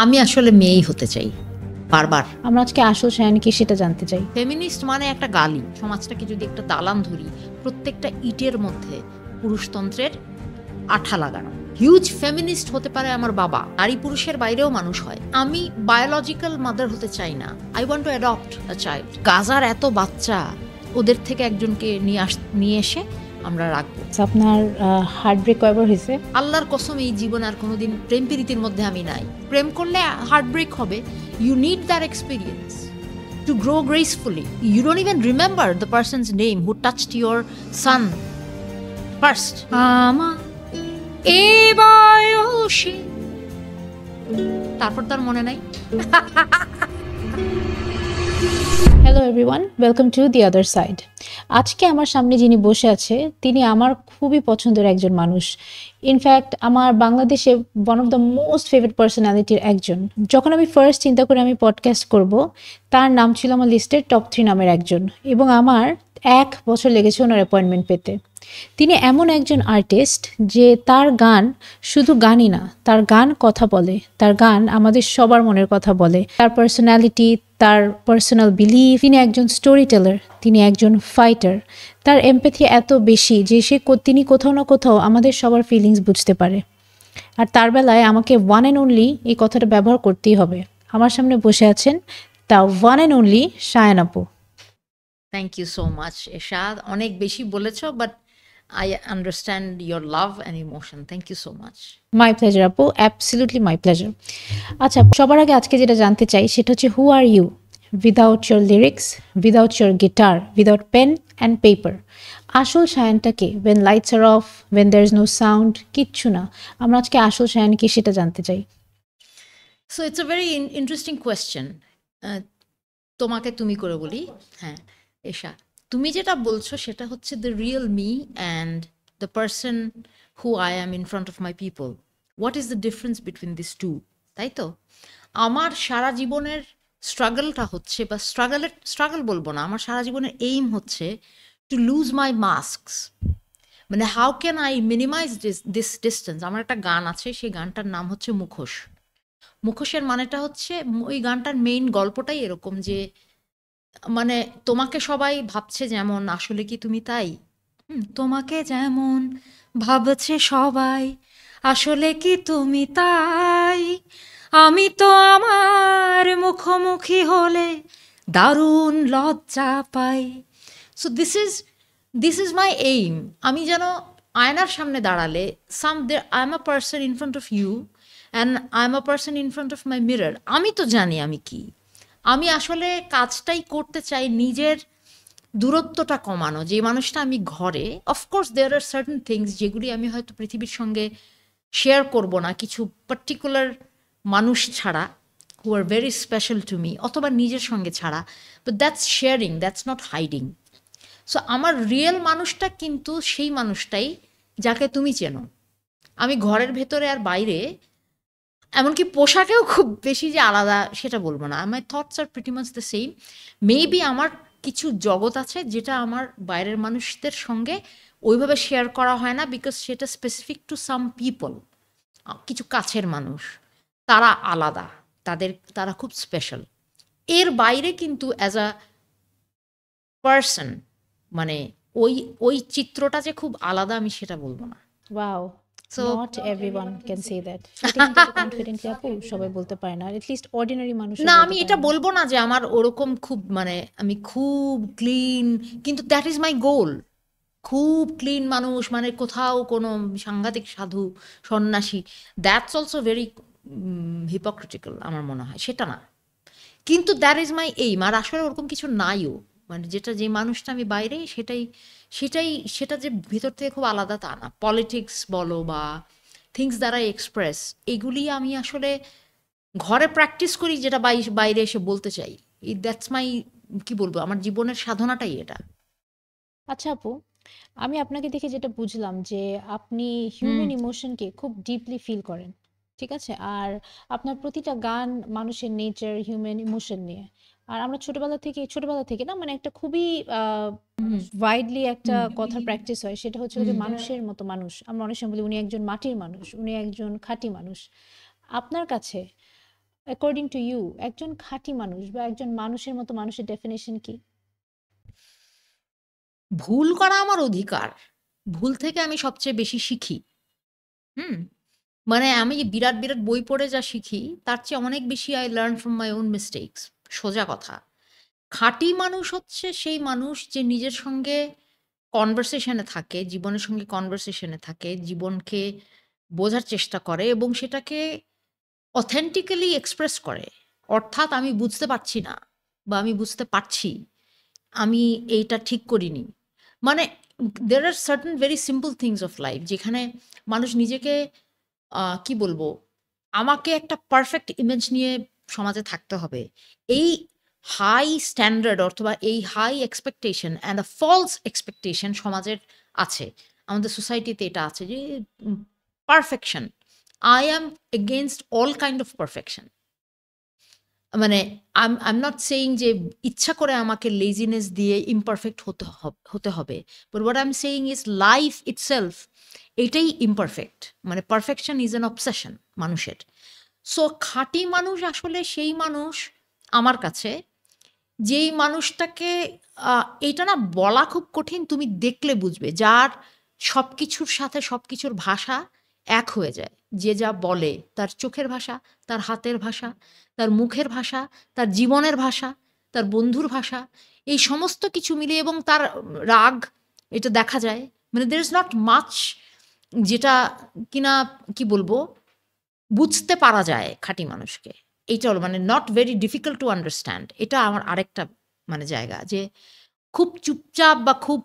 আমি আসলে মেয়েই হতে চাই বারবার। আমরা আজকে আসল শায়ান কি সেটা জানতে চাই। ফেমিনিস্ট মানে একটা গালি। সমাজটাকে যদি একটা দালান ধরি, প্রত্যেকটা ইটের মধ্যে পুরুষতন্ত্রের আঠা লাগানো। হিউজ ফেমিনিস্ট হতে পারে আমার বাবা, নারী পুরুষের বাইরেও মানুষ হয়। আমি বায়োলজিক্যাল মাদার হতে চাই না। I want two adopt a child. গাজার এত বাচ্চা, ওদের থেকে একজনকে নিয়ে এসে আমরা রাখবো। আপনার হার্ট ব্রেক কয়বার হয়েছে? আল্লাহর কসম এই জীবন আর কোনোদিন প্রেম প্রীতির মধ্যে আমি নাই। প্রেম করলে হার্ট ব্রেক হবে। You need that experience to grow gracefully. You don't even remember the person's name who touched your son first. তারপর তার মনে নাই। Hello everyone, welcome to the other side. আজকে আমার সামনে যিনি বসে আছে তিনি আমার খুবই পছন্দের একজন মানুষ। ইনফ্যাক্ট আমার বাংলাদেশে one of the most favourite পার্সোনালিটির একজন। যখন আমি ফার্স্ট চিন্তা করে আমি পডকাস্ট করব, তার নাম ছিল আমার লিস্টের টপ 3 নামের একজন, এবং আমার 1 বছর লেগেছে ওনার অ্যাপয়েন্টমেন্ট পেতে। তিনি এমন একজন আর্টিস্ট যে তার গান শুধু গানই না, তার গান কথা বলে, তার গান আমাদের সবার মনের কথা বলে। তার পার্সোনালিটি, তার পার্সোনাল বিলিফ, তিনি একজন স্টোরি টেলার, তিনি একজন ফাইটার। তার এমপ্যাথি এত বেশি যে তিনি কোথাও না কোথাও আমাদের সবার ফিলিংস বুঝতে পারে। আর তার বেলায় আমাকে ওয়ান অ্যান্ড অনলি এই কথাটা ব্যবহার করতেই হবে। আমার সামনে বসে আছেন তা ওয়ান অ্যান্ড অনলি শায়ান আপু। থ্যাংক ইউ সো মাচ এরশাদ। অনেক বেশি বলেছ, but I understand your love and emotion. Thank you so much. My pleasure আপু, অ্যাবসলিউটলি মাই প্লেজার। আচ্ছা, সবার আগে আজকে যেটা জানতে চাই সেটা হচ্ছে who are you without your lyrics, without your guitar, without pen and paper. আসল শায়ানটাকে when lights are off, when there is no sound, কিচ্ছু না, আমরা আজকে আসল শায়ান কি সেটা জানতে চাই। So it's a very interesting question. তোমাকে তুমি করে বলি। হ্যাঁ এশা, তুমি যেটা বলছো সেটা হচ্ছে the real me and the person who I am in front of my people. What is the difference between this two, তাই তো? আমার সারা জীবনের স্ট্রাগলটা হচ্ছে, বা স্ট্রাগল বলবো না, আমার সারা জীবনের এইম হচ্ছে টু লুজ মাই মাস্কস। মানে how can I minimize this distance. আমার একটা গান আছে, সেই গানটার নাম হচ্ছে মুখোশ। মুখোশের মানেটা হচ্ছে, ওই গানটার মেইন গল্পটাই এরকম যে, মানে তোমাকে সবাই ভাবছে যেমন, আসলে কি তুমি তাই? তোমাকে যেমন ভাবছে সবাই, আসলে কি তুমি তাই? আমি তো আমার মুখোমুখি হলে দারুণ লজ্জা পাই। So this is my aim. আমি যেন আয়নার সামনে দাঁড়ালে I am a person in front of you and I am a person in front of my mirror. আমি তো জানি আমি কি। আমি আসলে কাজটাই করতে চাই নিজের দূরত্বটা কমানো। যে মানুষটা আমি ঘরে, of course there are certain things যেগুলি আমি হয়তো পৃথিবীর সঙ্গে শেয়ার করব না, কিছু পার্টিকুলার মানুষ ছাড়া, who are very special to me, অথবা নিজের সঙ্গে ছাড়া। But that's sharing, that's not hiding. So আমার রিয়েল মানুষটা কিন্তু সেই মানুষটাই যাকে তুমি চেনো। আমি ঘরের ভেতরে আর বাইরে, এমনকি পোশাকেও খুব বেশি যে আলাদা সেটা বলবো না। My thoughts are pretty much the same. Maybe আমার কিছু জগৎ আছে যেটা আমার বাইরের মানুষদের সঙ্গে ওইভাবে শেয়ার করা হয় না, বিকজ সেটা স্পেসিফিক টু সাম পিপল। কিছু কাছের মানুষ, তারা আলাদা, তারা খুব স্পেশাল। এর বাইরে কিন্তু অ্যাজ আ পার্সন, মানে ওই ওই চিত্রটা যে খুব আলাদা, আমি সেটা বলবো না। Wow, so not everyone can say that. সেটা কিন্তু এত কনফিডেন্টলি আপু সবাই বলতে পারে না, এট লিস্ট অর্ডিনারি মানুষ। না, আমি এটা বলবো না যে আমার ওরকম খুব, মানে আমি খুব ক্লিন, কিন্তু দ্যাট ইজ মাই গোল। খুব ক্লিন মানুষ মানে কোথাও কোনো সাংঘাতিক সাধু সন্ন্যাসী, দ্যাটস অলসো ভেরি হিপোক্রিটিক্যাল আমার মনে হয়, সেটা না। কিন্তু দ্যাট ইজ মাই এইম। আর আসলে ওরকম কিছু নাইও, মানে যে মানুষটা আমি বাইরে, সেটা যে ভিতর থেকে খুব আলাদা তা না। পলিটিক্স বলো বা থিংস দ্বারা এক্সপ্রেস, এগুলি আমি আসলে ঘরে প্র্যাকটিস করি, যেটা বাইরে এসে বলতে চাই। দ্যাটস মাই, কি বলবো, আমার জীবনের সাধনাটাই এটা। আচ্ছা আপু, আমি আপনাকে দেখে যেটা বুঝলাম যে আপনি হিউম্যান ইমোশনকে খুব ডিপলি ফিল করেন, ঠিক আছে? আর আপনার প্রতিটা গান মানুষের নেচার, হিউম্যান ইমোশন নিয়ে। আর আমরা ছোটবেলা থেকে না, মানে একটা খুবই ওয়াইডলি একটা কথা প্র্যাকটিস হয়, সেটা হচ্ছে যে মানুষের মতো মানুষ। আমরা অনেক সময় বলি উনি একজন মাটির মানুষ, উনি একজন খাঁটি মানুষ। আপনার কাছে অ্যাকর্ডিং টু ইউ একজন খাঁটি মানুষ বা একজন মানুষের মতো মানুষের ডেফিনেশন কি? ভুল করা আমার অধিকার। ভুল থেকে আমি সবচেয়ে বেশি শিখি। হুম? মানে আমি যে বিরাট, বিরাট বই পড়ে যা শিখি, তার চেয়ে অনেক বেশি I learn from my own mistakes, সোজা কথা। খাঁটি মানুষ হচ্ছে সেই মানুষ যে নিজের সঙ্গে কনভারসেশন এ থাকে, জীবনের সঙ্গে কনভারসেশন এ থাকে, জীবনকে বোঝার চেষ্টা করে এবং সেটাকে অথেন্টিক্যালি এক্সপ্রেস করে। অর্থাৎ আমি বুঝতে পারছি না বা আমি বুঝতে পারছি, আমি এইটা ঠিক করিনি। মানে there are certain very simple things of life যেখানে মানুষ নিজেকে কি বলবো? আমাকে একটা পারফেক্ট ইমেজ নিয়ে সমাজে থাকতে হবে। এই হাই স্ট্যান্ডার্ড অথবা এই high expectation and a false expectation সমাজের আছে। আমাদের সোসাইটিতে এটা আছে যে perfection. I am against all kind of perfection. মানে I'm not saying যে ইচ্ছা করে আমাকে লেজিনেস দিয়ে ইমপারফেক্ট হতে হবে। But what I'm saying is life itself এটাই ইমপারফেক্ট। মানে পারফেকশন ইজ অ্যান অবসেশন মানুষের। সো খাঁটি মানুষ আসলে সেই মানুষ আমার কাছে, যেই মানুষটাকে এইটা না বলা খুব কঠিন, তুমি দেখলে বুঝবে। যার সবকিছুর সাথে সবকিছুর ভাষা এক হয়ে যায়। যে যা বলে, তার চোখের ভাষা, তার হাতের ভাষা, তার মুখের ভাষা, তার জীবনের ভাষা, তার বন্ধুর ভাষা, এই সমস্ত কিছু মিলিয়ে এবং তার রাগ, এটা দেখা যায়। মানে there is not much যেটা কিনা কি বলবো বুঝতে পারা যায় খাঁটি মানুষকে। এইটা হলো মানে not very difficult to understand. এটা আমার আরেকটা মানে জায়গা যে খুব চুপচাপ বা খুব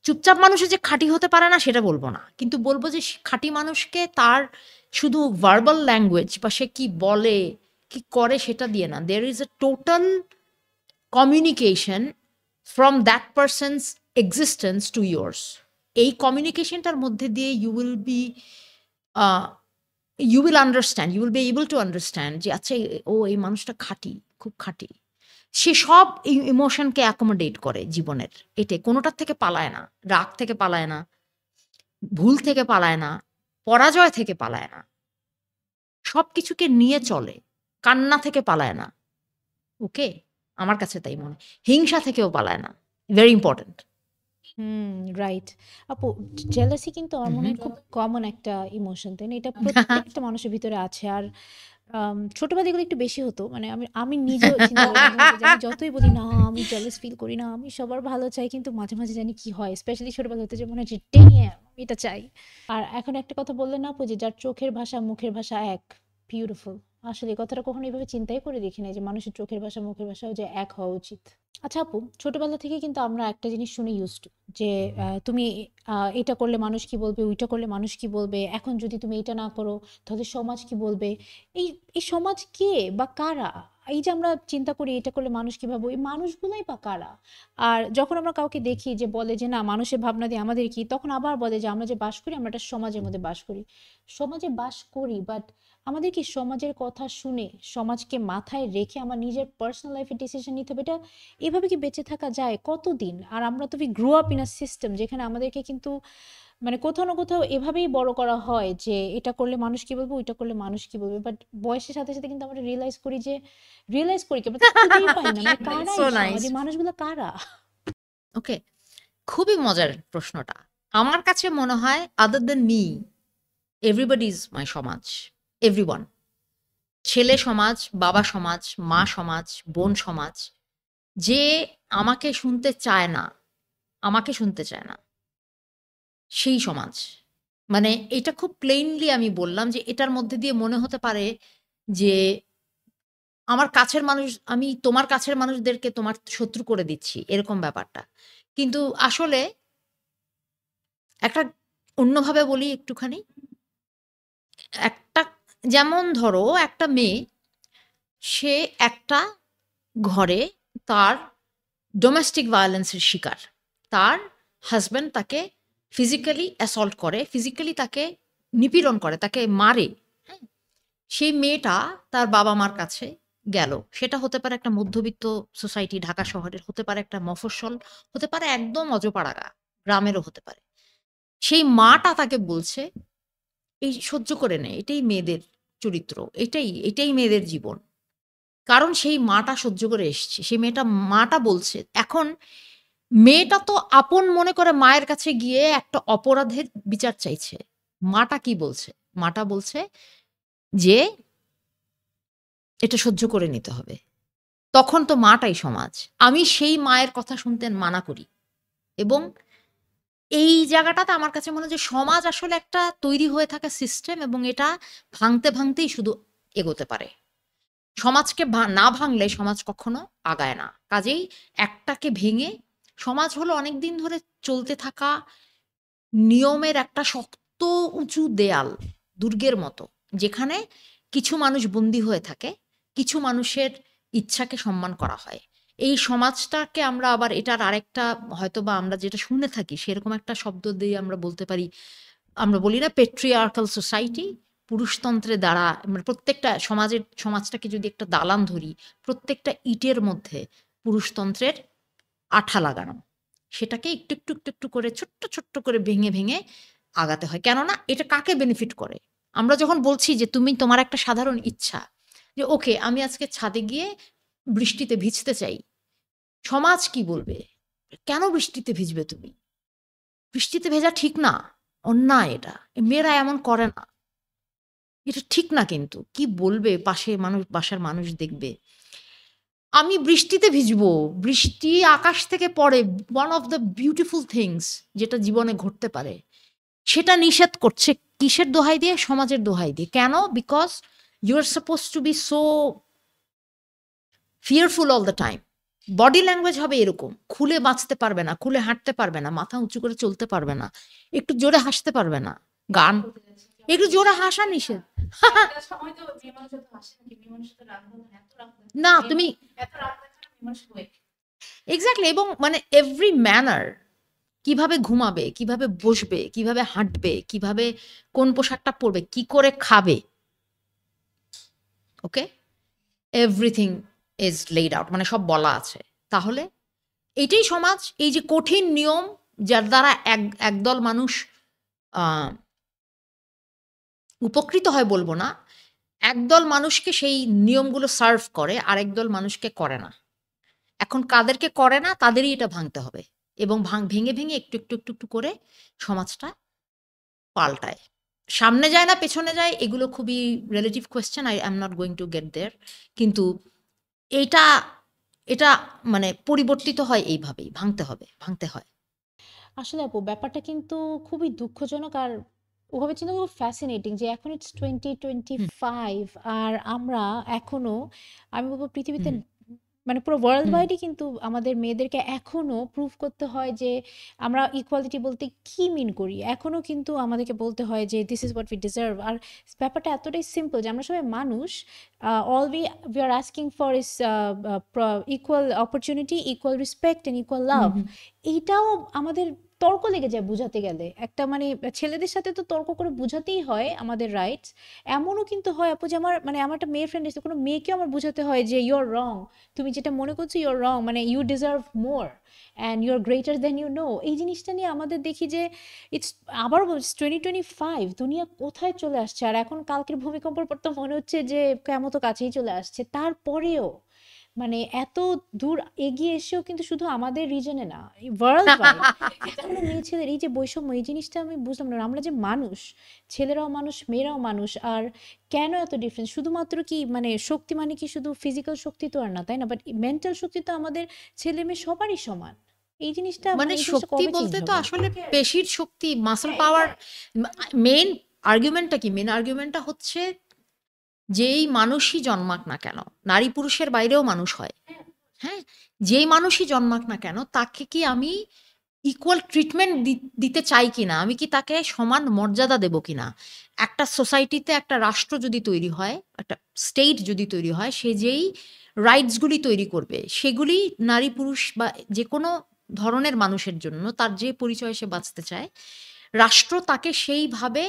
চুপচাপ মানুষে যে খাঁটি হতে পারে না সেটা বলব না। কিন্তু বলব যে খাঁটি মানুষকে তার শুধু ভার্বাল ল্যাঙ্গুয়েজ বা সে কি বলে, কি করে সেটা দিয়ে না। There is a total communication from that person's existence to yours। এই কমিউনিকেশনটার মধ্যে দিয়ে you will understand, you will be able to understand যে আচ্ছা ও এই মানুষটা খাঁটি, খুব খাঁটি। সে সব ইমোশনকে অ্যাকোমোডেট করে জীবনের। এটাই কোনোটার থেকে পালায় না। রাগ থেকে পালায় না, ভুল থেকে পালায় না, পরাজয় থেকে পালায় না। সবকিছুকে নিয়ে চলে। কান্না থেকে পালায় না। ওকে? আমার কাছে তাই মনে হয়। হিংসা থেকেও পালায় না। Very important. Hmm, right. আপু, জেলাসি কিন্তু আমার হু, মনে হু। হয় খুব কমন একটা ইমোশন, তাই না? এটা প্রত্যেকটা মানুষের ভিতরে আছে। আর ছোটবেলায় এগুলো একটু বেশি হতো। মানে আমি আমি নিজেও চিন্তা করি মাঝে, মাঝে যে আমি যতই বলি না আমি জেলাস ফিল করি না, আমি সবার ভালো চাই, কিন্তু মাঝে, মাঝে জানি কি হয়। স্পেশালি ছোটবেলা হতে যে মনে হয় যে ড্যাম! আমি এটা চাই। আর এখন একটা কথা বললেন না আপু যে যার চোখের ভাষা, মুখের ভাষা এক। বিউটিফুল। আসলে এই কথাটা কখনো এভাবে চিন্তাই করে দেখি নাই যে মানুষের চোখের ভাষা, মুখের ভাষাও যে এক হওয়া উচিত। আচ্ছা আপু, ছোটবেলা থেকে কিন্তু আমরা একটা জিনিস শুনে ইউজড টু যে তুমি এটা করলে মানুষ কি বলবে, ওইটা করলে মানুষ কি বলবে, এখন যদি তুমি এটা না করো তাহলে সমাজ কি বলবে। এই এই সমাজ কে বা কারা? এই যে আমরা চিন্তা করি এটা করলে মানুষ কি ভাববে, এই মানুষগুলাই বা কারা? আর যখন আমরা কাউকে দেখি যে বলে যে না মানুষের ভাবনা দিয়ে আমাদের কি, তখন আবার বলে যে আমরা যে বাস করি আমরা একটা সমাজের মধ্যে বাস করি। সমাজে বাস করি, বাট আমাদের কি সমাজের কথা শুনে সমাজকে মাথায় রেখে আমার নিজের পার্সোনাল লাইফে ডিসিশন নিতে হবে? এটা এভাবে কি বেঁচে থাকা যায় কতদিন? আর আমরা তো grow up in a system যেখানে আমাদেরকে কিন্তু মানে কোথাও না কোথাও এভাবেই বড় করা হয় যে এটা করলে মানুষ কি বলবে, ওইটা করলে মানুষ কি বলবে। বাট বয়সের সাথে সাথে কিন্তু আমরা রিয়েলাইজ করি কি আমরা তো খুঁজেই পাই না মানে কারা সো এই সমাজ, নাইস। এই মানুষগুলো কারা? ওকে। খুবই মজার প্রশ্নটা। আমার কাছে মনে হয় other than me, everybody is my সমাজ। এভরিওয়ান। ছেলে সমাজ, বাবা সমাজ, মা সমাজ, বোন সমাজ। যে আমাকে শুনতে চায় না, আমাকে শুনতে চায় না, সেই সমাজ। মানে এটা খুব প্লেইনলি আমি বললাম যে এটার মধ্যে দিয়ে মনে হতে পারে যে আমার কাছের মানুষ, আমি তোমার কাছের মানুষদেরকে তোমার শত্রু করে দিচ্ছি, এরকম ব্যাপারটা। কিন্তু আসলে একটা অন্যভাবে বলি একটুখানি। একটা যেমন ধরো একটা মেয়ে, সে একটা ঘরে তার ডোমেস্টিক ভায়োলেন্সের শিকার। তার হাসব্যান্ড তাকে ফিজিক্যালি অ্যাসল্ট করে, ফিজিক্যালি তাকে নিপীড়ন করে, তাকে মারে। হ্যাঁ? সেই মেয়েটা তার বাবা-মার কাছে গেল। সেটা হতে পারে একটা মধ্যবিত্ত সোসাইটি ঢাকা শহরের, হতে পারে একটা মফস্বল, হতে পারে একদম অজপাড়া গ্রামেরও হতে পারে। সেই মাটা তাকে বলছে, "এই সহ্য করে নে, এটাই মেয়েদের। চরিত্র, এটাই মেয়েদের জীবন। কারণ সেই মাটা সহ্য করে এসছে, সেই মাটা বলছে। এখন মেয়েটা তো আপন মনে করে মায়ের কাছে গিয়ে একটা অপরাধের বিচার চাইছে। মাটা কি বলছে? মাটা বলছে যে এটা সহ্য করে নিতে হবে। তখন তো মাটাই সমাজ। আমি সেই মায়ের কথা শুনতে মানা করি। এবং এই জায়গাটাতে আমার কাছে মনে হয় যে সমাজ আসলে একটা তৈরি হয়ে থাকা সিস্টেম, এবং এটা ভাঙতেই শুধু এগোতে পারে। সমাজকে না ভাঙলে সমাজ কখনো আগায় না। কাজেই একটাকে ভেঙে, সমাজ হলো অনেকদিন ধরে চলতে থাকা নিয়মের একটা শক্ত উঁচু দেয়াল, দুর্গের মতো, যেখানে কিছু মানুষ বন্দী হয়ে থাকে, কিছু মানুষের ইচ্ছাকে সম্মান করা হয়। এই সমাজটাকে আমরা আবার এটার আরেকটা, হয়তোবা আমরা যেটা শুনে থাকি সেরকম একটা শব্দ দিয়ে আমরা বলতে পারি, আমরা বলি না পেট্রিয়ার্কাল সোসাইটি, পুরুষতন্ত্রের দ্বারা, মানে প্রত্যেকটা সমাজটাকে যদি একটা দালান ধরি, প্রত্যেকটা ইটের মধ্যে পুরুষতন্ত্রের আঠা লাগানো। সেটাকে একটু করে ছোট্ট করে ভেঙে আগাতে হয়। কেননা এটা কাকে বেনিফিট করে? আমরা যখন বলছি যে তোমার একটা সাধারণ ইচ্ছা যে ওকে আমি আজকে ছাদে গিয়ে বৃষ্টিতে ভিজতে চাই, সমাজ কি বলবে? কেন বৃষ্টিতে ভিজবে তুমি? বৃষ্টিতে ভেজা ঠিক না, অন্যায় এটা। মেয়েরা এমন করে না, এটা ঠিক না। কিন্তু কি বলবে বাসার মানুষ দেখবে। আমি বৃষ্টিতে ভিজবো, বৃষ্টি আকাশ থেকে পড়ে, one of the beautiful things যেটা জীবনে ঘটতে পারে, সেটা নিষেধ করছে কিসের দোহাই দিয়ে? সমাজের দোহাই দিয়ে। কেন? Because you are suppose to be so fearful all the time. Body language হবে এরকম, খুলে বাঁচতে পারবে না, খুলে হাঁটতে পারবে না, মাথা উঁচু করে চলতে পারবে না, একটু জোরে হাসতে পারবে না, গান একটু জোরে হাসা নিষেধ। না তুমি এক্স্যাক্টলি। এবং মানে এভরি ম্যানার, কিভাবে ঘুমাবে, কিভাবে বসবে, কিভাবে হাঁটবে, কিভাবে কোন পোশাকটা পরবে, কি করে খাবে, ওকে, এভরিথিং ইজ লেইড আউট, মানে সব বলা আছে। তাহলে এইটাই সমাজ। এই যে কঠিন নিয়ম, যার দ্বারা একদল মানুষ উপকৃত হয় বলবো না, একদল মানুষকে সেই নিয়মগুলো সার্ভ করে, আর একদল মানুষকে করে না। এখন কাদেরকে করে না তাদেরই এটা ভাঙতে হবে, এবং ভেঙে একটু করে সমাজটা পাল্টায়। সামনে যায় না পেছনে যায়, এগুলো খুবই relative question, I am not going to get there. কিন্তু এটা এটা মানে পরিবর্তিত হয় এইভাবেই, ভাঙতে হয়। আসলে আপু ব্যাপারটা কিন্তু খুবই দুঃখজনক, আর ওভাবে চিন্তা খুব ফ্যাসিনেটিং যে এখন ইটস 2025 আর আমরা এখনো, আমি বলবো পৃথিবীতে, হুম মানে পুরো ওয়ার্ল্ড হুম ওয়াইডই কিন্তু আমাদের মেয়েদেরকে এখনো প্রুভ করতে হয় যে আমরা ইকুয়ালিটি বলতে কি মিন করি। এখনো কিন্তু আমাদেরকে বলতে হয় যে this is what we deserve. আর ব্যাপারটা এতটাই সিম্পল যে আমরা সবাই মানুষ, all we are asking for is equal opportunity, equal respect and equal hmm love. Hmm. এইটাও আমাদের তর্ক লেগে যায় বুঝাতে গেলে। একটা মানে ছেলেদের সাথে তো তর্ক করে বুঝাতেই হয় আমাদের রাইটস। এমনও কিন্তু হয় আপু যে আমার একটা মেয়ে ফ্রেন্ড এসে, কোনো মেয়েকেও আমার বুঝাতে হয় যে ইউ আর রং, তুমি যেটা মনে করছো ইউ আর রং, মানে you deserve more and you are greater than you know. এই জিনিসটা নিয়ে আমাদের দেখি যে ইটস, আবার বলছি 2025, দুনিয়া কোথায় চলে আসছে। আর এখন কালকের ভূমিকম্পের পর তো মনে হচ্ছে যে কেমন কাছেই চলে আসছে। তারপরেও মানে এত দূর এগিয়ে এসেও কিন্তু শুধু আমাদের রিজনে না, ওয়ার্ল্ড ওয়াইড এখনো মেয়ে ছেলের এই যে বৈষম্য, এই জিনিসটা আমি বুঝলাম না। আমরা যে মানুষ, ছেলেরাও মানুষ, মেয়েরাও মানুষ, আর কেন এত ডিফারেন্স? শুধুমাত্র কি মানে শক্তি, মানে কি শুধু ফিজিক্যাল শক্তি তো আর না, তাই না? বাট মেন্টাল শক্তি তো আমাদের ছেলে মেয়ে সবারই সমান। এই জিনিসটা মানে এই জিনিসটা শক্তি কবে চেঞ্জ বলতে তো হবে? আসলে পেশির শক্তি, মাসল পাওয়ার। মেইন আর্গুমেন্টটা কি? মেইন আর্গুমেন্টটা হচ্ছে যেই মানুষই জন্মাক না কেন, নারী পুরুষের বাইরেও মানুষ হয়, হ্যাঁ, যেই মানুষই জন্মাক না কেন, তাকে কি আমি ইকুয়াল ট্রিটমেন্ট দিতে চাই কিনা, আমি কি তাকে সমান মর্যাদা দেব কিনা? একটা সোসাইটিতে একটা রাষ্ট্র যদি তৈরি হয়, একটা স্টেট যদি তৈরি হয়, সে যেই রাইটসগুলি তৈরি করবে, সেগুলি নারী পুরুষ বা যে কোনো ধরনের মানুষের জন্য, তার যে পরিচয়ে সে বাঁচতে চায়, রাষ্ট্র তাকে সেইভাবে,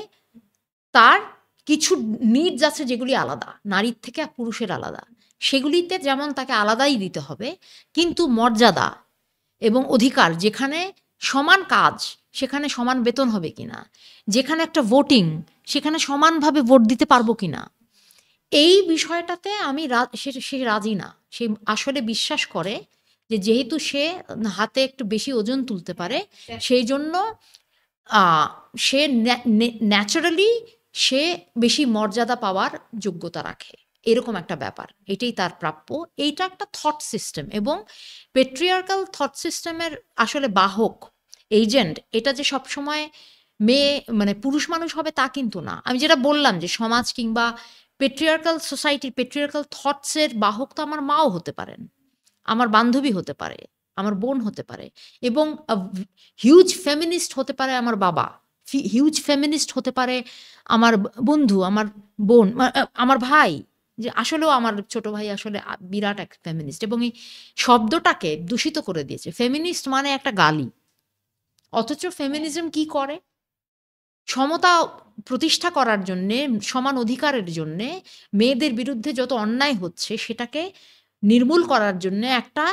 তার কিছু নিডস আছে যেগুলি আলাদা, নারীর থেকে পুরুষের আলাদা, সেগুলিতে যেমন তাকে আলাদাই দিতে হবে, কিন্তু মর্যাদা এবং অধিকার, যেখানে সমান কাজ সেখানে সমান বেতন হবে কিনা, যেখানে একটা ভোটিং সেখানে সমানভাবে ভোট দিতে পারবো কিনা, এই বিষয়টাতে আমি সে রাজি না। সে আসলে বিশ্বাস করে যে যেহেতু সে হাতে একটু বেশি ওজন তুলতে পারে, সেই জন্য আ সে ন্যাচারালি সে বেশি মর্যাদা পাওয়ার যোগ্যতা রাখে। এরকম একটা ব্যাপার। এটাই তার প্রাপ্য। এইটা একটা থট সিস্টেম এবং পেট্রিয়ার্কাল থট সিস্টেমের আসলে বাহক, এজেন্ট এটা যে সবসময় মেয়ে মানে পুরুষ মানুষ হবে তা কিন্তু না। আমি যেটা বললাম যে সমাজ কিংবা পেট্রিয়ার্কাল সোসাইটির পেট্রিয়ার্কাল থটস এর বাহক তো আমার মাও হতে পারেন। আমার বান্ধবী হতে পারে, আমার বোন হতে পারে এবং হিউজ ফেমিনিস্ট হতে পারে আমার বাবা। হিউজ ফেমিনিস্ট হতে পারে আমার বন্ধু, আমার বোন, আমার ভাই। যে আসলেও আমার ছোট ভাই আসলে বিরাট এক ফেমিনিস্ট এবং এই শব্দটাকে দূষিত করে দিয়েছে। ফেমিনিস্ট মানে একটা গালি। অথচ ফেমিনিজম কি করে? সমতা প্রতিষ্ঠা করার জন্যে, সমান অধিকারের জন্যে, মেয়েদের বিরুদ্ধে যত অন্যায় হচ্ছে সেটাকে নির্মূল করার জন্যে একটা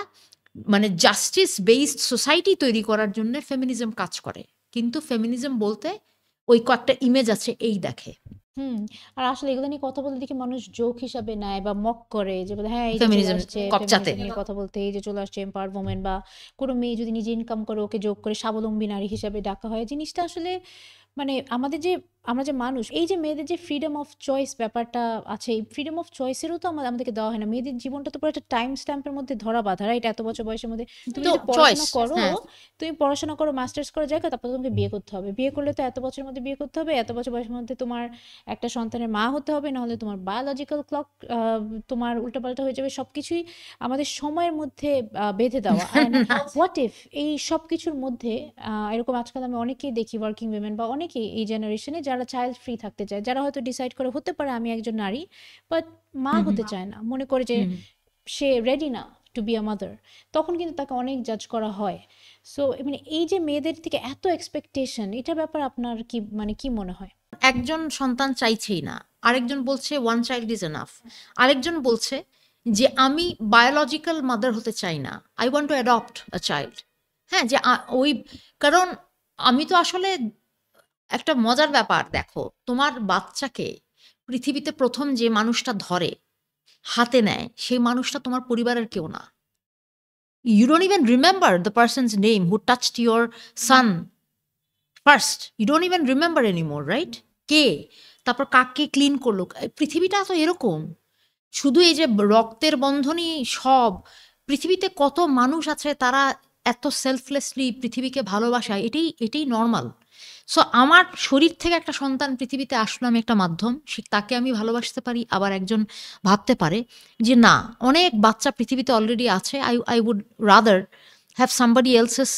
মানে জাস্টিস বেসড সোসাইটি তৈরি করার জন্যে ফেমিনিজম কাজ করে। কিন্তু ফেমিনিজম বলতে ওই কয়েকটা ইমেজ আছে এই দেখে। হুম। আর আসলে এগুলো নিয়ে কথা বলতে দেখি মানুষ জোক হিসাবে নেয় বা মক করে যে বলে হ্যাঁ এই যে চলে ফেমিনিজম আসছে কপচাতে। ফেমিনিজম নিয়ে কথা বলতে, এই যে চলে আসছে এম্পাওয়ার্ড ওমেন, বা কোনো মেয়ে যদি নিজে ইনকাম করে ওকে জোক করে স্বাবলম্বী নারী হিসাবে ডাকা হয়। জিনিসটা আসলে মানে আমাদের যে আমরা যে মানুষ, এই যে মেয়েদের যে ফ্রিডম অফ চয়েস ব্যাপারটা আছে, এই ফ্রিডম অফ চয়েসেরও তো আমাদেরকে দেওয়া হয় না। মেয়েদের জীবনটা তো পুরো একটা টাইম স্ট্যাম্পের মধ্যে ধরা বাঁধা, রাইট? এত বছর বয়সের মধ্যে তুমি তো যদি চয়েস। পড়াশোনা করো, হ্যাঁ। তুমি পড়াশোনা করো, মাস্টার্স করার জায়গা, তারপর তোমাকে বিয়ে করতে হবে। বিয়ে করলে তো এত বছরের মধ্যে বিয়ে করতে হবে, এত বছর বয়সের মধ্যে তোমার একটা সন্তানের মা হতে হবে, নাহলে তোমার বায়োলজিক্যাল ক্লক তোমার উল্টাপাল্টা হয়ে যাবে। সবকিছুই আমাদের সময়ের মধ্যে বেঁধে দেওয়া। অ্যান্ড হোয়াট ইফ এই সব কিছুর মধ্যে এরকম আজকাল আমি অনেকেই দেখি ওয়ার্কিং উইমেন বা অনেকেই এই জেনারেশনে যারা চাইল্ড ফ্রি থাকতে চায়, যারা হয়তো ডিসাইড করে হতে পারে আমি একজন নারী, বাট মা হুম, হুম, হতে চায় না, মনে করে যে হুম। সে রেডি না টু বি আ মাদার। তখন কিন্তু তাকে অনেক জাজ করা হয়। সো মানে এই যে মেয়েদের থেকে এত এক্সপেকটেশন, এটার ব্যাপার আপনার কি মানে কি মনে হয়? একজন সন্তান চাইছেই না, আরেকজন বলছে ওয়ান চাইল্ড ইজ এনাফ, আরেকজন বলছে যে আমি বায়োলজিক্যাল মাদার হতে চাই না, I want two adopt a child. হ্যাঁ, যে ওই কারণ আমি তো আসলে একটা মজার ব্যাপার দেখো, তোমার বাচ্চাকে পৃথিবীতে প্রথম যে মানুষটা ধরে হাতে নেয় সেই মানুষটা তোমার পরিবারের কেউ না। You don't even remember the person's name who touched your son first. You don't even remember anymore, right? কে তারপর কাকে ক্লিন করলো? পৃথিবীটা তো এরকম। শুধু এই যে রক্তের বন্ধনই সব, পৃথিবীতে কত মানুষ আছে তারা এত সেলফলেসলি পৃথিবীকে ভালোবাসায়, এটাই নর্মাল। সো আমার শরীর থেকে একটা সন্তান পৃথিবীতে আসলো, আমি একটা মাধ্যম, সে তাকে আমি ভালোবাসতে পারি। আবার একজন ভাবতে পারে যে না, অনেক বাচ্চা পৃথিবীতে অলরেডি আছে, I would rather have somebody else's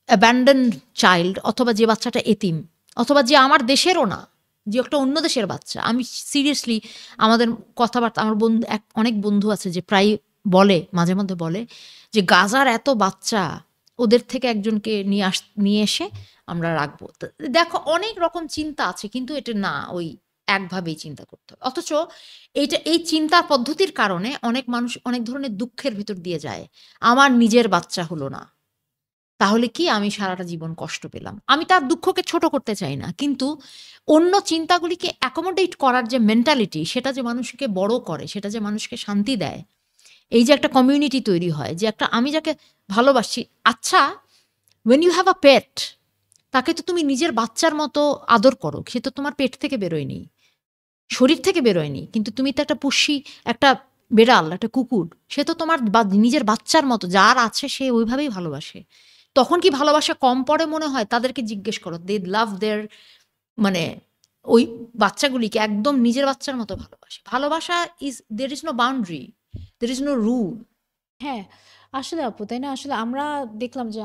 abandoned child, অথবা যে বাচ্চাটা এতিম, অথবা যে আমার দেশেরও না, যে একটা অন্য দেশের বাচ্চা। আমি সিরিয়াসলি আমাদের কথাবার্তা, আমার বন্ধু অনেক বন্ধু আছে যে প্রায় বলে, মাঝে মধ্যে বলে যে গাজার এত বাচ্চা, ওদের থেকে একজনকে নিয়ে এসে আমরা রাখবো। তো দেখো অনেক রকম চিন্তা আছে, কিন্তু এটা না ওই একভাবেই চিন্তা করতে হবে। অথচ এই চিন্তার পদ্ধতির কারণে অনেক মানুষ অনেক ধরনের দুঃখের ভিতর দিয়ে যায়। আমার নিজের বাচ্চা হলো না, তাহলে কি আমি সারাটা জীবন কষ্ট পেলাম। আমি তার দুঃখকে ছোট করতে চাই না, কিন্তু অন্য চিন্তাগুলিকে অ্যাকোমোডেট করার যে মেন্টালিটি, সেটা যে মানুষকে বড় করে, সেটা যে মানুষকে শান্তি দেয়। এই যে একটা কমিউনিটি তৈরি হয়, যে একটা আমি যাকে ভালোবাসি। আচ্ছা, when you have a pet, তাকে তো তুমি নিজের বাচ্চার মতো আদর করো। সে তো তোমার পেট থেকে বেরোয়নি, শরীর থেকে বেরোয়নি, কিন্তু তুমি তো একটা পুষি, একটা বেড়াল, একটা কুকুর, সে তো তোমার নিজের বাচ্চার মতো, যার আছে সে ওইভাবেই ভালোবাসে। তখন কি ভালোবাসা কম পড়ে মনে হয়? তাদেরকে জিজ্ঞেস করো, দে লাভ দেয়ার, মানে ওই বাচ্চাগুলিকে একদম নিজের বাচ্চার মতো ভালোবাসে। ভালোবাসা is, there is no boundary, there is no rule. হ্যাঁ, আসলে আপু, তাই না? আসলে আমরা দেখলাম যে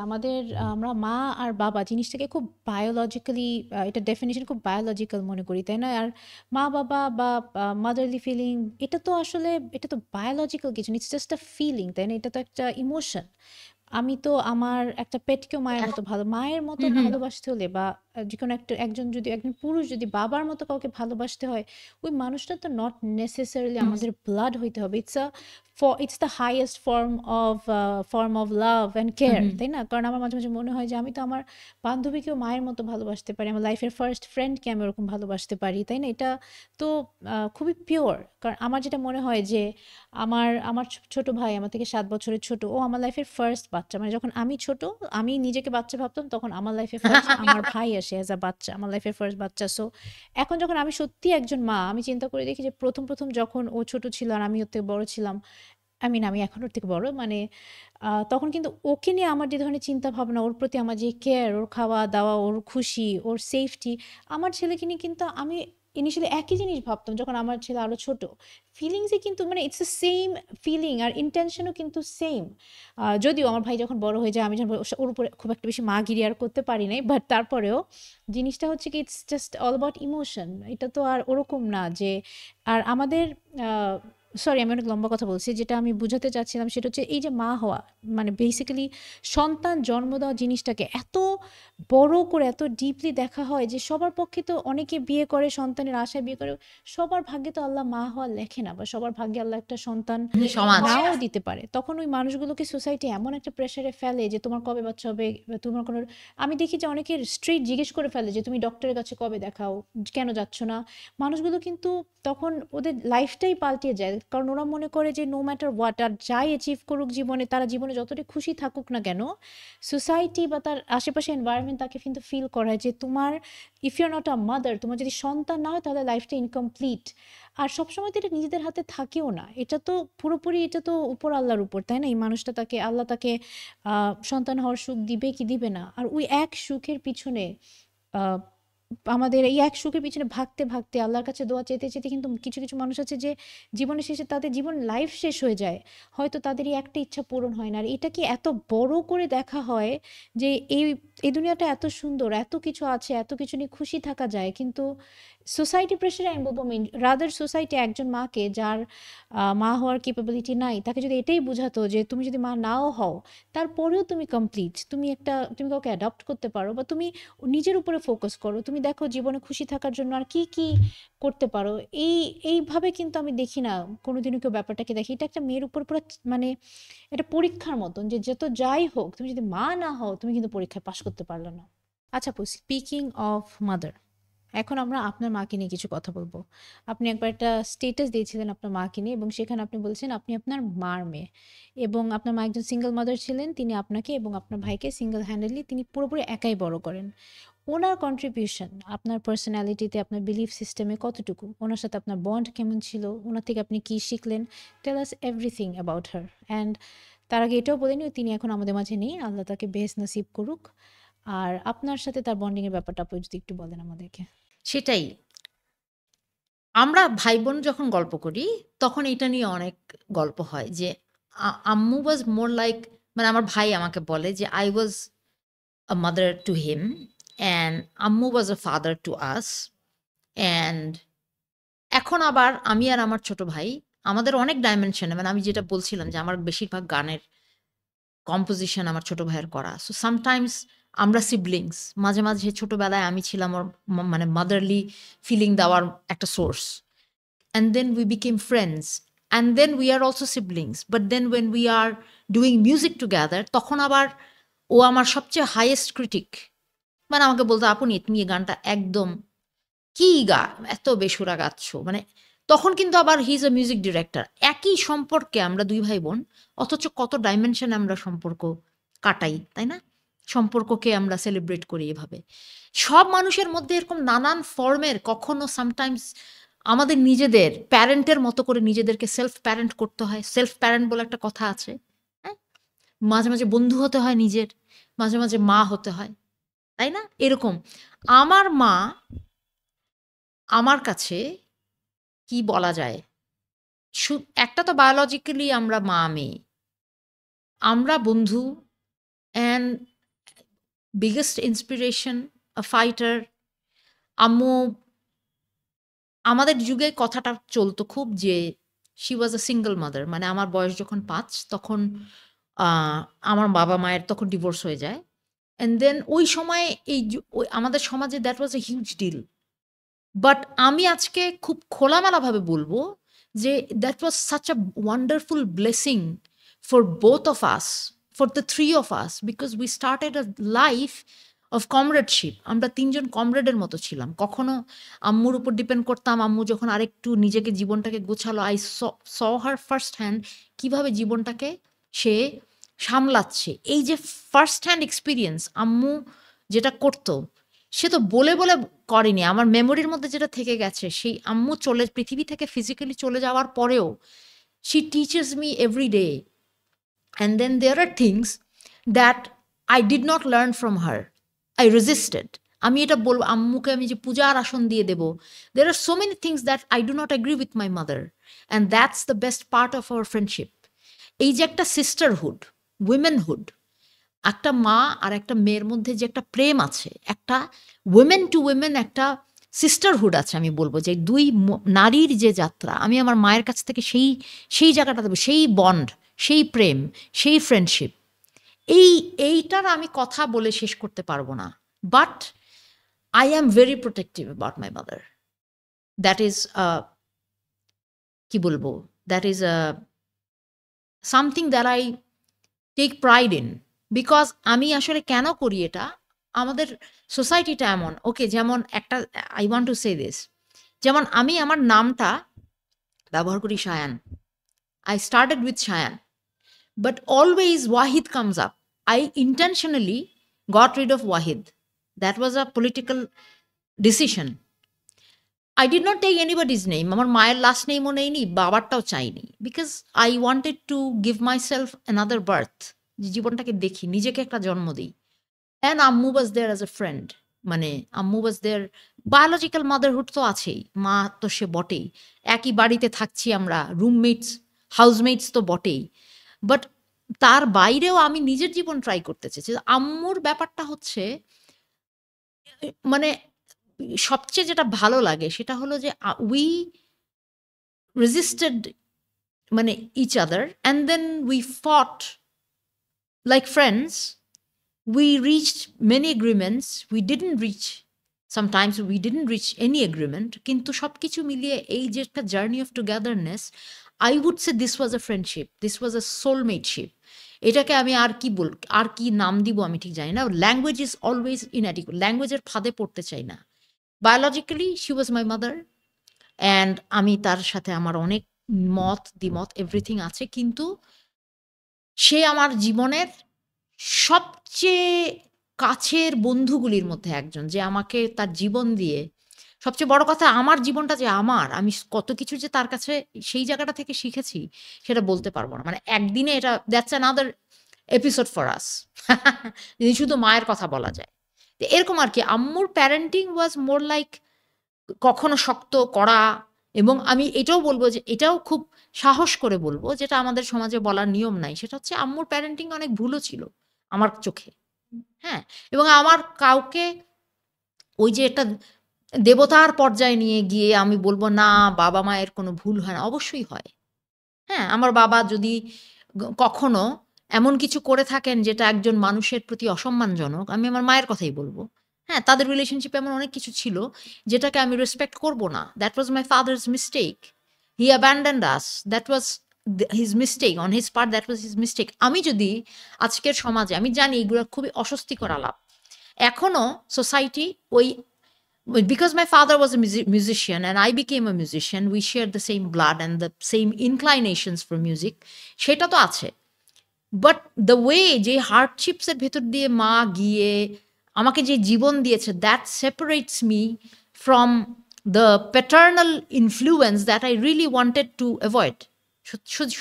আমরা মা আর বাবা জিনিসটাকে খুব বায়োলজিক্যালি, এটা ডেফিনিশন খুব বায়োলজিক্যাল মনে করি, তাই না? আর মা বাবা বা মাদারলি ফিলিং, এটা তো বায়োলজিক্যাল কিছু, ইটস জাস্ট আ ফিলিং, তাই না? এটা তো একটা ইমোশন। আমি তো আমার একটা পেটকেও মায়ের মতো মায়ের মতো হুম, হুম। ভালোবাসতে হলে বা যে কোনো একটা একজন পুরুষ যদি বাবার মতো কাউকে ভালোবাসতে হয়, ওই মানুষটা তো নট নেসেসারিলি আমাদের ব্লাড হইতে হবে। It's the highest form of love and care, তাই না? কারণ আমার মাঝে মাঝে মনে হয় যে আমি তো আমার বান্ধবীকেও মায়ের মতো ভালোবাসতে পারি, আমার লাইফের ফার্স্ট ফ্রেন্ডকে আমি ওরকম ভালোবাসতে পারি, তাই না? এটা তো খুবই পিওর। কারণ আমার যেটা মনে হয় যে আমার আমার ছোট ভাই আমার থেকে 7 বছরের ছোট, ও আমার লাইফের ফার্স্ট বাচ্চা। মানে যখন আমি ছোট, আমি নিজেকে বাচ্চা ভাবতাম, তখন আমার লাইফে ফার্স্ট আমার ভাই আসে অ্যাজ আ বাচ্চা, আমার লাইফের ফার্স্ট বাচ্চা। সো এখন যখন আমি সত্যি একজন মা, আমি চিন্তা করে দেখি যে প্রথম প্রথম যখন ও ছোট ছিল আর আমি ওর থেকে বড় ছিলাম, আমি এখন ওর থেকে বড়, মানে তখন কিন্তু ওকে নিয়ে আমার যে ধরনের চিন্তা ভাবনা, ওর প্রতি আমার যে কেয়ার, ওর খাওয়া দাওয়া, ওর খুশি, ওর সেফটি, আমার ছেলেকে নিয়ে কিন্তু আমি ইনিশিয়ালি একই জিনিস ভাবতাম যখন আমার ছেলে আরো ছোট। ফিলিংসে কিন্তু মানে ইটস দ্য সেম ফিলিং, আর ইন্টেনশনও কিন্তু সেম। যদিও আমার ভাই যখন বড় হয়ে যায়, আমি যখন ওর উপরে খুব একটা বেশি মাগিরি আর করতে পারি নাই, বাট তারপরেও জিনিসটা হচ্ছে কি, it's just all about emotion. এটা তো আর ওরকম না যে, আর আমাদের সরি আমি অনেক লম্বা কথা বলছি, যেটা আমি বুঝাতে চাচ্ছিলাম সেটা হচ্ছে এই যে মা হওয়া, মানে বেসিক্যালি সন্তান জন্ম দেওয়া জিনিসটাকে এত বড় করে এত ডিপলি দেখা হয় যে সবার পক্ষে তো, অনেকে বিয়ে করে সন্তানের আশায় বিয়ে করে, সবার ভাগ্যে তো আল্লাহ মা হওয়া লেখে না, বা সবার ভাগ্যে আল্লাহ একটা সন্তান সমাজ। নাও দিতে পারে। তখন ওই মানুষগুলোকে সোসাইটি এমন একটা প্রেশারে ফেলে যে তোমার কবে বাচ্চা হবে, বা তোমার কোনো, আমি দেখি যে অনেকের স্ট্রেট জিজ্ঞেস করে ফেলে যে তুমি ডক্টরের কাছে কবে দেখাও, কেন যাচ্ছ না। মানুষগুলো কিন্তু তখন ওদের লাইফটাই পাল্টে যায়, কারণ ওরা মনে করে যে নো ম্যাটার হোয়াট, আর যাই অ্যাচিভ করুক জীবনে, তারা জীবনে যতটা খুশি থাকুক না কেন, সোসাইটি বা তার আশেপাশে এনভায়রনমেন্ট তাকে কিন্তু ফিল করায় যে তোমার, if you are not a mother, তোমার যদি সন্তান না হয় তাহলে লাইফটা ইনকমপ্লিট। আর সবসময় তো এটা নিজেদের হাতে থাকেও না, এটা তো পুরোপুরি, এটা তো উপর আল্লাহর উপর, তাই না? এই মানুষটা তাকে, আল্লাহ তাকে সন্তান হওয়ার সুখ দিবে কি দিবে না, আর ওই এক সুখের পিছনে আহ, আমাদের এই এক সুখের পিছনে ভাগতে ভাগতে, আল্লাহর কাছে দোয়া চেতে চেতে, কিন্তু কিছু কিছু মানুষ আছে যে জীবনের শেষে তাদের জীবন লাইফ শেষ হয়ে যায়, হয়তো তাদের এই একটা ইচ্ছা পূরণ হয় না। আর এটা কি এত বড় করে দেখা হয় যে এই এই দুনিয়াটা এত সুন্দর, এত কিছু আছে, এত কিছু নিয়ে খুশি থাকা যায়, কিন্তু সোসাইটি প্রেশারে আমি বলবো, রাদার সোসাইটি একজন মাকে, যার মা হওয়ার ক্যাপাবিলিটি নাই, তাকে যদি এটাই বোঝাতো যে তুমি যদি মা নাও হও, তারপরেও তুমি কমপ্লিট, তুমি কাউকে অ্যাডপ্ট করতে পারো, বা তুমি নিজের উপরে ফোকাস করো, তুমি দেখো জীবনে খুশি থাকার জন্য আর কি কি করতে পারো। এইভাবে কিন্তু আমি দেখি না কোনোদিনও কেউ ব্যাপারটাকে দেখি। এটা একটা মেয়ের উপর পুরো, মানে এটা পরীক্ষার মতন, যে যত যাই হোক তুমি যদি মা না হও, তুমি কিন্তু পরীক্ষায় পাশ করতে পারলে না। আচ্ছা আপু, স্পিকিং অফ মাদার, এখন আমরা আপনার মাকে নিয়ে কিছু কথা বলবো। আপনি একবার একটা স্টেটাস দিয়েছিলেন আপনার মাকে নিয়ে, এবং সেখানে আপনি বলছেন আপনি আপনার মার মেয়ে, এবং আপনার মা একজন সিঙ্গেল মাদার ছিলেন। তিনি আপনাকে এবং আপনার ভাইকে সিঙ্গেল হ্যান্ডেডলি তিনি পুরোপুরি একাই বড় করেন। ওনার কন্ট্রিবিউশন আপনার পার্সোনালিটিতে, আপনার বিলিফ সিস্টেমে কতটুকু, ওনার সাথে আপনার বন্ড কেমন ছিল, ওনার থেকে আপনি কি শিখলেন? টেল আস এভরিথিং অ্যাবাউট হার। অ্যান্ড তার আগে এটাও বলে নিই, তিনি এখন আমাদের মাঝে নেই, আল্লাহ তাকে বেহেশত নসিব করুক। আর আপনার সাথে তার বন্ডিংয়ের ব্যাপারটা আপনি যদি একটু বলেন আমাদেরকে। সেটাই, আমরা ভাই বোন যখন গল্প করি তখন এটা নিয়ে অনেক গল্প হয় যে আম্মু ওয়াজ মোর লাইক, মানে আমার ভাই আমাকে বলে যে I was a mother to him and আম্মু was a father to us. And এখন আবার আমি আর আমার ছোট ভাই, আমাদের অনেক ডাইমেনশনে, মানে আমি যেটা বলছিলাম যে আমার বেশিরভাগ গানের কম্পোজিশন আমার ছোট ভাইয়ের করা। সো সামটাইমস আমরা সিবলিংস, মাঝে মাঝে ছোটবেলায় আমি ছিলাম ওর মানে মাদারলি ফিলিং দেওয়ার একটা source, and then we became friends, and then we are also siblings, but then when we are doing music together তখন আবার ও আমার সবচেয়ে হাইয়েস্ট ক্রিটিক, মানে আমাকে বলতো আপনি তুমি এই গানটা একদম কি এত বেসুরা গাচ্ছ, মানে তখন কিন্তু আবার he is a music director. একই সম্পর্কে আমরা দুই ভাই বোন, অথচ কত ডাইমেনশনে আমরা সম্পর্ক কাটাই, তাই না? সম্পর্ককে আমরা সেলিব্রেট করি এভাবে। সব মানুষের মধ্যে এরকম নানান ফর্মের, কখনো সামটাইমস আমাদের নিজেদের প্যারেন্টের মতো করে নিজেদেরকে সেলফ প্যারেন্ট করতে হয়। সেলফ প্যারেন্ট বলে একটা কথা আছে, হ্যাঁ? মাঝে মাঝে বন্ধু হতে হয় নিজের, মাঝে মাঝে মা হতে হয়, তাই না? এরকম আমার মা আমার কাছে কি বলা যায়, একটা তো বায়োলজিক্যালি আমরা মা মেয়ে, আমরা বন্ধু, and biggest inspiration, a fighter. আম্মু, আমাদের যুগে কথাটা চলতো খুব যে she was a single mother, মানে আমার বয়স যখন 5 তখন আমার বাবা মায়ের তখন ডিভোর্স হয়ে যায়, অ্যান্ড দেন ওই সময় আমাদের সমাজে that was a huge deal. But আমি আজকে খুব খোলামেলাভাবে বলবো যে that was such a wonderful blessing for both of us, for the three of us, because we started a life of comradeship. আমরা তিনজন কমরেডের মতো ছিলাম। কখনো আম্মুর উপর ডিপেন্ড করতাম। আম্মু যখন আরেকটু নিজেকে জীবনটাকে গোছালো, I saw her first hand কীভাবে জীবনটাকে সে সামলাচ্ছে। এই যে ফার্স্ট হ্যান্ড এক্সপিরিয়েন্স আম্মু যেটা করতো, সে তো বলে বলে করেনি। আমার মেমোরির মধ্যে যেটা থেকে গেছে, সেই আম্মু পৃথিবী থেকে ফিজিক্যালি চলে যাওয়ার পরেও she teaches me every day. And then there are things that I did not learn from her. I resisted. আমি এটা বলবো, আম্মুকে আমি যে পূজার আসন দিয়ে দেব, there are so many things that I do not agree with my mother, and that's the best part of our friendship. এই যে একটা সিস্টারহুড, উইমেনহুড, একটা মা আর একটা মেয়ের মধ্যে যে একটা প্রেম আছে, একটা উইমেন টু উইমেন একটা সিস্টারহুড আছে, আমি বলবো যে দুই নারীর যে যাত্রা, আমি আমার মায়ের কাছ থেকে সেই জায়গাটা দেবো, সেই বন্ড, সেই প্রেম, সেই ফ্রেন্ডশিপ। এইটার আমি কথা বলে শেষ করতে পারবো না। But I am very protective about my mother. That is কি বলবো, that is something that I take pride in. Because আমি আসলে কেন করি এটা, আমাদের সোসাইটিটা এমন, ওকে, যেমন একটা, I want to say this, যেমন আমি আমার নামটা ব্যবহার করি Shayan. I started with Shayan, but always Wahid comes up. I intentionally goat read of Wahid. That was a political decision. I did not take anybody's name. আমার মায়ের লাস্ট নেমও নেইনি, বাবারটাও চাইনি, because I wanted to give my self another birth, জীবনটাকে দেখি, নিজেকে একটা জন্ম দিই। অ্যান্ড আম্মু ওয়াজ দেয়ার অ্যাজ এ ফ্রেন্ড, মানে আম্মু ওয়াজ দেয়ার। বায়োলজিক্যাল মাদারহুড তো আছেই, মা তো সে বটেই, একই বাড়িতে থাকছি আমরা, রুমমেটস, হাউসমেটস তো বটেই। বাট তার বাইরেও আমি নিজের জীবন ট্রাই করতে চেয়েছি। আম্মুর ব্যাপারটা হচ্ছে, মানে সবচেয়ে যেটা ভালো লাগে সেটা হলো যে উই রেজিস্টেড, মানে each other, and then we fought like friends. We reached many agreements. We didn't reach, sometimes we didn't reach any agreement. কিন্তু সবকিছু মিলিয়ে এই যে একটা journey of togetherness, I would say this was a friendship, this was a soulmateship. এটাকে আমি আর কি নাম দিব আমি ঠিক জানি না। ল্যাঙ্গুয়েজ ইজ অলওয়েজ ইনঅ্যাডিকুয়েট, ল্যাঙ্গুয়েজের ফাঁদে পড়তে চাই না। Biologically she was my mother, and আমি তার সাথে আমার অনেক দ্বিমত এভরিথিং আছে, কিন্তু সে আমার জীবনের সবচেয়ে কাছের বন্ধুগুলির মধ্যে একজন, যে আমাকে তার জীবন দিয়ে, সবচেয়ে বড় কথা আমার জীবনটা যে আমি কত কিছু যে তার কাছে সেই জায়গাটা থেকে শিখেছি সেটা বলতে পারবো না। মানে একদিনে এটা, that's another episode for us. যদি শুধু মায়ের কথা বলা যায়, তো এরকম আর কি। আম্মুর প্যারেন্টিং ওয়াজ মোর লাইক, কখনো শক্ত কড়া, এবং আমি এটাও বলবো যে এটাও খুব সাহস করে বলবো, যেটা আমাদের সমাজে বলার নিয়ম নাই, সেটা হচ্ছে আম্মুর প্যারেন্টিং অনেক ভুলও ছিল আমার চোখে। হ্যাঁ, এবং আমার কাউকে ওই যে একটা দেবতার পর্যায়ে নিয়ে গিয়ে আমি বলবো না বাবা মায়ের কোনো ভুল হয় না, অবশ্যই হয়। হ্যাঁ, আমার বাবা যদি কখনো এমন কিছু করে থাকেন যেটা একজন মানুষের প্রতি অসম্মানজনক, আমি আমার মায়ের কথাই বলবো। হ্যাঁ, তাদের রিলেশনশিপে এমন অনেক কিছু ছিল যেটাকে আমি রেসপেক্ট করবো না। That was my father's mistake. He abandoned us, that was his mistake on his part, that was his mistake. আমি যদি আজকের সমাজে, আমি জানি এগুলো খুবই অস্বস্তিকর আলাপ, এখনো সোসাইটি ওই, because my father was a musician and I became a musician, we shared the same blood and the same inclinations for music, সেটা তো আছে। বাট দ্য ওয়ে, যে হার্ডশিপসের ভেতর দিয়ে মা গিয়ে আমাকে যে জীবন দিয়েছে, that separates me from the paternal influence that I really wanted to avoid.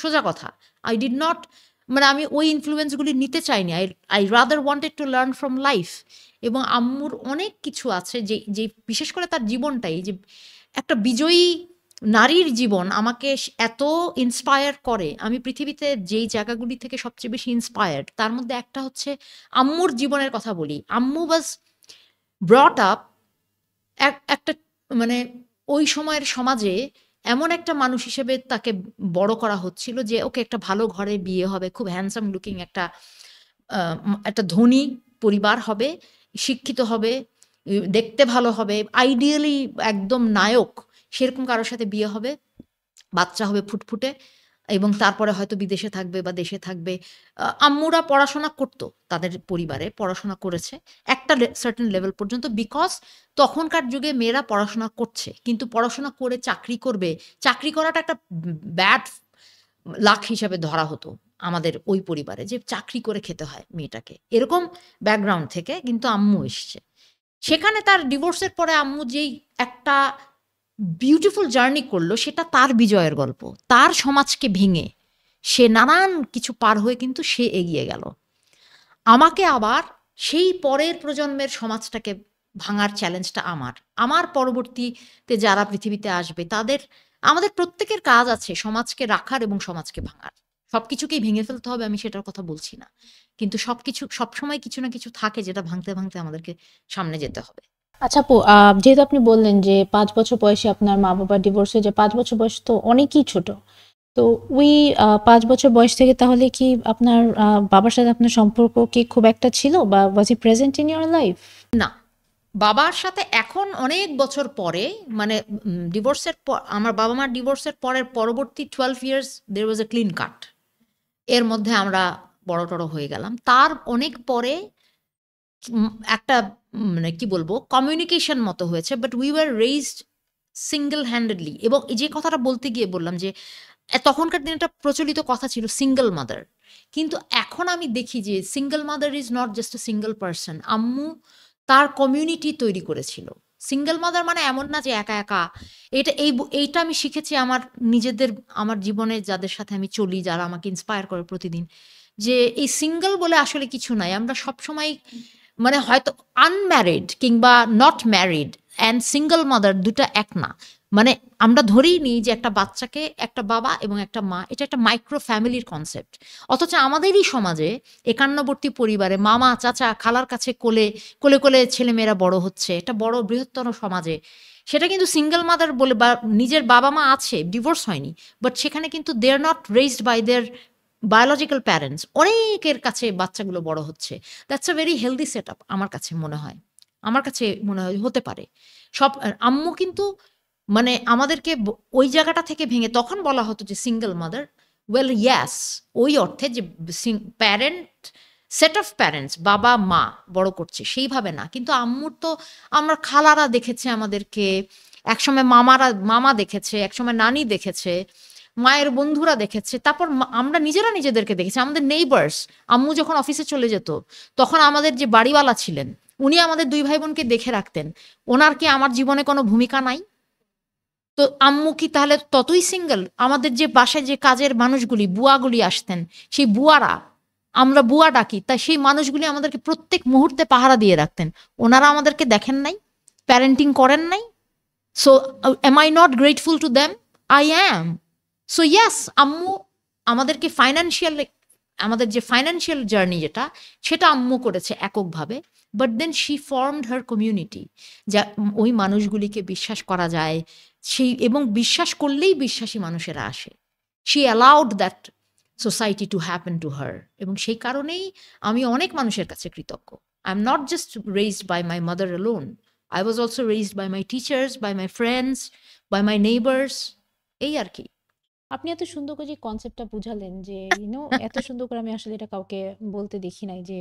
সোজা কথা, আই ডিড নট, মানে আমি ওই ইনফ্লুয়েন্সগুলি নিতে চাইনি। I rather wanted to learn from life. এবং আম্মুর অনেক কিছু আছে যে বিশেষ করে তার জীবনটাই, যে একটা বিজয়ী নারীর জীবন আমাকে এত ইন্সপায়ার করে। আমি পৃথিবীতে যেই জায়গাগুলি থেকে সবচেয়ে বেশি ইন্সপায়ার্ড, তার মধ্যে একটা হচ্ছে আম্মুর জীবনের কথা বলি। আম্মু ওয়াজ ব্রট আপ একটা, মানে ওই সময়ের সমাজে এমন একটা মানুষ হিসেবে তাকে বড় করা হচ্ছিল যে ওকে একটা ভালো ঘরে বিয়ে হবে, খুব হ্যান্ডসাম লুকিং একটা ধনী পরিবার হবে, শিক্ষিত হবে, দেখতে ভালো হবে, আইডিয়ালি একদম নায়ক সেরকম কারোর সাথে বিয়ে হবে, বাচ্চা হবে ফুটফুটে, এবং তারপরে হয়তো বিদেশে থাকবে বা দেশে থাকবে। আম্মুরা পড়াশোনা করতো, তাদের পরিবারে পড়াশোনা করেছে একটা সার্টেন লেভেল পর্যন্ত, বিকজ তখনকার যুগে মেয়েরা পড়াশোনা করছে, কিন্তু পড়াশোনা করে চাকরি করবে, চাকরি করাটা একটা ব্যাড লাক হিসাবে ধরা হতো আমাদের ওই পরিবারে, যে চাকরি করে খেতে হয় মেয়েটাকে, এরকম ব্যাকগ্রাউন্ড থেকে কিন্তু আম্মু এসছে। সেখানে তার ডিভোর্সের পরে আম্মু যেই একটা বিউটিফুল জার্নি করলো, সেটা তার বিজয়ের গল্প। তার সমাজকে ভেঙে সে নানান কিছু পার হয়ে কিন্তু সে এগিয়ে গেল। আমাকে আবার সেই পরের প্রজন্মের সমাজটাকে ভাঙার চ্যালেঞ্জটা আমার। আমার পরবর্তীতে যারা পৃথিবীতে আসবে তাদের, আমাদের প্রত্যেকের কাজ আছে সমাজকে রাখার এবং সমাজকে ভাঙার। সবকিছুকেই ভেঙে ফেলতে হবে আমি সেটার কথা বলছি না, কিন্তু সবকিছু সবসময় কিছু না কিছু থাকে যেটা ভাঙতে ভাঙতে আমাদেরকে সামনে যেতে হবে। আচ্ছা আপু, যেহেতু আপনি বললেন যে 5 বছর বয়সে আপনার মা বাবা ডিভোর্স হয়ে যায়, 5 বছর বয়স তো অনেকই ছোট। তো ওই 5 বছর বয়স থেকে তাহলে কি আপনার বাবার সাথে আপনার সম্পর্ক কি খুব একটা ছিল, বা was he present in your life? না, বাবার সাথে এখন অনেক বছর পরে, মানে ডিভোর্সের পর, আমার বাবা মার ডিভোর্সের পরের পরবর্তী 12 years there was a clean কাট। এর মধ্যে আমরা বড় টড় হয়ে গেলাম। তার অনেক পরে একটা মানে কি বলবো, কমিউনিকেশন মতো হয়েছে, but we were raised single handedly. এবং এই যে কথাটা বলতে গিয়ে বললাম যে তখনকার দিনে একটা প্রচলিত কথা ছিল সিঙ্গল মাদার, কিন্তু এখন আমি দেখি যে single mother is not just a single person. আম্মু তার কমিউনিটি তৈরি করেছিল। সিঙ্গল মাদার মানে এমন না যে একা একা। এইটা আমি শিখেছি আমার নিজেদের, আমার জীবনে যাদের সাথে আমি চলি, যারা আমাকে ইন্সপায়ার করে প্রতিদিন, যে এই সিঙ্গল বলে আসলে কিছু নাই। আমরা সবসময় মানে হয়তো আনম্যারিড কিংবা not married and single mother দুটা এক না। মানে আমরা ধরেই নিই যে একটা বাচ্চাকে একটা বাবা এবং একটা মা, এটা একটা মাইক্রো ফ্যামিলির কনসেপ্ট। অথচ আমাদেরই সমাজে একান্নবর্তী পরিবারে মামা চাচা খালার কাছে কোলে কোলে কোলে ছেলেমেয়েরা বড় হচ্ছে, একটা বড় বৃহত্তর সমাজে। সেটা কিন্তু সিঙ্গেল মাদার বলে, বা নিজের বাবা মা আছে, ডিভোর্স হয়নি, বাট সেখানে কিন্তু they are not raised by their biological parents. অনেকের কাছে বাচ্চাগুলো বড় হচ্ছে। That's a very healthy setup আমার কাছে মনে হয়। আমার কাছে মনে হয় হতে পারে। আম্মু কিন্তু মানে আমাদেরকে ওই জায়গাটা থেকে ভেঙে, তখন বলা হতো যে সিঙ্গল মাদার, ওয়েল ইয়াস, ওই অর্থে যে প্যারেন্ট, সেট অফ প্যারেন্টস, বাবা মা বড় করছে সেইভাবে না। কিন্তু আম্মুর তো আমার খালারা দেখেছে আমাদেরকে, একসময় মামা দেখেছে, একসময় নানি দেখেছে, মায়ের বন্ধুরা দেখেছে, তারপর আমরা নিজেরা নিজেদেরকে দেখেছি, আমাদের নেইবার্স। আম্মু যখন অফিসে চলে যেত, তখন আমাদের যে বাড়িওয়ালা ছিলেন, উনি আমাদের দুই ভাই বোনকে দেখে রাখতেন। ওনার কি আমার জীবনে কোনো ভূমিকা নাই? তো আম্মু কি তাহলে ততই সিঙ্গেল? আমাদের যে বাসায় যে কাজের মানুষগুলি, বুয়াগুলি আসতেন, সেই বুয়ারা, আমরা বুয়া ডাকি, তাই সেই মানুষগুলি আমাদেরকে প্রত্যেক মুহূর্তে পাহারা দিয়ে রাখতেন। ওনারা আমাদেরকে দেখেন নাই? প্যারেন্টিং করেন নাই? So am I not grateful to them? I am. So ইয়াস, আম্মু আমাদেরকে আমাদের যে ফাইন্যান্সিয়াল জার্নি যেটা, সেটা আম্মু করেছে এককভাবে। But then she formed her community, যা ওই মানুষগুলিকে বিশ্বাস করা যায়, সেই এবং বিশ্বাস করলেই বিশ্বাসী মানুষেরা আসে। She allowed that society to happen to her. এবং সেই কারণেই আমি অনেক মানুষের কাছে কৃতজ্ঞ। I am not just raised by my mother alone, I was also raised by my teachers, by my friends, by my neighbors. এই আর কি। আপনি এত সুন্দর করে যে কনসেপ্টটা বুঝালেন, যে এত সুন্দর করে আমি আসলে এটা কাউকে বলতে দেখি নাই, যে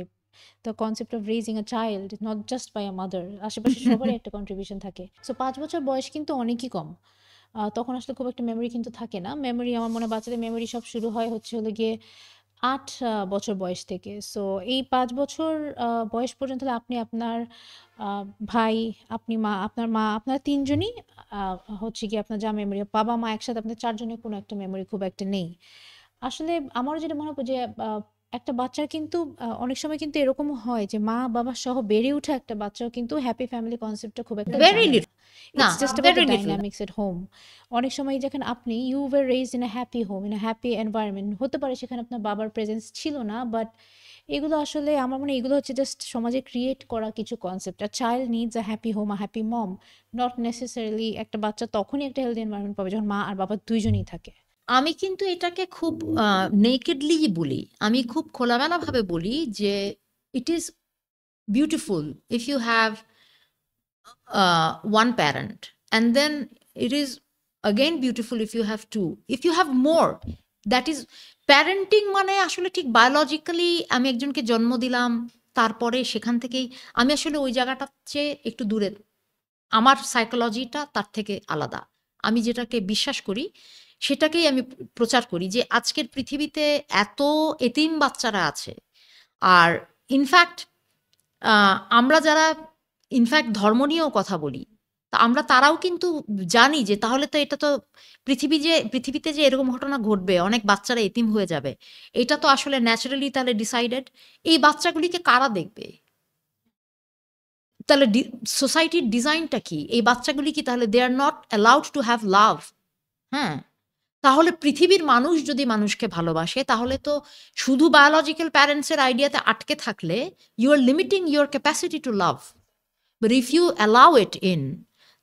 the concept of raising a child not just by a mother, আশেপাশে সবারই একটা কন্ট্রিবিউশন থাকে। সো 5 বছর বয়স কিন্তু অনেকই কম। তখন আসলে খুব একটা মেমোরি কিন্তু থাকে না। মেমোরি, আমার মনে হয় বাচ্চাদের মেমোরি সব শুরু হয় হলো গিয়ে 8 বছর বয়স থেকে। সো এই 5 বছর বয়স পর্যন্ত হলে আপনি আপনার ভাই, আপনি মা, আপনার মা, আপনারা 3 জনই হচ্ছে গিয়ে আপনার যা মেমোরি, বাবা মা একসাথে আপনার 4 জনের কোনো একটা মেমোরি খুব একটা নেই। আসলে আমারও যেটা মনে হয় যে একটা বাচ্চার কিন্তু অনেক সময় কিন্তু এরকম হয় যে মা বাবা সহ বেড়ে ওঠা একটা বাচ্চাও কিন্তু হ্যাপি ফ্যামিলি কনসেপ্টটা খুব একটা ভেরি জানে না। লিটল, না, it's just about very the little. Dynamics at home. অনেক সময় যখন আপনি you were raised in a happy home, in a happy environment, হতে পারে সেখানে আপনার বাবার প্রেজেন্স ছিল না, বাট এগুলো আসলে আমার মনে হয় এগুলো হচ্ছে জাস্ট সমাজে ক্রিয়েট করা কিছু concept. A child needs a happy home, a happy mom. Not necessarily একটা বাচ্চা তখনই একটা হেলদি এনভায়রনমেন্ট পাবে যখন মা আর বাবা দুইজনই থাকে। আমি কিন্তু এটাকে খুব নেকেডলি বলি, আমি খুব খোলামেলাভাবে বলি যে it is beautiful if you have one parent, and then it is again beautiful if you have two, if you have more. That is parenting, মানে আসলে ঠিক বায়োলজিক্যালি আমি একজনকে জন্ম দিলাম, তারপরে সেখান থেকেই আমি আসলে ওই জায়গাটার চেয়ে একটু দূরে, আমার সাইকোলজিটা তার থেকে আলাদা। আমি যেটাকে বিশ্বাস করি সেটাকেই আমি প্রচার করি, যে আজকের পৃথিবীতে এত এতিম বাচ্চারা আছে। আর ইনফ্যাক্ট আমরা যারা ইনফ্যাক্ট ধর্ম নিয়েও কথা বলি, তা আমরা তারাও কিন্তু জানি যে তাহলে তো এটা তো পৃথিবীতে যে এরকম ঘটনা ঘটবে, অনেক বাচ্চারা এতিম হয়ে যাবে, এটা তো আসলে ন্যাচারালি তাহলে ডিসাইডেড। এই বাচ্চাগুলিকে কারা দেখবে? তাহলে সোসাইটির ডিজাইনটা কি? এই বাচ্চাগুলি কি তাহলে they are not allowed to have love? হ্যাঁ, তাহলে পৃথিবীর মানুষ যদি মানুষকে ভালোবাসে, তাহলে তো শুধু বায়োলজিক্যাল প্যারেন্টসের আইডিয়াতে আটকে থাকলে you are limiting your capacity to love. But if you allow it in,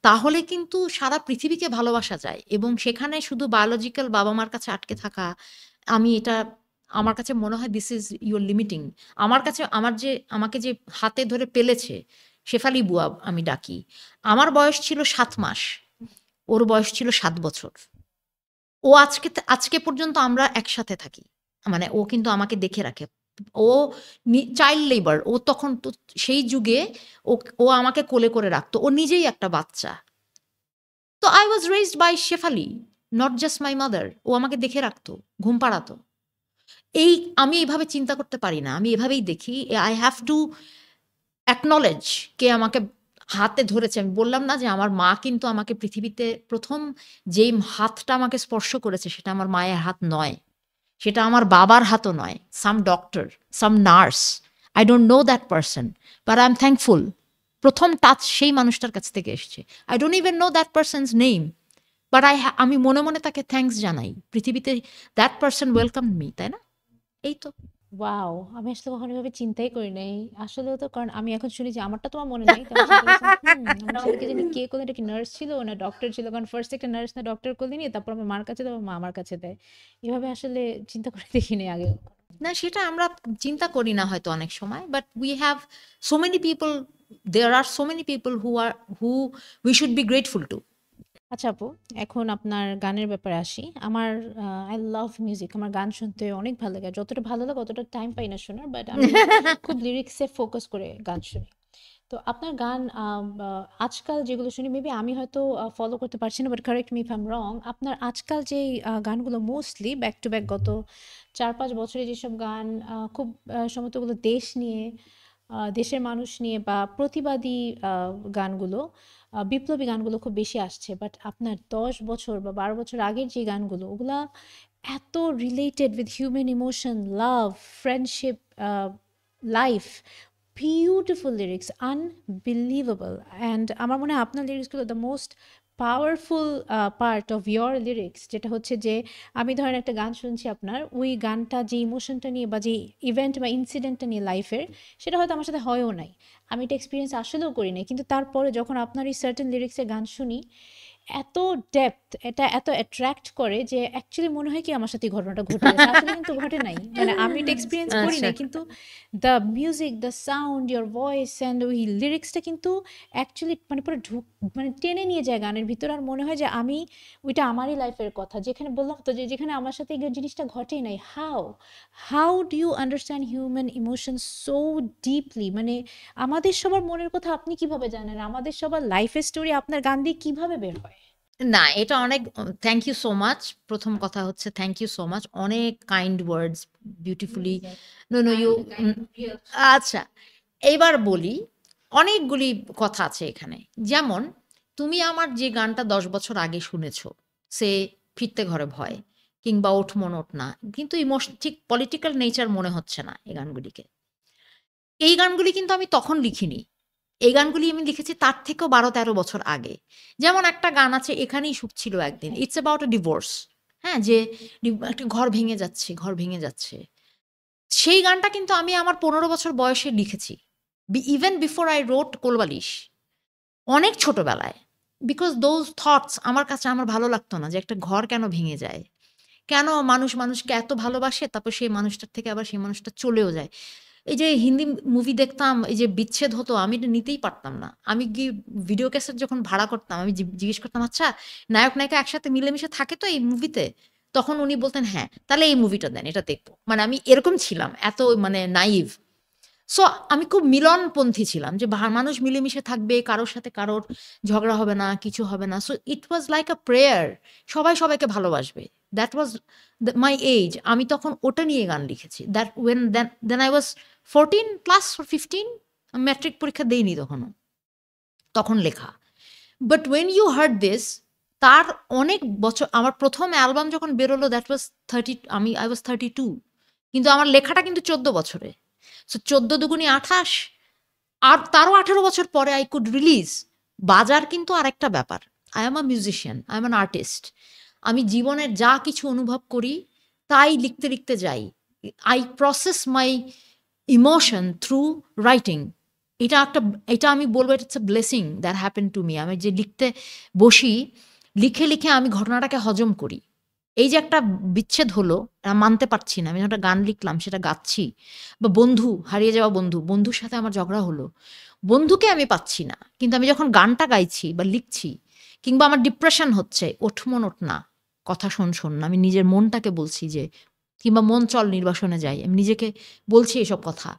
তাহলে কিন্তু সারা পৃথিবীকে ভালোবাসা যায়। এবং সেখানে শুধু বায়োলজিক্যাল বাবা মার কাছে আটকে থাকা, আমি এটা, আমার কাছে মনে হয় দিস ইজ ইউর লিমিটিং। আমার কাছে আমাকে যে হাতে ধরে পেলেছে, শেফালি বুয়া আমি ডাকি, আমার বয়স ছিল ৭ মাস, ওর বয়স ছিল ৭ বছর। ও আজকে পর্যন্ত আমরা একসাথে থাকি, মানে ও কিন্তু আমাকে দেখে রাখে। ও চাইল্ড লেবার, ও তখন তো সেই যুগে ও আমাকে কোলে করে রাখতো, ও নিজেই একটা বাচ্চা। তো I was raised by Shefali, not just my mother. ও আমাকে দেখে রাখতো, ঘুম পাড়াতো। আমি এইভাবে চিন্তা করতে পারি না, আমি এভাবেই দেখি। আই হ্যাভ টু অ্যাকনলেজ কে আমাকে হাতে ধরেছে। আমি বললাম না যে আমার মা কিন্তু আমাকে পৃথিবীতে প্রথম যেই হাতটা আমাকে স্পর্শ করেছে, সেটা আমার মায়ের হাত নয়, সেটা আমার বাবার হাতও নয়, some doctor, some nurse, I don't know that person, but I am thankful. প্রথম টাচ সেই মানুষটার কাছ থেকে এসছে। I don't even know that person's name, but আমি মনে মনে তাকে থ্যাঙ্কস জানাই। পৃথিবীতে দ্যাট পারসন ওয়েলকাম মি, তাই না? এই তো। ওয়াও! আমি আসলে কখনো এভাবে চিন্তাই করি নাই। আসলেও তো, কারণ আমি এখন শুনি যে আমারটা তো আমার মনে নাই। তো আমি চিন্তা করছিলাম, আমার সাথে কে জানি কে করলো, এটা কি নার্স ছিল না ডক্টর ছিল? কারণ ফার্স্ট একটা নার্স না ডক্টর কোলে নিয়ে তারপর আমার মার কাছে দেয়, আমার মা আমার কাছে দেয়। এভাবে আসলে চিন্তা করে দেখিনি আগে। না, সেটা আমরা চিন্তা করি না হয়তো অনেক সময়, but we have so many people, there are so many people who we should be grateful to. আচ্ছা আপু, এখন আপনার গানের ব্যাপারে আসি। আমার আই লাভ মিউজিক। আমার গান শুনতে অনেক ভালো লাগে। যতটা ভালো লাগে অতটা টাইম পাই না শোনার। বাট আমি খুব লিরিক্সে ফোকাস করে গান শুনি। তো আপনার গান আজকাল যেগুলো শুনি, মেবি আমি হয়তো ফলো করতে পারছি না, but correct me if I am রং। আপনার আজকাল যেই গানগুলো মোস্টলি ব্যাক টু ব্যাক গত ৪-৫ বছরে যেসব গান খুব সম্ভবত ওগুলো দেশ নিয়ে, দেশের মানুষ নিয়ে বা প্রতিবাদী গানগুলো, বিপ্লবী গানগুলো খুব বেশি আসছে। বাট আপনার ১০ বছর বা ১২ বছর আগের যে গানগুলো, ওগুলা এত related with human emotion, love, friendship, life, beautiful lyrics, unbelievable. And আমার মনে হয় আপনার লিরিক্সগুলো the most powerful part of your lyrics, যেটা হচ্ছে যে আমি ধরেন একটা গান শুনছি আপনার, ওই গানটা যে ইমোশনটা নিয়ে বা যে ইভেন্ট বা ইনসিডেন্টটা নিয়ে লাইফের, সেটা হয়তো আমার সাথে হয়ও নাই, আমি এটা এক্সপিরিয়েন্স আসলেও করি নাই, কিন্তু তারপরে যখন আপনার এই সার্টেন লিরিক্সের গান শুনি, এত ডেপথ, এটা এত অ্যাট্রাক্ট করে যে অ্যাকচুয়ালি মনে হয় কি আমার সাথে এই ঘটনাটা ঘটে গেছে। আসলে কিন্তু ঘটে নাই, মানে আমি এটা এক্সপিরিয়েন্স করি আচ্ছা। নাই, কিন্তু the music, the sound, your voice and ওই লিরিক্সটা কিন্তু অ্যাকচুয়ালি মানে পুরো মানে টেনে নিয়ে যায় গানের ভিতর। আর মনে হয় যে আমি ওইটা আমারই লাইফের কথা, যেখানে বললাম তো যে যেখানে আমার সাথে এই জিনিসটা ঘটেই নাই। How do you understand human emotion so deeply? মানে আমাদের সবার মনের কথা আপনি কিভাবে জানেন? আমাদের সবার লাইফের স্টোরি আপনার গান দিয়ে কিভাবে বের হয়? না, এটা অনেক, থ্যাংক ইউ সো মাচ। প্রথম কথা হচ্ছে থ্যাংক ইউ সো মাচ, অনেক kind words, beautifully. No no you. আচ্ছা, এইবার বলি, অনেকগুলি কথা আছে এখানে। যেমন তুমি আমার যে গানটা ১০ বছর আগে শুনেছ, সে ফিরতে ঘরে ভয় কিংবা ওঠ মন ওঠ না, কিন্তু ইমোশন ঠিক পলিটিক্যাল নেচার মনে হচ্ছে না এই গানগুলিকে। এই গানগুলি কিন্তু আমি তখন লিখিনি, এই গানগুলি আমি লিখেছি তার থেকেও ১২-১৩ বছর আগে। যেমন একটা গান আছে, এখানেই সুখ ছিল একদিন, ইটস অ্যাবাউট আ ডিভোর্স। হ্যাঁ, যে একটা ঘর ভেঙে যাচ্ছে, ঘর ভেঙে যাচ্ছে। সেই গানটা কিন্তু আমি আমার ১৫ বছর বয়সে লিখেছি, ইভেন বিফোর আই রোট কোলবালিশ, অনেক ছোটবেলায়। বিকজ দোজ থটস আমার কাছে আমার ভালো লাগতো না, যে একটা ঘর কেন ভেঙে যায়, কেন মানুষকে এত ভালোবাসে, তারপর সেই মানুষটার থেকে আবার সেই মানুষটা চলেও যায়। এই যে হিন্দি মুভি দেখতাম, এই যে বিচ্ছেদ হতো, আমি এটা নিতেই পারতাম না। আমি গিয়ে ভিডিও ক্যাসেট যখন ভাড়া করতাম, আমি জিজ্ঞেস করতাম, আচ্ছা নায়ক নায়িকা একসাথে মিলেমিশে থাকে তো এই মুভিতে? তখন উনি বলতেন হ্যাঁ, তাহলে এই মুভিটা দেন, এটা দেখবো। মানে আমি এরকম ছিলাম, এত মানে নাইভ। সো আমি খুব মিলনপন্থী ছিলাম যে মানুষ মিলেমিশে থাকবে, কারোর সাথে কারোর ঝগড়া হবে না, কিছু হবে না। So it was like a prayer, সবাই সবাইকে ভালোবাসবে। That was my age. আমি তখন ওটা নিয়ে গান লিখেছি। That when then I was 14 plus 15। আমি ম্যাট্রিক পরীক্ষা দেইনি তখনও, তখন লেখা। But when you heard this, তার অনেক বছর, আমার প্রথম অ্যালবাম যখন বেরোলো দ্যাট ওয়াজ 30, আই ওয়াজ 32, কিন্তু আমার লেখাটা কিন্তু 14 বছরে। সো 14 × 2 = 28, আর তারও 18 বছর পরে আই কুড রিলিজ। বাজার কিন্তু আরেকটা ব্যাপার। I am a musician, I am an artist. আমি জীবনের যা কিছু অনুভব করি তাই লিখতে লিখতে যাই। I process my emotion through writing. এটা আমি বলবো it's a blessing that happen to me. আমি যে লিখতে বসি, লিখে লিখে আমি ঘটনাটাকে হজম করি। এই যে একটা বিচ্ছেদ হলো, মানতে পারছি না, আমি একটা গান লিখলাম, সেটা গাচ্ছি। বা বন্ধু, হারিয়ে যাওয়া বন্ধুর সাথে আমার ঝগড়া হলো, বন্ধুকে আমি পাচ্ছি না, কিন্তু আমি যখন গানটা গাইছি বা লিখছি, কিংবা আমার ডিপ্রেশন হচ্ছে, ওঠ মন ওঠ না, কথা শোন শোন না, আমি নিজের মনটাকে বলছি যে, কিংবা মন চল নির্বাসনে যাই, আমি নিজেকে বলছি এসব কথা।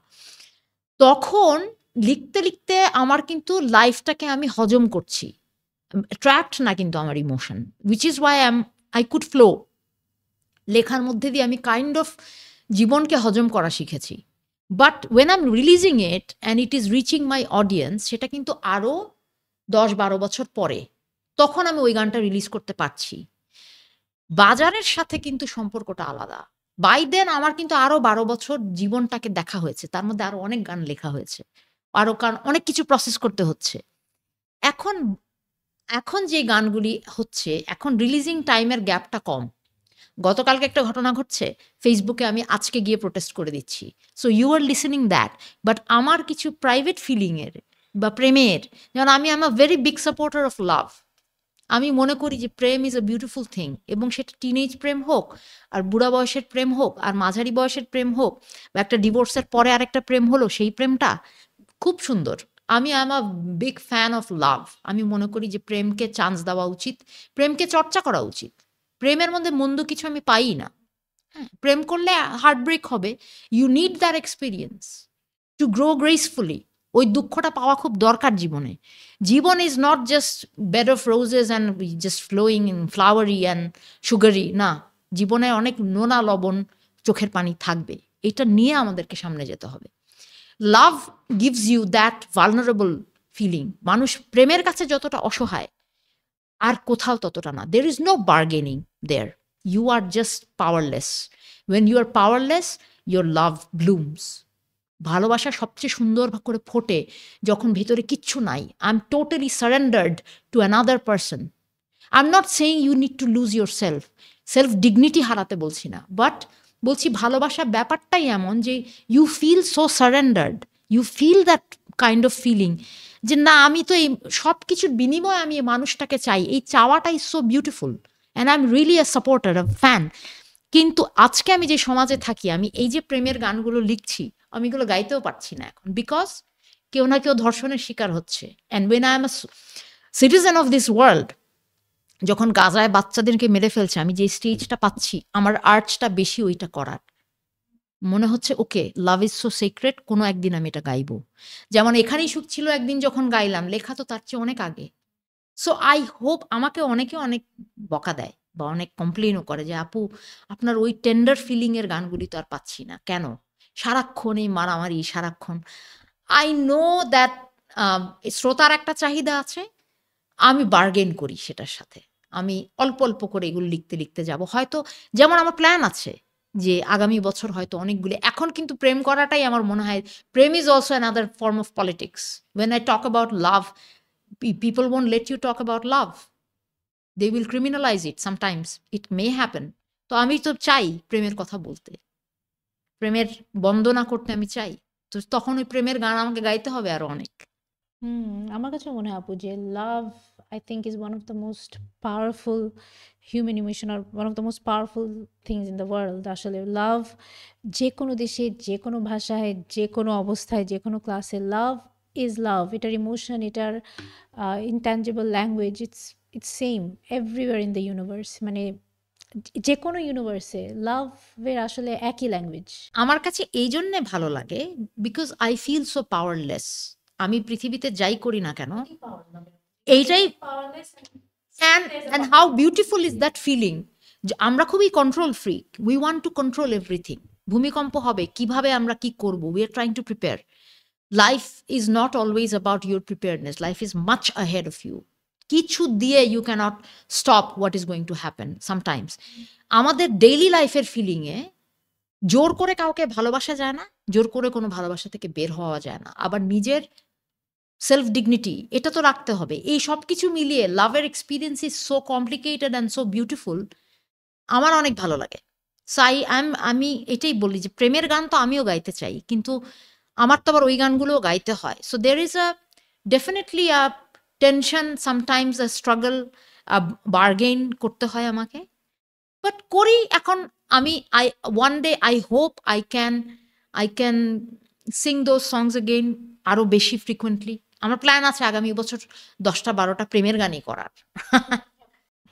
তখন লিখতে লিখতে আমার কিন্তু লাইফটাকে আমি হজম করছি, ট্র্যাপড না কিন্তু আমার emotion, which is Y I could flow. লেখার মধ্যে দিয়ে আমি কাইন্ড অফ জীবনকে হজম করা শিখেছি। But when I am releasing it and it is reaching my audience, সেটা কিন্তু আরও 10-12 বছর পরে, তখন আমি ওই গানটা রিলিজ করতে পারছি। বাজারের সাথে কিন্তু সম্পর্কটা আলাদা। বাই দেন আমার কিন্তু আরো 12 বছর জীবনটাকে দেখা হয়েছে, তার মধ্যে আরো অনেক গান লেখা হয়েছে, আরো অনেক কিছু প্রসেস করতে হচ্ছে। এখন এখন যে গানগুলি হচ্ছে, এখন রিলিজিং টাইমের গ্যাপটা কম। গতকালকে একটা ঘটনা ঘটছে, ফেসবুকে আমি আজকে গিয়ে প্রোটেস্ট করে দিচ্ছি। So you are listening that. But আমার কিছু প্রাইভেট ফিলিংয়ের বা প্রেমের, যেমন আমি I'm a very big supporter of love. আমি মনে করি যে প্রেম ইজ আ বিউটিফুল থিং, এবং সেটা টিনেজ প্রেম হোক, আর বুড়া বয়সের প্রেম হোক, আর মাঝারি বয়সের প্রেম হোক, বা একটা ডিভোর্সের পরে আরেকটা প্রেম হলো, সেই প্রেমটা খুব সুন্দর। আমি I'm a big fan of love. আমি মনে করি যে প্রেমকে চান্স দেওয়া উচিত, প্রেমকে চর্চা করা উচিত। প্রেমের মধ্যে মন্দ কিছু আমি পাই না। হ্যাঁ, প্রেম করলে হার্টব্রেক হবে, you need that experience to grow gracefully. ওই দুঃখটা পাওয়া খুব দরকার জীবনে। জীবন is not just bed of roses and just flowing in flowery and sugary, না, জীবনে অনেক নোনা লবণ, চোখের পানি থাকবে। এটা নিয়ে আমাদেরকে সামনে যেতে হবে। Love gives you that vulnerable feeling. মানুষ প্রেমের কাছে যতটা অসহায়, আর কোথাও ততটা না। There is no bargaining there, you are just powerless. When you are powerless, your love blooms. ভালোবাসা সবচেয়ে সুন্দর করে ফোটে যখন ভেতরে কিচ্ছু নাই। I am totally surrendered to another person. I am not saying you need to lose your self, self dignity হারাতে বলছি না, বাট বলছি ভালোবাসা ব্যাপারটাই এমন যে you feel so surrendered, you feel that kind of feeling, যে না, আমি তো এই সব কিছুর বিনিময়ে আমি এই মানুষটাকে চাই। এই চাওয়াটাই so beautiful, and I am really a supporter, a fan. কিন্তু আজকে আমি যে সমাজে থাকি, আমি এই যে প্রেমের গানগুলো লিখছি, আমি এগুলো গাইতেও পারছি না এখন, বিকজ কেউ না কেউ ধর্ষণের শিকার হচ্ছে। And when I am a citizen of this world, যখন গাজায় বাচ্চাদেরকে মেরে ফেলছে, আমি যে স্টেজটা পাচ্ছি, আমার আর্টসটা বেশি ওইটা করার। মনে হচ্ছে ওকে, লাভ ইজ সো সিক্রেট, কোনো একদিন আমি এটা গাইবো। যেমন এখানেই সুখ ছিল একদিন যখন গাইলাম, লেখা তো তার চেয়ে অনেক আগে। সো আই হোপ, আমাকে অনেকে অনেক বকা দেয় বা অনেক কমপ্লেনও করে যে আপু, আপনার ওই টেন্ডার ফিলিং এর গানগুলি তো আর পাচ্ছি না, কেন সারাক্ষণ এই মারামারি, সারাক্ষণ। আই নো দ্যাট শ্রোতার একটা চাহিদা আছে, আমি বার্গেন করি সেটার সাথে। আমি অল্প অল্প করে এগুলো লিখতে লিখতে যাব, হয়তো যেমন আমার প্ল্যান আছে যে আগামী বছর হয়তো অনেকগুলি। এখন কিন্তু প্রেম করাটাই আমার মনে হয়, প্রেম is also another form of politics. When I talk about love, people won't let you talk about love. They will criminalize it sometimes. It may happen. তো আমি তো চাই প্রেমের কথা বলতে, প্রেমের বন্দনা করতে আমি চাই। তো তখন ওই প্রেমের গান আমাকে গাইতে হবে আরো অনেক। আমার কাছে মনে হয় আপু যে love I think is one of the most powerful human emotion আর one of the most powerful things in the world. আসলে লাভ যে কোনো দেশে, যে কোনো ভাষায়, যে কোনো অবস্থায়, যে কোনো ক্লাসে লাভ ইজ লাভ। এটার ইমোশন, এটার intangible language, it's same everywhere in the universe. মানে যে কোনো ইউনিভার্সে লাভের আসলে একই ল্যাঙ্গুয়েজ। আমার কাছে এই জন্যে ভালো লাগে because I feel so powerless. আমি পৃথিবীতে যাই করি না কেন, এইটাই and how beautiful is that feeling যে আমরা খুবই control freak, we want to control everything. ভূমিকম্প হবে কিভাবে আমরা কি করব, we are trying to prepare. Life is not always about your preparedness, life is much ahead of you। কিছু দিয়ে you can't stop what is going to happen sometimes. আমাদের daily লাইফের ফিলিংয়ে জোর করে কাউকে ভালোবাসা যায় না, জোর করে কোনো ভালোবাসা থেকে বের হওয়া যায় না। আবার নিজের সেলফ ডিগনিটি এটা তো রাখতে হবে। এই সব কিছু মিলিয়ে লাভের experience is so complicated and so beautiful. আমার অনেক ভালো লাগে। আমি এটাই বলি যে প্রেমের গান তো আমিও গাইতে চাই, কিন্তু আমার তো আবার ওই গানগুলোও গাইতে হয়। So there is a definitely a tension, sometimes a struggle, bargain করতে হয় আমাকে। বাট করি এখন। আমি one day I hope I can sing those songs again আরো বেশি ফ্রিকুয়েন্টলি। আমার প্ল্যান আছে আগামী বছর 10টা-12টা প্রেমের গানই করার।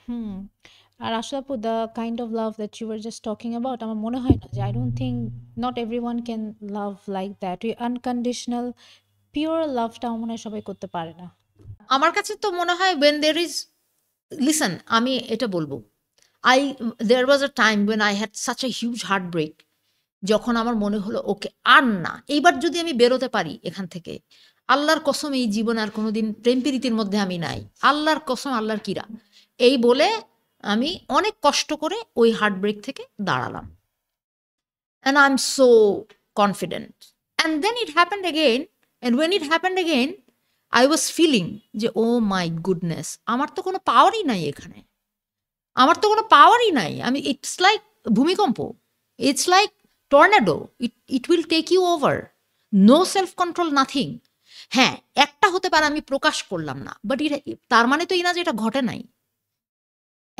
হুম। আর আসলে আপু the kind of love that you are just talking about, আমার মনে হয় না যে I don't think not everyone can love like that. ওই আনকন্ডিশনাল পিওর লাভটা আমার মনে হয় সবাই করতে পারে না। আমার কাছে তো মনে হয় when there is, listen, আমি এটা বলবো, I there was a time when I had such a huge heartbreak, যখন আমার মনে হলো ওকে আর না, এইবার যদি আমি বেরোতে পারি এখান থেকে, আল্লাহর কসম এই জীবনে আর কোনোদিন প্রেম প্রীতির মধ্যে আমি নাই, আল্লাহর কসম, আল্লাহর কিরা, এই বলে আমি অনেক কষ্ট করে ওই হার্টব্রেক থেকে দাঁড়ালাম। And I'm so confident. And then it happened again. And when it happened again, I was feeling যে ও মাই গুডনেস, আমার তো কোনো পাওয়ারই নাই এখানে, আমার তো কোনো পাওয়ারই নাই। আমি ইটস লাইক ভূমিকম্প, it's like tornado, it will take you over. No self control, nothing. হ্যাঁ, একটা হতে পারে আমি প্রকাশ করলাম না, বাট এটা তার মানে তো এই না যে এটা ঘটে নাই।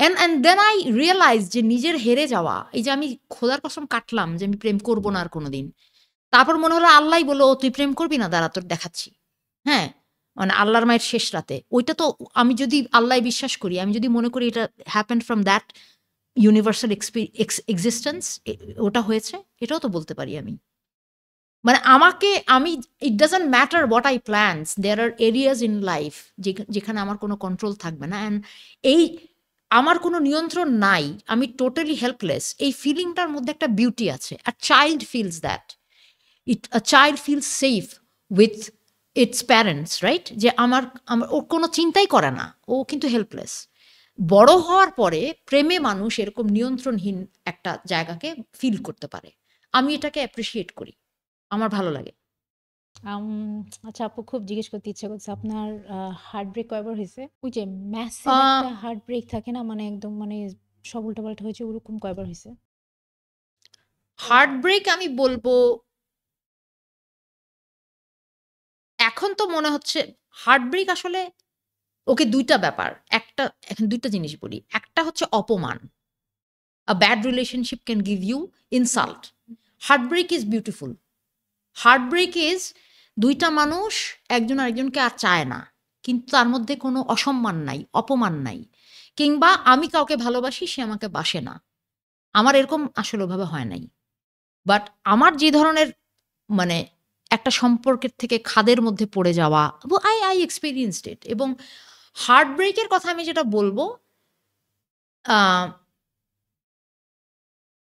অ্যান্ড দেন আই রিয়েলাইজ যে নিজের হেরে যাওয়া, এই যে আমি খোদার কসম কাটলাম যে আমি প্রেম করবো না আর কোনোদিন, তারপর মনে হলো আল্লাহ বলো তুই প্রেম করবি না, দাঁড়া তোর দেখাচ্ছি। হ্যাঁ, মানে আল্লাহর মায়ের শেষ রাতে ওইটা তো, আমি যদি আল্লাহ বিশ্বাস করি, আমি যদি মনে করি এটা happen from that universal existence, ওটা হয়েছে, এটাও তো বলতে পারি আমি। মানে আমি it doesn't matter what I plans, there are areas in life যেখানে আমার কোনো কন্ট্রোল থাকবে না, অ্যান্ড এই আমার কোনো নিয়ন্ত্রণ নাই, আমি টোটালি হেল্পলেস। এই ফিলিংটার মধ্যে একটা বিউটি আছে। A child feels that, a child feels safe with its parents, right? যে ও কোনো চিন্তাই করে না, ও কিন্তু হেল্পলেস। বড় হওয়ার পরে প্রেমে মানুষ এরকম নিয়ন্ত্রণহীন একটা জায়গাকে ফিল করতে পারে। আমি এটাকে অ্যাপ্রিসিয়েট করি, আমার ভালো লাগে। আচ্ছা আপু, খুব জিজ্ঞেস করতে ইচ্ছা করছে, আপনার হার্টব্রেক কয়বার হয়েছে? ওই যে ম্যাসিভ আহ, একটা হার্টব্রেক থাকে না, মানে একদম মানে সব উল্টাপাল্টা হয়েছে, ওরকম কয়বার হয়েছে? হার্টব্রেক আমি বলবো, এখন তো মনে হচ্ছে হার্টব্রেক আসলে, ওকে দুইটা ব্যাপার, এখন দুইটা জিনিস বলি। একটা হচ্ছে অপমান, a bad relationship can give you insult. Heartbreak is beautiful. Heartbreak is দুইটা মানুষ একজন আরেকজনকে আর চায় না, কিন্তু তার মধ্যে কোনো অসম্মান নাই, অপমান নাই, কিংবা আমি কাউকে ভালোবাসি সে আমাকে বাসে না। আমার এরকম আসলে ওভাবে হয় নাই। বাট আমার যে ধরনের, মানে একটা সম্পর্কের থেকে খাদের মধ্যে পড়ে যাওয়া, আই এক্সপিরিয়েন্সড ইট। এবং হার্টব্রেকের কথা আমি যেটা বলবো, আহ,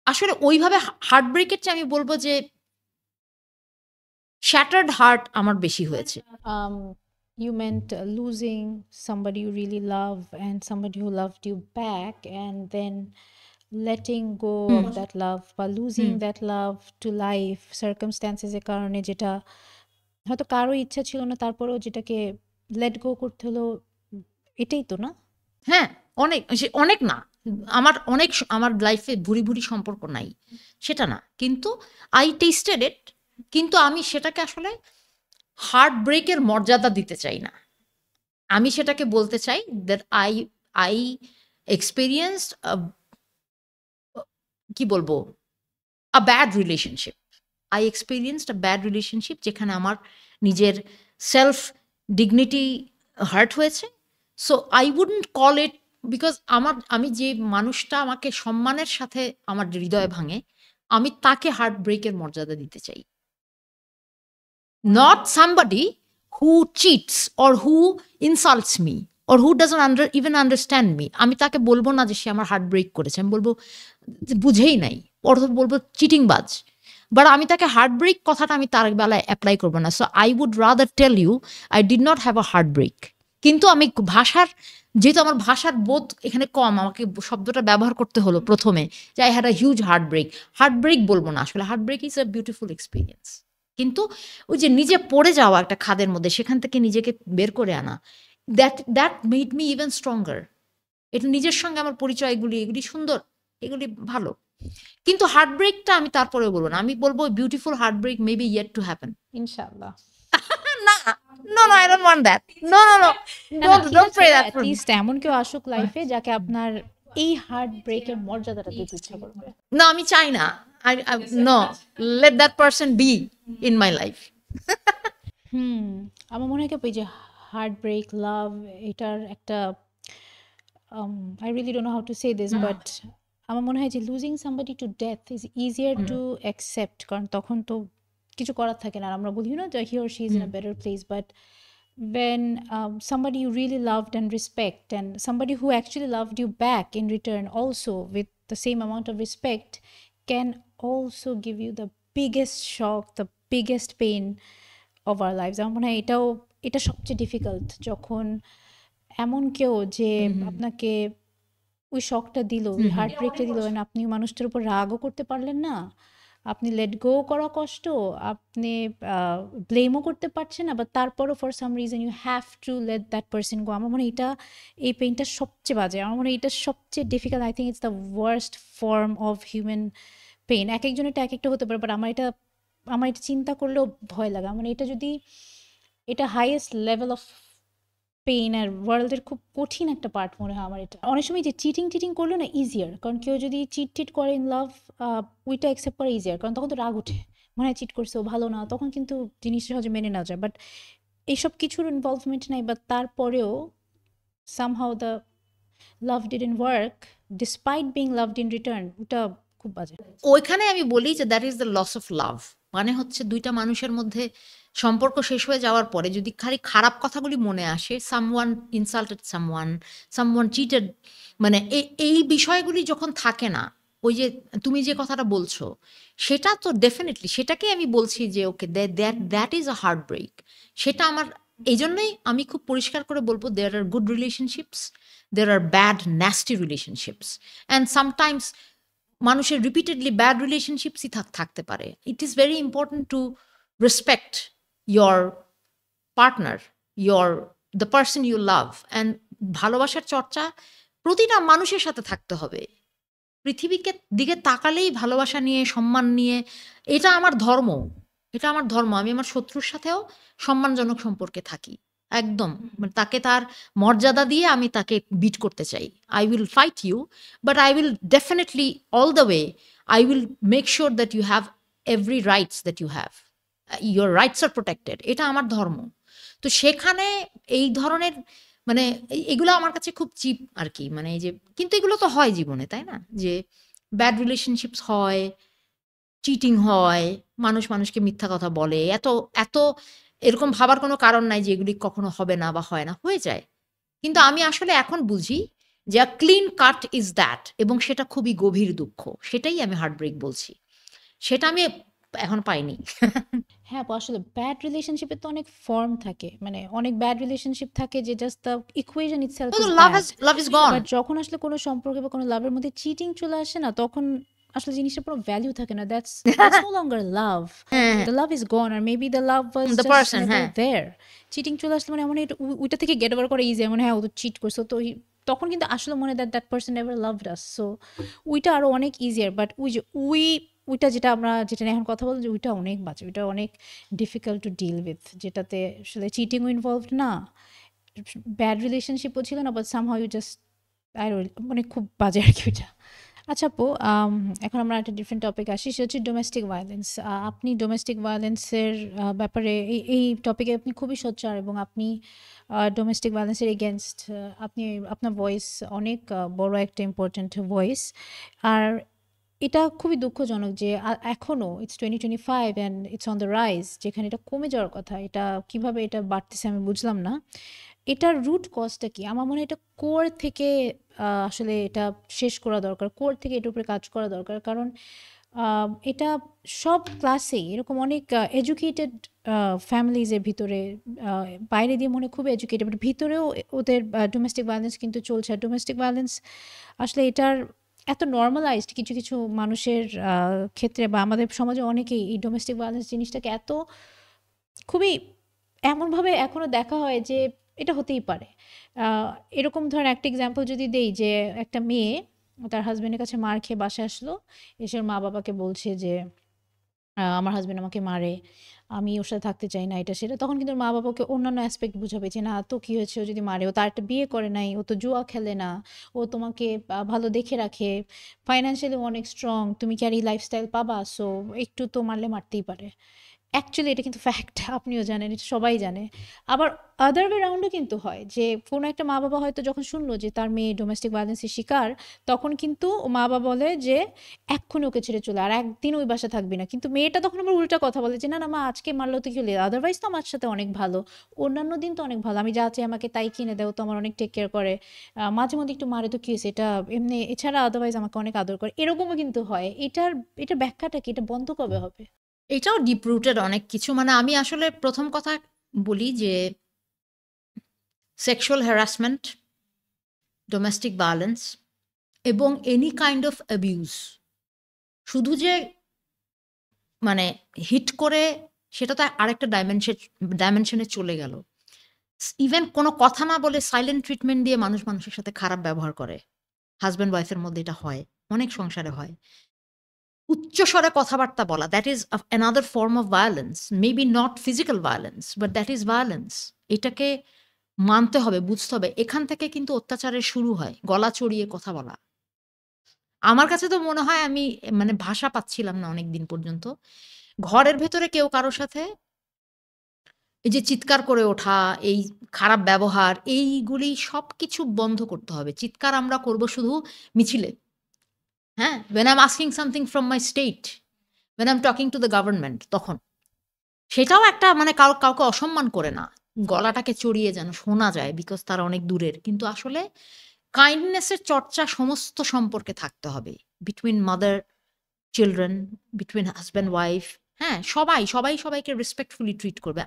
আসলে ওইভাবে হার্টব্রেকের চেয়ে আমি বলবো যে শ্যাটার্ড হার্ট আমার বেশি হয়েছে। Um, you meant losing somebody you really love and somebody who loved you back, and then letting go hmm, of that love বা losing hmm. that love to life circumstances এর কারণে, যেটা হয়তো কারো ইচ্ছা ছিল না, তারপরেও যেটাকে লেট গো করতে হলো, এটাই তো না? হ্যাঁ, অনেক না, আমার লাইফে ভুরি ভুরি সম্পর্ক নাই, সেটা না, কিন্তু আই টেস্টেড ইট। কিন্তু আমি সেটাকে আসলে হার্ট ব্রেকের মর্যাদা দিতে চাই না। আমি সেটাকে বলতে চাই দ্যাট আই এক্সপিরিয়েন্সড কি বলবো, a bad relationship. I experienced a bad relationship যেখানে আমার নিজের সেলফ ডিগনিটি হার্ট হয়েছে। So I wouldn't call it, because আমি যে মানুষটা আমাকে সম্মানের সাথে আমার হৃদয় ভাঙে, আমি তাকে হার্ট ব্রেকের মর্যাদা দিতে চাই। Not somebody who cheats or who insults me or who doesn't even understand me. আমি তাকে বলবো না যে সে আমার হার্ট ব্রেক করেছে, আমি বলবো যে বুঝেই নাই, অর্থাৎ বলবো চিটিংবাজ। বাট আমি তাকে হার্ট ব্রেক কথাটা আমি তার বেলায় অ্যাপ্লাই করবো না। So I would rather tell you I did not have a heart break. কিন্তু আমি ভাষার, যেহেতু আমার ভাষার বোধ এখানে কম, আমাকে শব্দটা ব্যবহার করতে হলো প্রথমে যে I had a huge heartbreak. Heartbreak বলবো না, আসলে heartbreak is a beautiful experience. কিন্তু ওই যে নিজে পড়ে যাওয়া একটা খাদের মধ্যে, সেখান থেকে নিজেকে বের করে আনা, that made me even stronger. এটা নিজের সঙ্গে আমার পরিচয়, এগুলি সুন্দর, এগুলি ভালো। কিন্তু হার্ট ব্রেকটা আমি তারপরেও বলবো না, আমি বলবো beautiful heart break may be yet to happen. ইনশাআল্লাহ। না, no no, I don't want that. No no no, don't pray that for me. Least এমন কেউ আসুক লাইফে যাকে আপনার এই হার্ট ব্রেকের মর্যাদাটা দিতে ইচ্ছা করবে। না, আমি চাই না। No, let that person be in my life. আমার মনে হয় কি ওই যে হার্ট ব্রেক লাভ, এটার একটা I really don't know how to say this, but আমার মনে হয় যে losing somebody to death is easier to accept, কারণ তখন তো কিছু করার থাকে না। আর আমরা বলি না যে he or she is in a better place, but when somebody you really loved and respect, and somebody who actually loved you back in return also with the same amount of respect, can also give you the biggest shock, the biggest pain of our lives. আমার মনে হয় এটা সবচেয়ে difficult, যখন এমন কেউ যে আপনাকে ওই শকটা দিল, ওই হার্ট ব্রেকটা দিল, and আপনি মানুষটার উপর রাগও করতে পারলেন না, আপনি লেট গো করা কষ্ট, আপনি ব্লেমও করতে পারছেন না, বা তারপরও for some reason you have to let that person go. আমার মনে হয় এই পেইনটা সবচেয়ে বাজে। আমার মনে হয় এটা সবচেয়ে difficult. I think it's the worst form of human pain. এক একজনের এটা এক একটা হতে পারে, বাট আমার এটা চিন্তা করলেও ভয় লাগে। আমার এটা হাইয়েস্ট লেভেল অফ পেইন আর ওয়ার্ল্ডের খুব কঠিন একটা পার্ট মনে হয় আমার এটা। অনেক সময় যে চিটিং করলে না ইজিয়ার, কারণ কেউ যদি চিট করে ইন লাভ, ওইটা অ্যাকসেপ্ট করা ইজিয়ার, কারণ তখন তো রাগ উঠে, মনে হয় চিট করছে ও ভালো না, তখন কিন্তু জিনিসটা সহজে মেনে নেওয়া যায়। বাট এইসব কিছুর ইনভলভমেন্ট নাই, বাট তারপরেও somehow the love didn't work despite being loved in return, ওটা খুব বাজে। ওইখানে আমি বলি যে that is the loss of love. মানে হচ্ছে দুইটা মানুষের মধ্যে সম্পর্ক শেষ হয়ে যাওয়ার পরে যদি খালি খারাপ কথাগুলি মনে আসে, সামওয়ান ইনসাল্টেড সামওয়ান চিটেড, মানে এই বিষয়গুলি যখন থাকে না, ওই যে তুমি যে কথাটা বলছো, সেটা তো ডেফিনেটলি, সেটাকে আমি বলছি যে okay that is a heart break. সেটা আমার, এই জন্যই আমি খুব পরিষ্কার করে বলবো there are good relationships, there are bad nasty relationships, and sometimes মানুষের রিপিটেডলি ব্যাড রিলেশনশিপসই থাকতে পারে। It is very important to respect your partner, the person you love, and ভালোবাসার চর্চা প্রতিটা মানুষের সাথে থাকতে হবে। পৃথিবীকে দিকে তাকালেই ভালোবাসা নিয়ে, সম্মান নিয়ে, এটা আমার ধর্ম। আমি আমার শত্রুর সাথেও সম্মানজনক সম্পর্কে থাকি, একদম। মানে তাকে তার মর্যাদা দিয়ে আমি তাকে বিট করতে চাই। I will fight you, but I will definitely all the way I will make sure that you have every rights that you have, your rights are protected. এটা আমার ধর্ম। তো সেখানে এই ধরনের মানে এগুলো আমার কাছে খুব চিপ আর কি, মানে এই যে, কিন্তু এগুলো তো হয় জীবনে, তাই না? যে ব্যাড রিলেশনশিপস হয়, চিটিং হয়, মানুষ মানুষকে মিথ্যা কথা বলে, এত এত এরকম ভাবার কোনো কারণ নাই যে এগুলি কখনো হবে না বা হয় না, হয়ে যায়। কিন্তু আমি আসলে এখন বুঝি যে ক্লিন কাট ইজ দ্যাট, এবং সেটা খুবই গভীর দুঃখ, সেটাই আমি হার্টব্রেক বলছি। সেটা আমি এখন পাইনি। হ্যাঁ আপু, আসলে ব্যাড রিলেশনশিপে তো অনেক ফর্ম থাকে, মানে অনেক ব্যাড রিলেশনশিপ থাকে যে just the equation itself is bad. Love is gone. But যখন আসলে কোনো সম্পর্কে বা কোনো লাভের মধ্যে চিটিং চলে আসে না, তখন আসলে জিনিসটার কোনো ভ্যালু থাকে না। That's no longer love, the love is gone, আর maybe the love was The just person, never হ্যাঁ। দেয়ার। চিটিং চলে আসলে মানে এমন ওইটা থেকে গেট ওভার করা ইজি, মানে হ্যাঁ ও তো চিট করছো, তো তখন কিন্তু আসলে মনে that person never loved us, so ওইটা আরো অনেক ইজিয়ার। বাট ওই যে ওইটা যেটা নিয়ে এখন কথা বলছি ওইটা অনেক বাজে, ওইটা অনেক ডিফিকাল্ট টু ডিল উইথ, যেটাতে আসলে চিটিংও ইনভলভড না, ব্যাড রিলেশনশিপও ছিল না, বাট সামহাউ ইউ জাস্ট মানে খুব বাজে আর কি ওইটা। আচ্ছা আপু, এখন আমরা একটা ডিফারেন্ট টপিক আসি, সেটা হচ্ছে ডোমেস্টিক ভায়োলেন্স। আপনি ডোমেস্টিক ভায়োলেন্সের ব্যাপারে এই টপিকে আপনি খুবই সোচ্চার, এবং আপনি ডোমেস্টিক ভায়োলেন্সের এগেনস্ট আপনি আপনার ভয়েস অনেক বড় একটা ইম্পর্ট্যান্ট ভয়েস। আর এটা খুবই দুঃখজনক যে এখনও it's 2025 and it's on the rise, যেখানে এটা কমে যাওয়ার কথা, এটা কিভাবে এটা বাড়তেছে আমি বুঝলাম না। এটার রুট কজটা কি? আমার মনে হয় এটা কোর থেকে আসলে এটা শেষ করা দরকার, কোর থেকে এটার উপরে কাজ করা দরকার। কারণ এটা সব ক্লাসেই এরকম অনেক এডুকেটেড ফ্যামিলিজের ভিতরে, বাইরে দিয়ে মনে হয় খুব এডুকেটেড, বাট ভিতরেও ওদের ডোমেস্টিক ভায়োলেন্স কিন্তু চলছে। আর ডোমেস্টিক ভায়োলেন্স আসলে এটার এত নর্মালাইজড কিছু কিছু মানুষের ক্ষেত্রে, বা আমাদের সমাজে অনেকেই এই ডোমেস্টিক ভায়োলেন্স জিনিসটাকে এত খুবই এমনভাবে এখনো দেখা হয় যে এটা হতেই পারে। আহ, এরকম ধরেন একটা এক্সাম্পল যদি দেই, যে একটা মেয়ে তার হাজবেন্ডের কাছে মার খেয়ে বাসায় আসলো, এসে ওর মা বাবাকে বলছে যে আমার হাজবেন্ড আমাকে মারে, আমি ওর সাথে থাকতে চাই না, এটা সেটা। তখন কিন্তু ওর মা বাবাকে অন্যান্য অ্যাসপেক্ট বুঝাবে যে না তো কি হয়েছে, ও যদি মারে, ও তার একটা বিয়ে করে নাই, ও তো জুয়া খেলে না, ও তোমাকে ভালো দেখে রাখে, ফাইন্যান্সিয়ালি অনেক স্ট্রং, তুমি কি আর এই লাইফস্টাইল পাবা, সো একটু তো মারলে মারতেই পারে। অ্যাকচুয়ালি এটা কিন্তু ফ্যাক্ট, আপনিও জানেন, এটা সবাই জানে। আবার আদার ওয়ে রাউন্ডও কিন্তু হয় যে কোনো একটা মা বাবা হয়তো যখন শুনলো যে তার মেয়ে ডোমেস্টিক ভায়োলেন্সের শিকার, তখন কিন্তু মা বাবা বলে যে এক্ষুনি ওকে ছেড়ে চলে, আর একদিন ওই বাসা থাকবি না। কিন্তু মেয়েটা তখন আবার উল্টা কথা বলে যে না না মা, আজকে মারলো তো কি হলো, আদারওয়াইজ তো আমার সাথে অনেক ভালো, অন্যান্য দিন তো অনেক ভালো, আমি যা চাই আমাকে তাই কিনে দেয়, ও তো আমার অনেক টেক কেয়ার করে, মাঝে মধ্যে একটু মারে তো কি হয়েছে, এটা এমনি, এছাড়া আদারওয়াইজ আমাকে অনেক আদর করে, এরকমও কিন্তু হয়। এটার ব্যাখ্যাটা কি? এটা বন্ধ কবে হবে? এটাও ডিপ রুটেড অনেক কিছু। মানে আমি আসলে প্রথম কথা বলি যে সেক্সুয়াল হ্যারাসমেন্ট, ডোমেস্টিক ভায়োলেন্স এবং এনি কাইন্ড অফ অ্যাবিউজ শুধু যে মানে হিট করে সেটা তো আরেকটা ডাইমেনশনে চলে গেল। ইভেন কোনো কথা না বলে সাইলেন্ট ট্রিটমেন্ট দিয়ে মানুষ মানুষের সাথে খারাপ ব্যবহার করে, হাজব্যান্ড ওয়াইফের মধ্যে এটা হয়, অনেক সংসারে হয়। উচ্চস্বরে কথাবার্তা বলা, that is another form of violence, maybe not physical violence but that is violence. এটাকে মানতে হবে, বুঝতে হবে। এখান থেকে কিন্তু অত্যাচারের শুরু হয়, গলা চড়িয়ে কথা বলা। আমার কাছে তো মনে হয় আমি মানে ভাষা পাচ্ছিলাম না অনেক দিন পর্যন্ত। ঘরের ভেতরে কেউ কারো সাথে এই যে চিৎকার করে ওঠা, এই খারাপ ব্যবহার, এইগুলি সবকিছু বন্ধ করতে হবে। চিৎকার আমরা করব শুধু মিছিলে, হ্যাঁ? when I'm asking something from my state, when I'm talking to the government, তখন সেটাও একটা মানে কাউকে অসম্মান করে না, গলাটাকে চড়িয়ে যেন শোনা যায় বিকজ তারা অনেক দূরের। কিন্তু আসলে কাইন্ডনেসের চর্চা সমস্ত সম্পর্কে থাকতে হবে, between mother children, between husband wife, হ্যাঁ? সবাই সবাই সবাইকে রেসপেক্টফুলি ট্রিট করবে।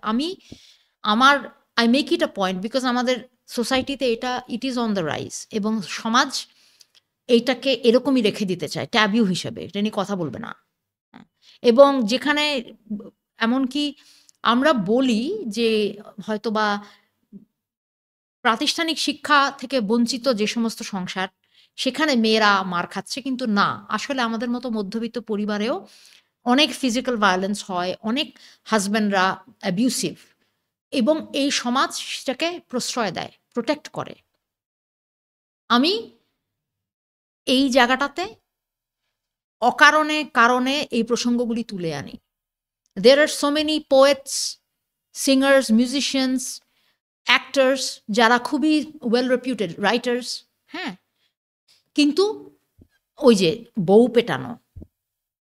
আমার I make it a point because আমাদের সোসাইটিতে এটা it is on the rise, এবং সমাজ এইটাকে এরকমই রেখে দিতে চায় ট্যাবিউ হিসেবে, এটা নিয়ে কথা বলবে না। হ্যাঁ, এবং যেখানে এমনকি আমরা বলি যে হয়তোবা প্রাতিষ্ঠানিক শিক্ষা থেকে বঞ্চিত যে সমস্ত সংসার, সেখানে মেয়েরা মার খাচ্ছে, কিন্তু না, আসলে আমাদের মতো মধ্যবিত্ত পরিবারেও অনেক ফিজিক্যাল ভায়োলেন্স হয়, অনেক হাজব্যান্ডরা অ্যাবিউসিভ, এবং এই সমাজ সেটাকে প্রশ্রয় দেয়, প্রোটেক্ট করে। আমি এই জায়গাটাতে অকারণে কারণে এই প্রসঙ্গগুলি তুলে আনি। There are so many poets, singers, musicians, actors যারা খুবই ওয়েল রেপুটেড, রাইটার্স, হ্যাঁ? কিন্তু ওই যে বউ পেটানো,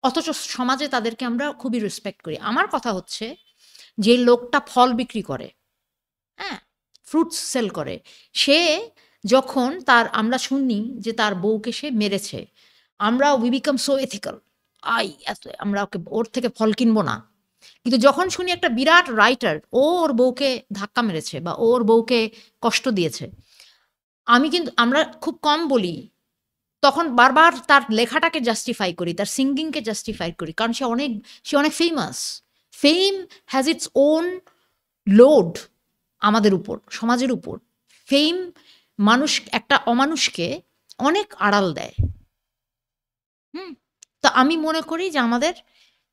অথচ সমাজে তাদেরকে আমরা খুবই রেসপেক্ট করি। আমার কথা হচ্ছে যে লোকটা ফল বিক্রি করে, হ্যাঁ, ফ্রুটস সেল করে, সে যখন আমরা শুনি যে তার বউকে সে মেরেছে, আমরা উই বিকাম সো এথিক্যাল, আমরা ওর থেকে ফল কিনবো না। কিন্তু যখন শুনি একটা বিরাট রাইটার ওর বউকে ধাক্কা মেরেছে বা ওর বউকে কষ্ট দিয়েছে, আমরা খুব কম বলি, তখন বারবার তার লেখাটাকে জাস্টিফাই করি, তার সিঙ্গিংকে জাস্টিফাই করি, কারণ সে অনেক famous. Fame has its own load আমাদের উপর, সমাজের উপর। ফেম একটা অমানুষকে অনেক আড়াল দেয়। হুম, তো আমি মনে করি যে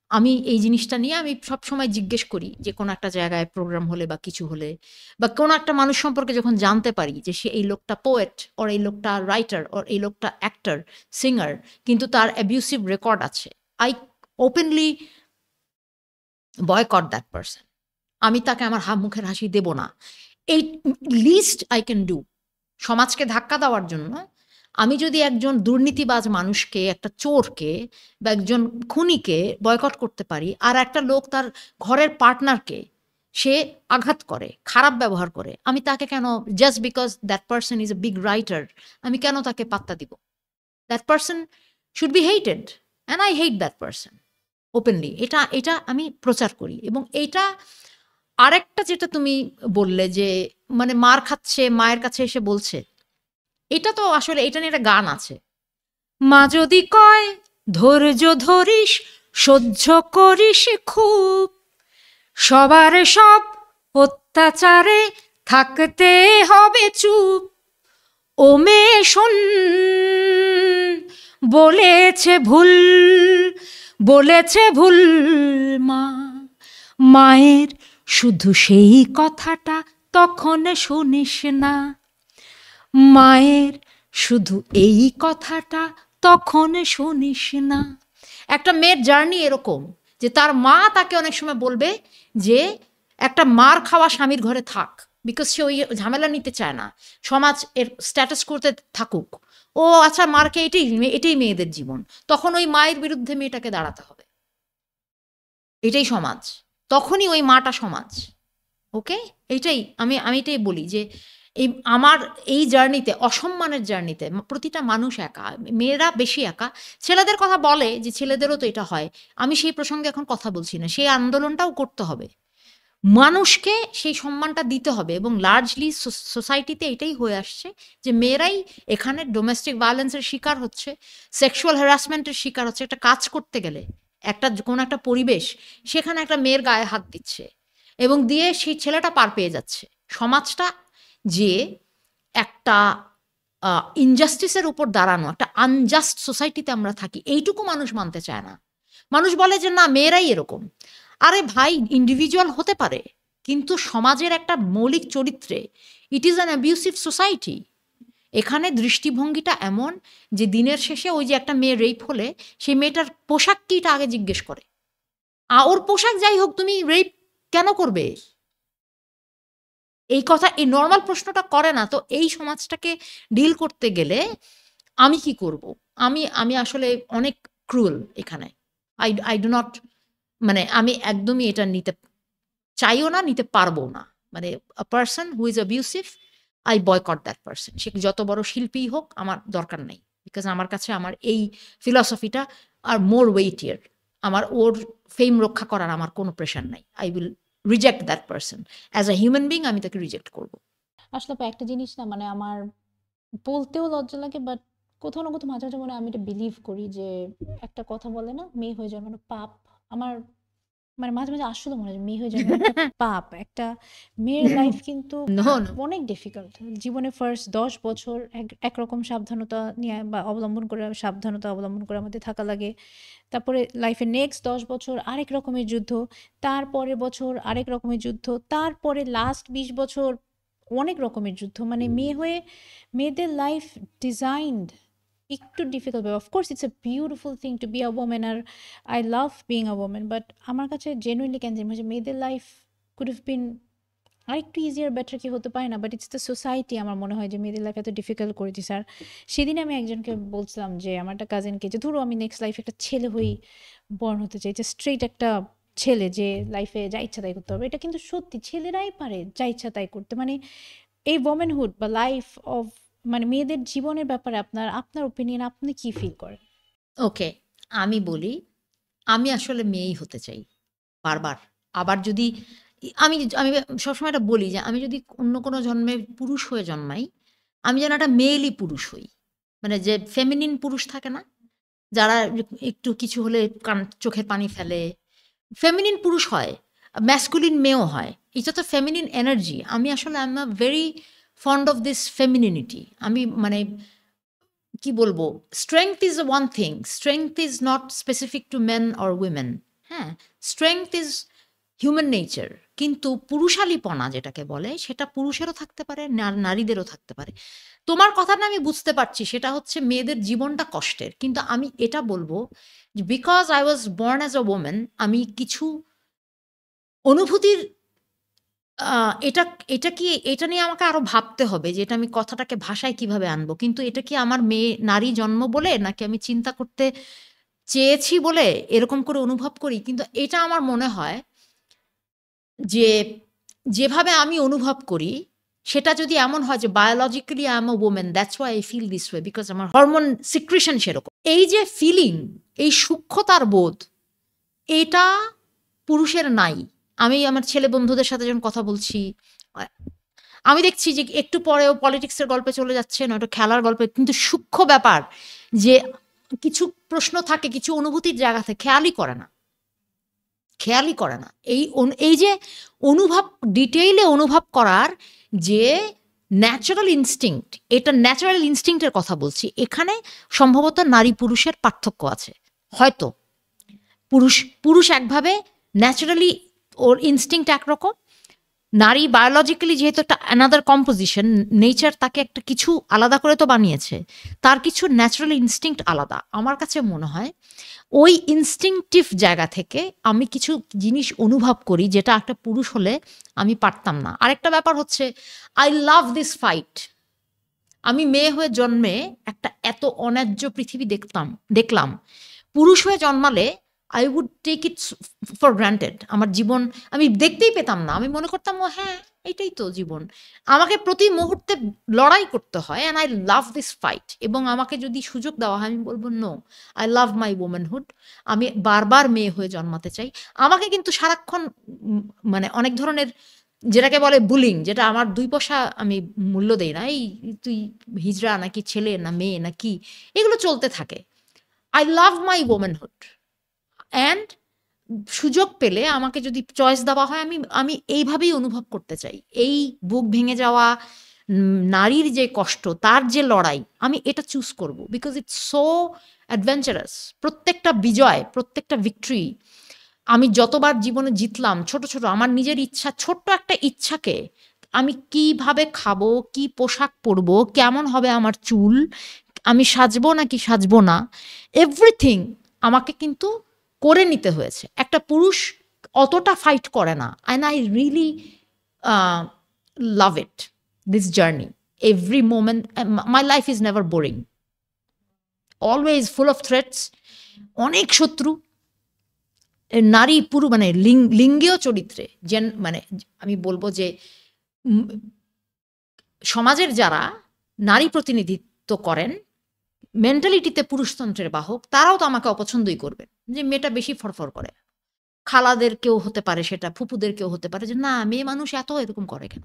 আমি এই জিনিসটা নিয়ে আমি সবসময় জিজ্ঞেস করি যে কোনো একটা জায়গায় প্রোগ্রাম হলে বা কিছু হলে বা কোনো একটা মানুষ সম্পর্কে যখন জানতে পারি যে সে এই লোকটা পোয়েট ওর এই লোকটা রাইটার ওর এই লোকটা অ্যাক্টর সিঙ্গার কিন্তু তার অ্যাবিউসিভ রেকর্ড আছে I openly boycott that person আমি তাকে আমার মুখের হাসি দেব না এই লিস্ট আই ক্যান ডু সমাজকে ধাক্কা দেওয়ার জন্য আমি যদি একজন দুর্নীতিবাজ মানুষকে একটা চোরকে বা একজন খুনিকে বয়কট করতে পারি আর একটা লোক তার ঘরের পার্টনারকে সে আঘাত করে খারাপ ব্যবহার করে আমি তাকে কেন just because that person is a big writer আমি কেন তাকে পাত্তা দিব that person should be hated and I hate that person openly এটা আমি প্রচার করি এবং এইটা আরেকটা যেটা তুমি বললে যে মানে মার খাচ্ছে মায়ের কাছে এসে বলছে এটা তো আসলে এটা নিয়ে একটা গান আছে মা যদি কয় ধৈর্য ধরিস সহ্য করিস খুব সবার সব অত্যাচারে থাকতে হবে চুপ ও মেয়ে শোন বলেছে ভুল মা মায়ের শুধু সেই কথাটা তখন শুনিস না মায়ের শুধু এই কথাটা তখন শুনিস না একটা মেয়ের জার্নি এরকম যে তার মা তাকে অনেক সময় বলবে যে একটা মার খাওয়া স্বামীর ঘরে থাক বিকজ সে ওই ঝামেলা নিতে চায় না সমাজ এর স্ট্যাটাস করতে থাকুক ও আচ্ছা মারকে এটাই মেয়েদের জীবন তখন ওই মায়ের বিরুদ্ধে মেয়েটাকে দাঁড়াতে হবে এটাই সমাজ তখনই ওই মাটা সমাজ ওকে আমি এটাই বলি যে আমার এই জার্নিতে অসম্মানের জার্নিতে প্রতিটা মানুষ একা মেয়েরা বেশি একা ছেলেদের কথা বলে যে ছেলেদেরও তো এটা হয় আমি সেই প্রসঙ্গে এখন কথা বলছি না সেই আন্দোলনটাও করতে হবে মানুষকে সেই সম্মানটা দিতে হবে এবং লার্জলি সোসাইটিতে এটাই হয়ে আসছে যে মেয়েরাই এখানে ডোমেস্টিক ভায়োলেন্সের শিকার হচ্ছে সেক্সুয়াল হ্যারাসমেন্টের শিকার হচ্ছে একটা কাজ করতে গেলে কোনো একটা পরিবেশ সেখানে একটা মেয়ের গায়ে হাত দিচ্ছে এবং দিয়ে সেই ছেলেটা পার পেয়ে যাচ্ছে সমাজটা যে একটা ইনজাস্টিসের উপর দাঁড়ানো একটা আনজাস্ট সোসাইটিতে আমরা থাকি এইটুকু মানুষ মানতে চায় না মানুষ বলে যে না মেয়েরাই এরকম আরে ভাই ইন্ডিভিজুয়াল হতে পারে কিন্তু সমাজের একটা মৌলিক চরিত্রে it is an abusive society এখানে দৃষ্টিভঙ্গিটা এমন যে দিনের শেষে ওই যে একটা মেয়ে রেপ হলে সেই মেয়েটার পোশাক কিটা আগে জিজ্ঞেস করে ওর পোশাক যাই হোক তুমি রেপ কেন করবে এই কথা এই নর্মাল প্রশ্নটা করে না তো এই সমাজটাকে ডিল করতে গেলে আমি কি করব আমি আসলে অনেক ক্রুয়েল এখানে আই ডু নট মানে আমি একদমই এটা নিতে চাইও না নিতে পারবো না মানে a person who is abusive I boycott that person সে যত বড় শিল্পী হোক আমার দরকার নেই বিকজ আমার কাছে আমার এই ফিলসফিটা আর মোর ওয়েটিয়ার আমার ওর ফেম রক্ষা করার আমার কোনো প্রেশার নাই I will reject that person as a human being আমি তাকে রিজেক্ট করব আসলে আপু একটা জিনিস না মানে আমার বলতেও লজ্জা লাগে বাট কোথাও না কোথাও মাঝে মাঝে মনে হয় আমি এটা বিলিভ করি যে একটা কথা বলে না মেয়ে হয়ে জন্মানো পাপ আমার মানে মাঝে মাঝে আসলে মনে হয় মেয়ে হয়ে জন্মানো একটা পাপ একটা মেয়ের লাইফ কিন্তু নো নো অনেক ডিফিকাল্ট জীবনে ফার্স্ট 10 বছর একরকম সাবধানতা নিয়ে বা সাবধানতা অবলম্বন করে আমাদের থাকা লাগে তারপরে লাইফে নেক্সট 10 বছর আরেক রকমের যুদ্ধ তারপরের বছর আরেক রকমের যুদ্ধ তারপরে লাস্ট 20 বছর অনেক রকমের যুদ্ধ মানে মেয়েদের লাইফ ডিজাইনড একটু difficult of course it's a beautiful thing to be a woman আর I love being a woman but আমার কাছে জেনুইনলি কেন যে মেয়েদের লাইফ কুড হ্যাভ বিন আরেকটু ইজিয়ার বেটার কি হতে পারে না বাট ইটস দ্য সোসাইটি আমার মনে হয় যে মেয়েদের লাইফ এত ডিফিকাল্ট করে দিচ্ছে আর সেদিন আমি একজনকে বলছিলাম যে আমার একটা কাজিনকে যে ধরো আমি নেক্সট লাইফে একটা ছেলে হয়েই বর্ন হতে চাই যে স্ট্রেট একটা ছেলে যে লাইফে যা ইচ্ছা তাই করতে হবে এটা কিন্তু সত্যি ছেলেরাই পারে যা ইচ্ছা তাই করতে মানে এই ওমেনহুড বা লাইফ অফ মানে মেয়েদের জীবনের ব্যাপারে আপনার ওপিনিয়ন আপনি কি ফিল করেন ওকে আমি বলি আমি আসলে মেয়েই হতে চাই বারবার আবার যদি আমি আমি সবসময় এটা বলি যে আমি যদি অন্য কোনো জন্মে পুরুষ হয়ে জন্মাই আমি যেন একটা মেয়েলি পুরুষ হই মানে যে ফেমিনিন পুরুষ থাকে না যারা একটু কিছু হলে চোখের পানি ফেলে ফেমিনিন পুরুষ হয় ম্যাসকুলিন মেয়েও হয় এটা তো ফেমিনিন এনার্জি আমি আসলে I am a very fond of this femininity আমি মানে কি বলবো, strength is one thing, strength is not specific to men or women. হ্যাঁ, স্ট্রেংথ ইজ হিউম্যান নেচার, কিন্তু পুরুষালীপনা যেটাকে বলে সেটা পুরুষেরও থাকতে পারে, নারীদেরও থাকতে পারে। তোমার কথাটা আমি বুঝতে পারছি, সেটা হচ্ছে মেয়েদের জীবনটা কষ্টের, কিন্তু আমি এটা বলবো যে because I was born as a women, আমি কিছু অনুভূতির এটা এটা কি, এটা নিয়ে আমাকে আরো ভাবতে হবে যে এটা আমি কথাটাকে ভাষায় কিভাবে আনবো। কিন্তু এটা কি আমার মেয়ে নারী জন্ম বলে, নাকি আমি চিন্তা করতে চেয়েছি বলে এরকম করে অনুভব করি। কিন্তু এটা আমার মনে হয় যে যেভাবে আমি অনুভব করি সেটা যদি এমন হয় যে biologically I am a woman, that's why I feel this way, because আমার হরমোন সিক্রেশন সেরকম। এই যে ফিলিং, এই সূক্ষ্মতার বোধ, এটা পুরুষের নাই। আমি আমার ছেলে বন্ধুদের সাথে যখন কথা বলছি, আমি দেখছি যে একটু পরেও পলিটিক্সের গল্পে চলে যাচ্ছে, নয়তো খেলার গল্পে, কিন্তু সূক্ষ্ম ব্যাপার যে কিছু প্রশ্ন থাকে, কিছু অনুভূতির জায়গা থেকে খেয়ালই করে না, খেয়ালই করে না। এই যে অনুভব, ডিটেইলে অনুভব করার যে ন্যাচারাল ইনস্টিংক্ট, এটা ন্যাচারাল ইনস্টিংক্টের কথা বলছি। এখানে সম্ভবত নারী পুরুষের পার্থক্য আছে হয়তো। পুরুষ পুরুষ একভাবে ন্যাচারালি, ওর ইনস্টিংক্ট একরকম। নারী বায়োলজিক্যালি যেহেতু একটা অ্যানাদার কম্পোজিশন, নেচার তাকে একটা কিছু আলাদা করে তো বানিয়েছে, তার কিছু ন্যাচারাল ইনস্টিংক্ট আলাদা। আমার কাছে মনে হয় ওই ইনস্টিংক্টিভ জায়গা থেকে আমি কিছু জিনিস অনুভব করি যেটা একটা পুরুষ হলে আমি পারতাম না। আরেকটা ব্যাপার হচ্ছে, আই লাভ দিস ফাইট। আমি মেয়ে হয়ে জন্মে একটা এত অন্যায্য পৃথিবী দেখলাম। পুরুষ হয়ে জন্মালে I would take it for granted. আমার জীবন আমি দেখতেই পেতাম না, আমি মনে করতাম ও হ্যাঁ এটাই তো জীবন। আমাকে প্রতি মুহূর্তে লড়াই করতে হয়, and I love this fight. এবং আমাকে যদি সুযোগ দেওয়া হয় আমি বলবো নো, আই লাভ মাই ওমেনহুড। আমি বারবার মেয়ে হয়ে জন্মাতে চাই। আমাকে কিন্তু সারাক্ষণ মানে অনেক ধরনের, যেটাকে বলে বুলিং, যেটা আমার দুই পয়সা আমি মূল্য দেই না, এই তুই হিজড়া নাকি ছেলে না মেয়ে না কি, এগুলো চলতে থাকে। আই লাভ মাই ওমেনহুড, অ্যান্ড সুযোগ পেলে আমাকে যদি চয়েস দেওয়া হয় আমি আমি এইভাবেই অনুভব করতে চাই। এই বুক ভেঙে যাওয়া নারীর যে কষ্ট, তার যে লড়াই, আমি এটা চুজ করব বিকজ ইটস সো অ্যাডভেঞ্চারাস। প্রত্যেকটা বিজয়, প্রত্যেকটা ভিক্টরি, আমি যতবার জীবনে জিতলাম ছোট ছোট আমার নিজের ইচ্ছা, ছোট্ট একটা ইচ্ছাকে আমি কিভাবে খাবো, কি পোশাক পরবো, কেমন হবে আমার চুল, আমি সাজবো নাকি সাজবো না, এভরিথিং আমাকে কিন্তু করে নিতে হয়েছে। একটা পুরুষ অতটা ফাইট করে না, and I really love it, this journey. Every moment, my life is never boring, always full of threats, অনেক শত্রু। নারী পুরো মানে লিঙ্গীয় চরিত্রে মানে আমি বলবো যে সমাজের যারা নারী প্রতিনিধিত্ব করেন, মেন্টালিটিতে পুরুষতন্ত্রের বাহক, তারাও তো আমাকে অপছন্দই করবে যে মেয়েটা বেশি ফরফর করে। খালাদের কেউ হতে পারে, সেটা ফুপুদের কেউ হতে পারে, যে না মেয়ে মানুষ এত এরকম করে কেন।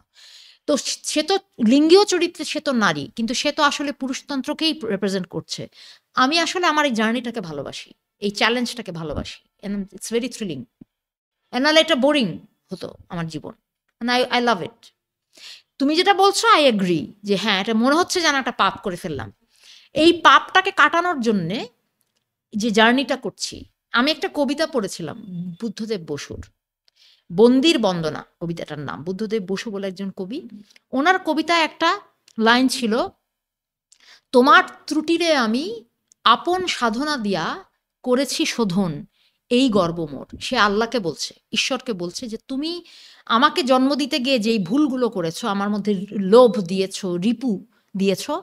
তো সে তো লিঙ্গীয় চরিত্রে সে তো নারী, কিন্তু সে তো আসলে পুরুষতন্ত্রকেই রিপ্রেজেন্ট করছে। আমি আসলে আমার এই জার্নিটাকে ভালোবাসি, এই চ্যালেঞ্জটাকে ভালোবাসি, ইটস ভেরি থ্রিলিং। নাহলে এটা বোরিং হতো আমার জীবন। আই লাভ ইট। তুমি যেটা বলছো আই এগ্রি, যে হ্যাঁ এটা মনে হচ্ছে যেন একটা পাপ করে ফেললাম। এই পাপটাকে কাটানোর জন্যে যে জার্নিটা করছি, আমি একটা কবিতা পড়েছিলাম বুদ্ধদেব বসুর, বন্দির বন্দনা কবিতাটার নাম। বুদ্ধদেব বসু বলে একজন কবি, ওনার কবিতায় একটা লাইন ছিল, তোমার ত্রুটিরে আমি আপন সাধনা দিয়া করেছি শোধন, এই গর্ব মোর। সে আল্লাহকে বলছে, ঈশ্বরকে বলছে যে তুমি আমাকে জন্ম দিতে গিয়ে যেই ভুলগুলো করেছো, আমার মধ্যে লোভ দিয়েছো, রিপু দিয়েছো,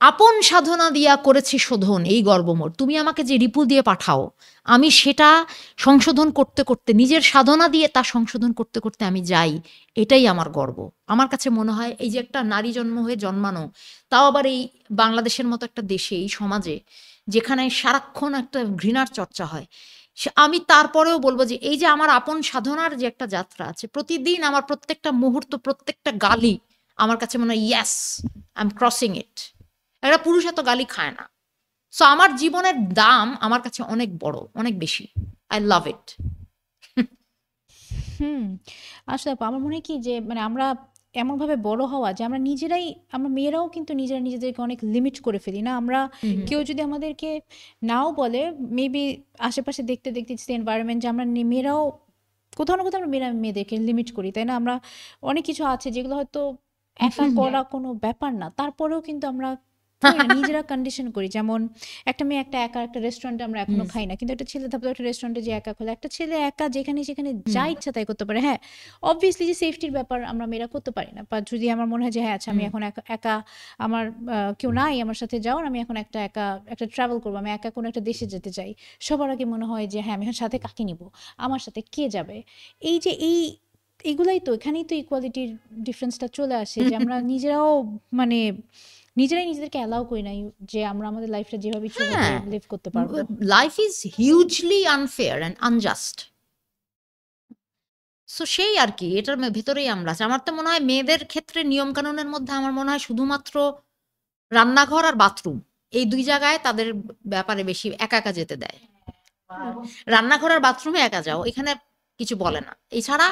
আপন সাধনা দিয়া করেছি শোধন, এই গর্ব মোর। তুমি আমাকে যে রিপু দিয়ে পাঠাও, আমি সেটা সংশোধন করতে করতে, নিজের সাধনা দিয়ে তা সংশোধন করতে করতে আমি যাই, এটাই আমার গর্ব। আমার কাছে মনে হয় এই যে একটা নারী জন্ম হয়ে জন্মানো, তাও আবার এই বাংলাদেশের মতো একটা দেশে, এই সমাজে যেখানে সারাক্ষণ একটা ঘৃণার চর্চা হয়, আমি তারপরেও বলবো যে এই যে আমার আপন সাধনার যে একটা যাত্রা আছে, প্রতিদিন আমার প্রত্যেকটা মুহূর্ত, প্রত্যেকটা গালি আমার কাছে মনে হয় ইয়েস, আই এম ক্রসিং ইট। একটা পুরুষ এত গালি খায় না। সো আমার জীবনের দাম আমার কাছে অনেক বড়, অনেক বেশি। আই লাভ ইট। হুম। আসলে আপু আমার মনে হয় কি যে মানে আমরা এমনভাবে বড় হওয়া যে আমরা নিজেরাই, আমরা মেয়েরাও কিন্তু নিজেরা নিজেদেরকে অনেক লিমিট করে ফেলি না আমরা? কেউ যদি আমাদেরকে নাও বলে, মেবি আশেপাশে দেখতে দেখতে এনভায়রনমেন্ট, যে আমরা মেয়েরাও কোথাও না কোথাও আমরা মেয়েদেরকে লিমিট করি, তাই না? আমরা অনেক কিছু আছে যেগুলো হয়তো একা করা কোনো ব্যাপার না, তারপরেও কিন্তু আমরা করি না, নিজেরা কন্ডিশন করি। যেমন একটা মেয়ে একা একটা রেস্টুরেন্টে আমরা এখনো খাই না, কিন্তু একটা ছেলে তারপরে একটা রেস্টুরেন্টে যে একা খোলে, একটা ছেলে একা যেখানে সেখানে যা ইচ্ছা তাই করতে পারে। হ্যাঁ, অবভিয়াসলি যে সেফটির ব্যাপার আমরা মেয়েরা করতে পারি না, বা যদি আমার মনে হয় যে হ্যাঁ আচ্ছা আমি এখন একা আমার কেউ নাই আমার সাথে যাও, আমি এখন একা একটা ট্রাভেল করবো, আমি একা কোনো একটা দেশে যেতে চাই, সবার আগে মনে হয় যে হ্যাঁ আমি এখন সাথে কাকে নিব, আমার সাথে কে যাবে। এই যে এইগুলাই তো, এখানেই তো ইকুয়ালিটির ডিফারেন্সটা চলে আসে, যে আমরা নিজেরাও মানে নিজেরাই নিজেদেরকে অ্যালাউ করি না যে আমরা আমাদের লাইফটা যেভাবে ইচ্ছে লিভ করতে পারবো। Life is hugely unfair and unjust. So সেই আর কি, এটার ভেতরেই আমরা আছি। আমার তো মনে হয় মেয়েদের ক্ষেত্রে নিয়ম কানুনের মধ্যে আমার মনে হয় শুধুমাত্র রান্নাঘর আর বাথরুম, এই দুই জায়গায় তাদের ব্যাপারে বেশি একা একা যেতে দেয়। রান্নাঘর আর বাথরুমে একা যাও, এখানে কিছু বলে না। এছাড়া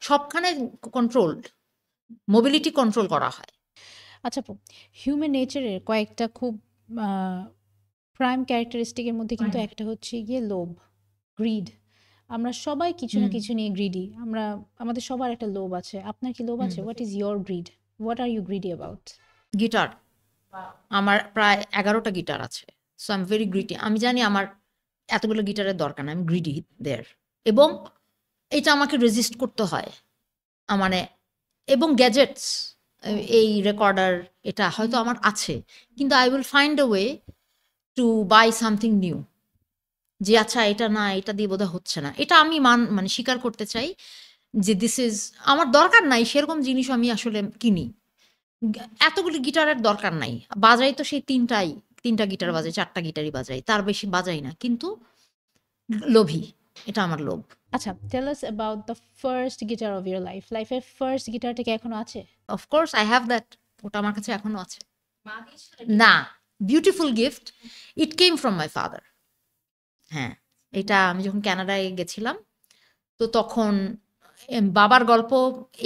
সবখানে কন্ট্রোলড, মোবিলিটি কন্ট্রোল করা হয়। আচ্ছা, হিউম্যান নেচারের কয়েকটা খুব প্রাইম ক্যারেক্টারিস্টিকের মধ্যে কিন্তু একটা হচ্ছে গিয়ে লোভ, গ্রিড। আমরা সবাই কিছু না কিছু নিয়ে গ্রিডি, আমাদের সবার একটা লোভ আছে। আপনার কি লোভ আছে? What is your greed? What are you greedy about? Guitar, আমার প্রায় 11টা গিটার আছে। So I am very greedy. আমি জানি আমার এতগুলো গিটারের দরকার না, আমি গ্রিডি দেয়ার। এবং এটা আমাকে রেজিস্ট করতে হয় মানে। এবং গ্যাজেটস, এই রেকর্ডার, এটা হয়তো আমার আছে, কিন্তু I will find a way to buy something new. যে আচ্ছা এটা না, এটা দিয়ে বোধহয় হচ্ছে না, এটা আমি মানে স্বীকার করতে চাই যে দিস ইজ আমার দরকার নাই। সেরকম জিনিসও আমি আসলে কিনি। এতগুলি গিটারের দরকার নাই, বাজাই তো সেই তিনটা গিটার বাজাই, 4টা গিটারই বাজাই, তার বেশি বাজাই না, কিন্তু লোভী, এটা আমার লোভ। আচ্ছা, tell us about the first guitar of your life. লাইফের ফার্স্ট গিটারটা কি এখনো আছে? অফকোর্স আই হ্যাভ দ্যাট, ওটা আমার কাছে এখনো আছে। না, beautiful gift, it came from my father. হ্যাঁ, এটা আমি যখন কানাডায় গেছিলাম, তো তখন বাবার গল্প,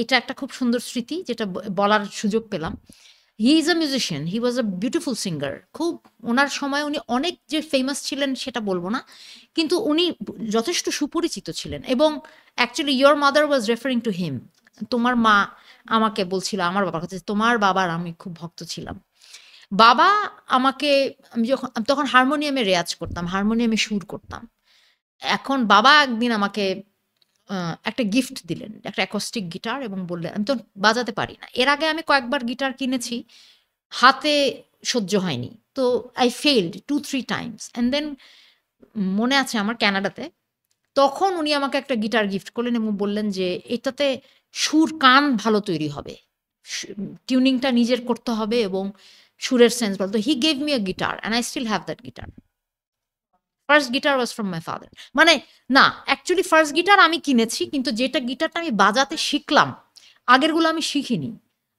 এটা একটা খুব সুন্দর স্মৃতি যেটা বলার সুযোগ পেলাম। He is a musician, he was a beautiful singer. খুব ওনার সময় উনি অনেক যে ফেমাস ছিলেন সেটা বলবো না, কিন্তু উনি যথেষ্ট সুপরিচিত ছিলেন। এবং actually your mother was referring to him, তোমার মা আমাকে বলছিল আমার বাবার কাছে, তোমার বাবার আমি খুব ভক্ত ছিলাম। বাবা আমাকে, আমি তখন হারমোনিয়ামে রেয়াজ করতাম, হারমোনিয়ামে সুর করতাম। এখন বাবা একদিন আমাকে একটা গিফট দিলেন, একটা অ্যাকোস্টিক গিটার, এবং বললেন, আমি তো বাজাতে পারি না। এর আগে আমি কয়েকবার গিটার কিনেছি, হাতে সহ্য হয়নি। তো I failed 2-3 times, and then মনে আছে আমার কানাডাতে, তখন উনি আমাকে একটা গিটার গিফট করলেন এবং বললেন যে এটাতে সুর, কান ভালো তৈরি হবে, টিউনিংটা নিজের করতে হবে এবং সুরের সেন্স বলতো। He gave me a guitar and I still have that guitar. First guitar was from my father. মানে না, অ্যাকচুয়ালি ফার্স্ট গিটার আমি কিনেছি, কিন্তু যেটা গিটারটা আমি বাজাতে শিখলাম, আগেরগুলো আমি শিখিনি।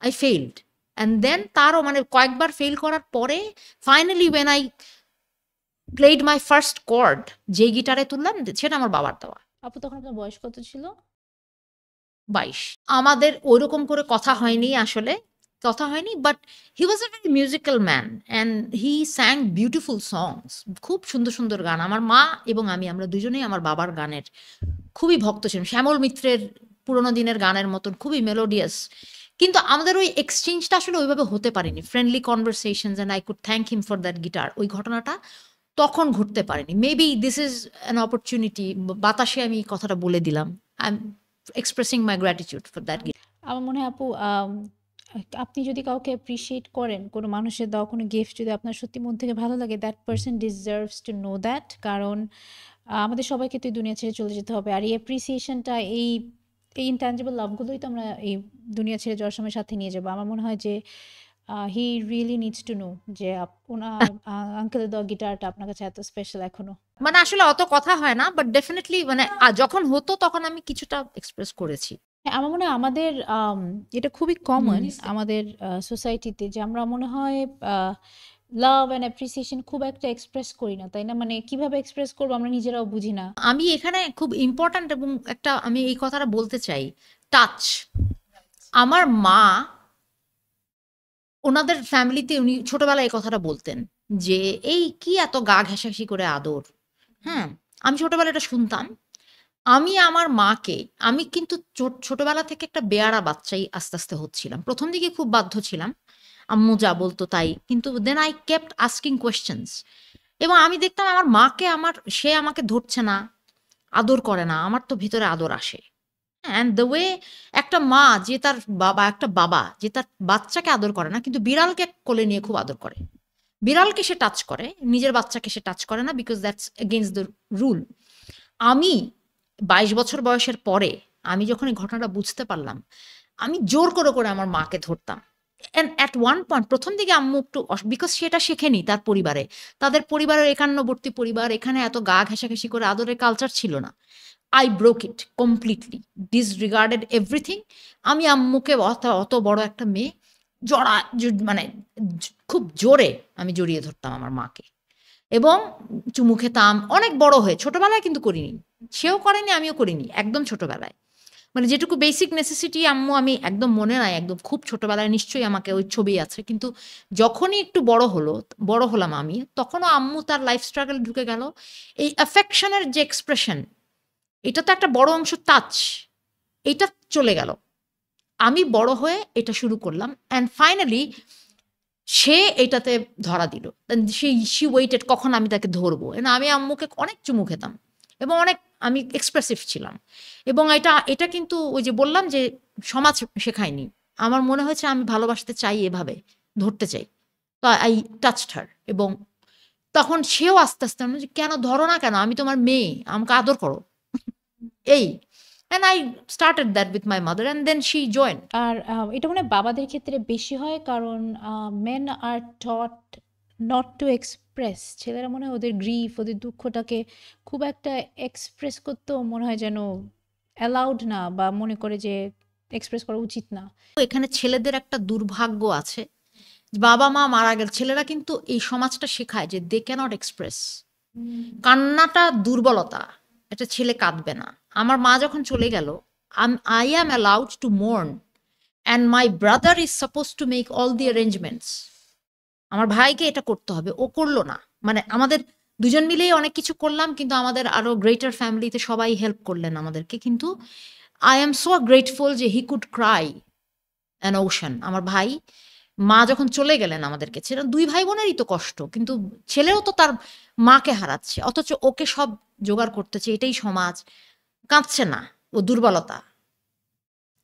আই ফেইলড, অ্যান্ড দেন তারও মানে কয়েকবার ফেল করার পরে finally when I played my first chord, যেই গিটারে তুললাম সেটা আমার বাবার দেওয়া। আপু তখন আপনার বয়স কত ছিল? 22। আমাদের ওইরকম করে কথা হয়নি, আসলে কথা হয়নি, but he was a very musical man and he sang beautiful songs. খুব সুন্দর সুন্দর গান। আমার মা এবং আমরা দুজনেই আমার বাবার গানের খুবই ভক্ত ছিলাম। শ্যামল মিত্রের পুরোনো দিনের গানের মতন খুবই মেলোডিয়াস। কিন্তু আমাদের ওই এক্সচেঞ্জটা আসলে ওইভাবে হতে পারেনি, friendly conversations, and I could thank him for that guitar. ওই ঘটনাটা তখন ঘটতে পারেনি। Maybe this is an opportunity, বাতাসে আমি কথাটা বলে দিলাম। I am expressing my gratitude for that guitar. আমার মনে হয় আপু, আপনি যদি কাউকে অ্যাপ্রিসিয়েট করেন, কোনো মানুষের দেওয়া কোনো গিফট যদি আপনার সত্যি মন থেকে ভালো লাগে, that person deserves two know that. কারণ আমাদের সবাইকে তো এই দুনিয়া ছেড়ে চলে যেতে হবে, আর এই অ্যাপ্রিসিয়েশনটা, এই ইনট্যাঞ্জিবল লাভগুলোই তো আমরা এই দুনিয়া ছেড়ে যাওয়ার সময় সাথে নিয়ে যাবো। আমার মনে হয় যে হি রিয়েলি নিডস টু নো যে ওনার আঙ্কেলের দেওয়া গিটারটা আপনার কাছে এত স্পেশাল এখনো। মানে আসলে অত কথা হয় না, বাট ডেফিনেটলি মানে যখন হতো তখন আমি কিছুটা এক্সপ্রেস করেছি। হ্যাঁ, আমার মনে হয় আমাদের এটা খুবই কমন আমাদের সোসাইটিতে, যে আমরা মনে হয় লাভ অ্যান্ড অ্যাপ্রিসিয়েশন খুব একটা এক্সপ্রেস করি না, তাই না? মানে কিভাবে এক্সপ্রেস করবো আমরা নিজেরাও বুঝি না। আমি এখানে খুব ইম্পর্ট্যান্ট এবং একটা আমি এই কথাটা বলতে চাই, টাচ। আমার মা ওনাদের ফ্যামিলিতে উনি ছোটবেলায় এই কথাটা বলতেন যে এই কি এত গা ঘেঁষাঘেঁষি করে আদর। হ্যাঁ, আমি ছোটবেলায় এটা শুনতাম। আমি আমার মাকে আমি কিন্তু ছোটবেলা থেকে একটা বেয়াড়া বাচ্চাই আস্তে আস্তে হচ্ছিলাম। প্রথম দিকে খুব বাধ্য ছিলাম, আম্মু যা বলতো তাই, কিন্তু then I kept asking questions. এবং আমি দেখতাম আমার মাকে সে আমাকে ধরছে না, আদর করে না, আমার তো ভিতরে আদর আসে। অ্যান্ড দ্য ওয়ে একটা মা যে তার একটা বাবা যে তার বাচ্চাকে আদর করে না, কিন্তু বিড়ালকে কোলে নিয়ে খুব আদর করে। বিড়ালকে সে টাচ করে, নিজের বাচ্চাকে সে টাচ করে না, because that's against the rule. আমি 22 বছর বয়সের পরে আমি যখন এই ঘটনাটা বুঝতে পারলাম, আমি জোর করে করে আমার মাকে ধরতাম। অ্যান্ড অ্যাট ওয়ান পয়েন্ট প্রথম দিকে আম্মু একটু বিকজ সেটা শেখেনি তার পরিবারে, তাদের পরিবারের একান্নবর্তী পরিবার, এখানে এত গা ঘেঁষাঘেঁষি করে আদরের কালচার ছিল না। I broke it completely, ডিসরিগার্ডেড everything. আমি আম্মুকে অত বড় একটা মেয়ে মানে খুব জোরে আমি জড়িয়ে ধরতাম আমার মাকে, এবং চুমু খেতাম অনেক বড় হয়ে। ছোটবেলায় কিন্তু করিনি, সেও করেনি আমিও করিনি, একদম ছোটবেলায়। মানে যেটুকু বেসিক নেসেসিটি আম্মু, আমি একদম মনে নাই, একদম খুব ছোটবেলায় নিশ্চয়ই আমাকে ওই ছবি আছে, কিন্তু যখনই একটু বড় হলাম আমি, তখনও আম্মু তার লাইফ স্ট্রাগল ঢুকে গেল। এই অ্যাফেকশনের যে এক্সপ্রেশন, এটা তো একটা বড় অংশ টাচ, এটা চলে গেল। আমি বড় হয়ে এটা শুরু করলাম, অ্যান্ড ফাইনালি সে এটাতে ধরা দিল। শি ওয়েটেড কখন আমি তাকে ধরবো। আমি আম্মুকে অনেক চুমু খেতাম এবং অনেক আমি এক্সপ্রেসিভ ছিলাম। এবং এটা কিন্তু ওই যে বললাম যে সমাজ শেখায়নি। আমার মনে হয়েছে আমি ভালোবাসতে চাই, এভাবে ধরতে চাই। তো আই টাচড হার, এবং তখন সেও আস্তে আস্তে যে কেন ধরো না, কেন আমি তোমার মেয়ে, আমাকে আদর করো, এই। And I started that with my mother, and then she joined. আর এটা মনে হয় বাবাদের ক্ষেত্রে বেশি হয়, কারণ men are taught not to express. ছেলেরা মনে হয় ওদের গ্রিফ, ওদের দুঃখটাকে খুব একটা এক্সপ্রেস করতেও মনে হয় যেন অ্যালাউড না, বা মনে করে যে এক্সপ্রেস করা উচিত না। এখানে ছেলেদের একটা দুর্ভাগ্য আছে, বাবা মা মারা গেল, ছেলেরা কিন্তু এই সমাজটা শেখায় যে দে ক্যানট এক্সপ্রেস। কান্নাটা দুর্বলতা, একটা ছেলে কাঁদবে না। আমার মা যখন চলে গেল, I am allowed to মোর্ন, and my brother is suppose to make all the arrangements. আমার ভাইকে এটা করতে হবে, ও করলো না। মানে আমাদের দুজন মিলেই অনেক কিছু করলাম, কিন্তু আমাদের আরো গ্রেটার ফ্যামিলিতে সবাই হেল্প করলেন আমাদেরকে। কিন্তু আই এম সো গ্রেটফুল যে he could Cry an ocean. আমার ভাই, মা যখন চলে গেলেন আমাদেরকে ছেড়ে, দুই ভাই বোনেরই তো কষ্ট, কিন্তু ছেলেও তো তার মাকে হারাচ্ছে, অথচ ওকে সব জোগাড় করতেছে। এটাই সমাজ, কাঁদছে না, ও দুর্বলতা।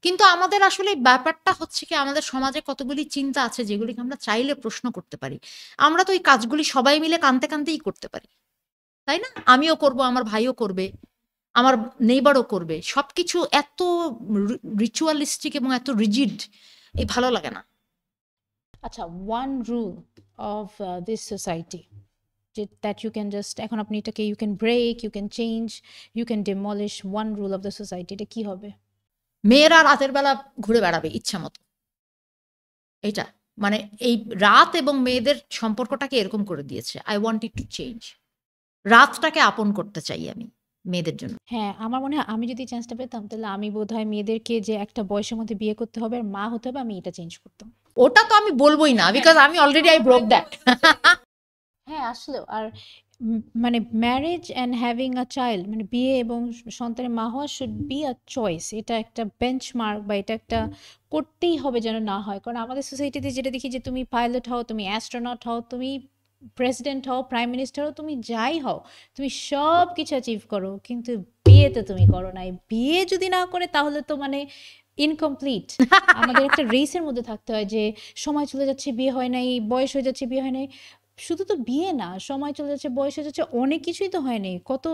কিন্তু আমাদের আসলে ব্যাপারটা হচ্ছে কি, আমাদের সমাজে কতগুলি চিন্তা আছে যেগুলিকে আমরা চাইলে প্রশ্ন করতে পারি। আমরা তো এই কাজগুলি সবাই মিলে কাঁদতে কাঁদতেই করতে পারি, তাই না? আমিও করব, আমার ভাইও করবে, আমার নেইবারও করবে। সবকিছু এত রিচুয়ালিস্টিক এবং এত রিজিড, এই ভালো লাগে না। আচ্ছা, one rule of this society যে দ্যাট ইউ ক্যান জাস্ট, এখন আপনি এটাকে you can break, you can change, you can demolish, one rule of the society, এটা কি হবে? মেয়েরা রাতের বেলা ঘুরে বেড়াবে ইচ্ছা মতো, এটা মানে এই রাত এবং মেয়েদের সম্পর্কটাকে এরকম করে দিয়েছে। I want it to change. রাতটাকে আপন করতে চাই আমি মেয়েদের জন্য। হ্যাঁ, আমার মনে হয় আমি যদি চান্সটা পেতাম, তাহলে আমি বোধহয় মেয়েদেরকে যে একটা বয়সের মধ্যে বিয়ে করতে হবে আর মা হতে হবে, আমি এটা চেঞ্জ করতাম। ওটা তো আমি বলবোই না, বিকজ আমি অলরেডি আই ব্রোক দ্যাট। হ্যাঁ, আসলেও। আর মানে marriage and having a child, মানে বিয়ে এবং সন্তানের মা হওয়া শুড বি আ চয়েস। এটা একটা বেঞ্চমার্ক, বা এটা একটা করতেই হবে যেন না হয়। কারণ আমাদের সোসাইটিতে যেটা দেখি যে তুমি পাইলট হও, তুমি অ্যাস্ট্রোনট হও, তুমি প্রেসিডেন্ট হও, প্রাইম মিনিস্টার হও, তুমি যাই হও, তুমি সব কিছু অ্যাচিভ করো, কিন্তু বিয়ে তো তুমি করো নাই। বিয়ে যদি না করে তাহলে তো মানে ইনকমপ্লিট। আমাদের একটা রেসের মধ্যে থাকতে হয় যে সময় চলে যাচ্ছে, বিয়ে হয় নাই, বয়স হয়ে যাচ্ছে, বিয়ে হয় নাই। শুধু তো বিয়ে না, সময় চলে যাচ্ছে, বয়স হয়ে যাচ্ছে, অনেক কিছুই তো হয়নি। কত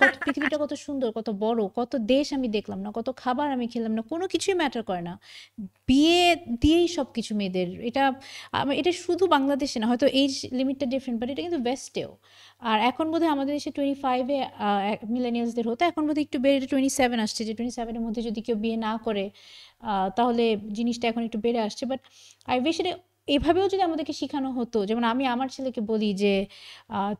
কত পৃথিবীটা কত সুন্দর, কত বড়, কত দেশ আমি দেখলাম না, কত খাবার আমি খেলাম না, কোনো কিছুই ম্যাটার করে না। বিয়ে দিয়েই সব কিছু মেয়েদের। এটা শুধু বাংলাদেশে না, হয়তো এইজ লিমিটটা ডিফারেন্ট, বাট এটা কিন্তু ওয়েস্টেও। আর এখন বোধহয় আমাদের দেশে 25-এ মিলেনিয়ালসদের হতো, এখন বোধহয় একটু বেড়ে 27 আসছে, যে 27-এর মধ্যে যদি কেউ বিয়ে না করে তাহলে জিনিসটা এখন একটু বেড়ে আসছে। বাট আই উইশ এভাবেও যদি আমাদেরকে শেখানো হতো, যেমন আমি আমার ছেলেকে বলি যে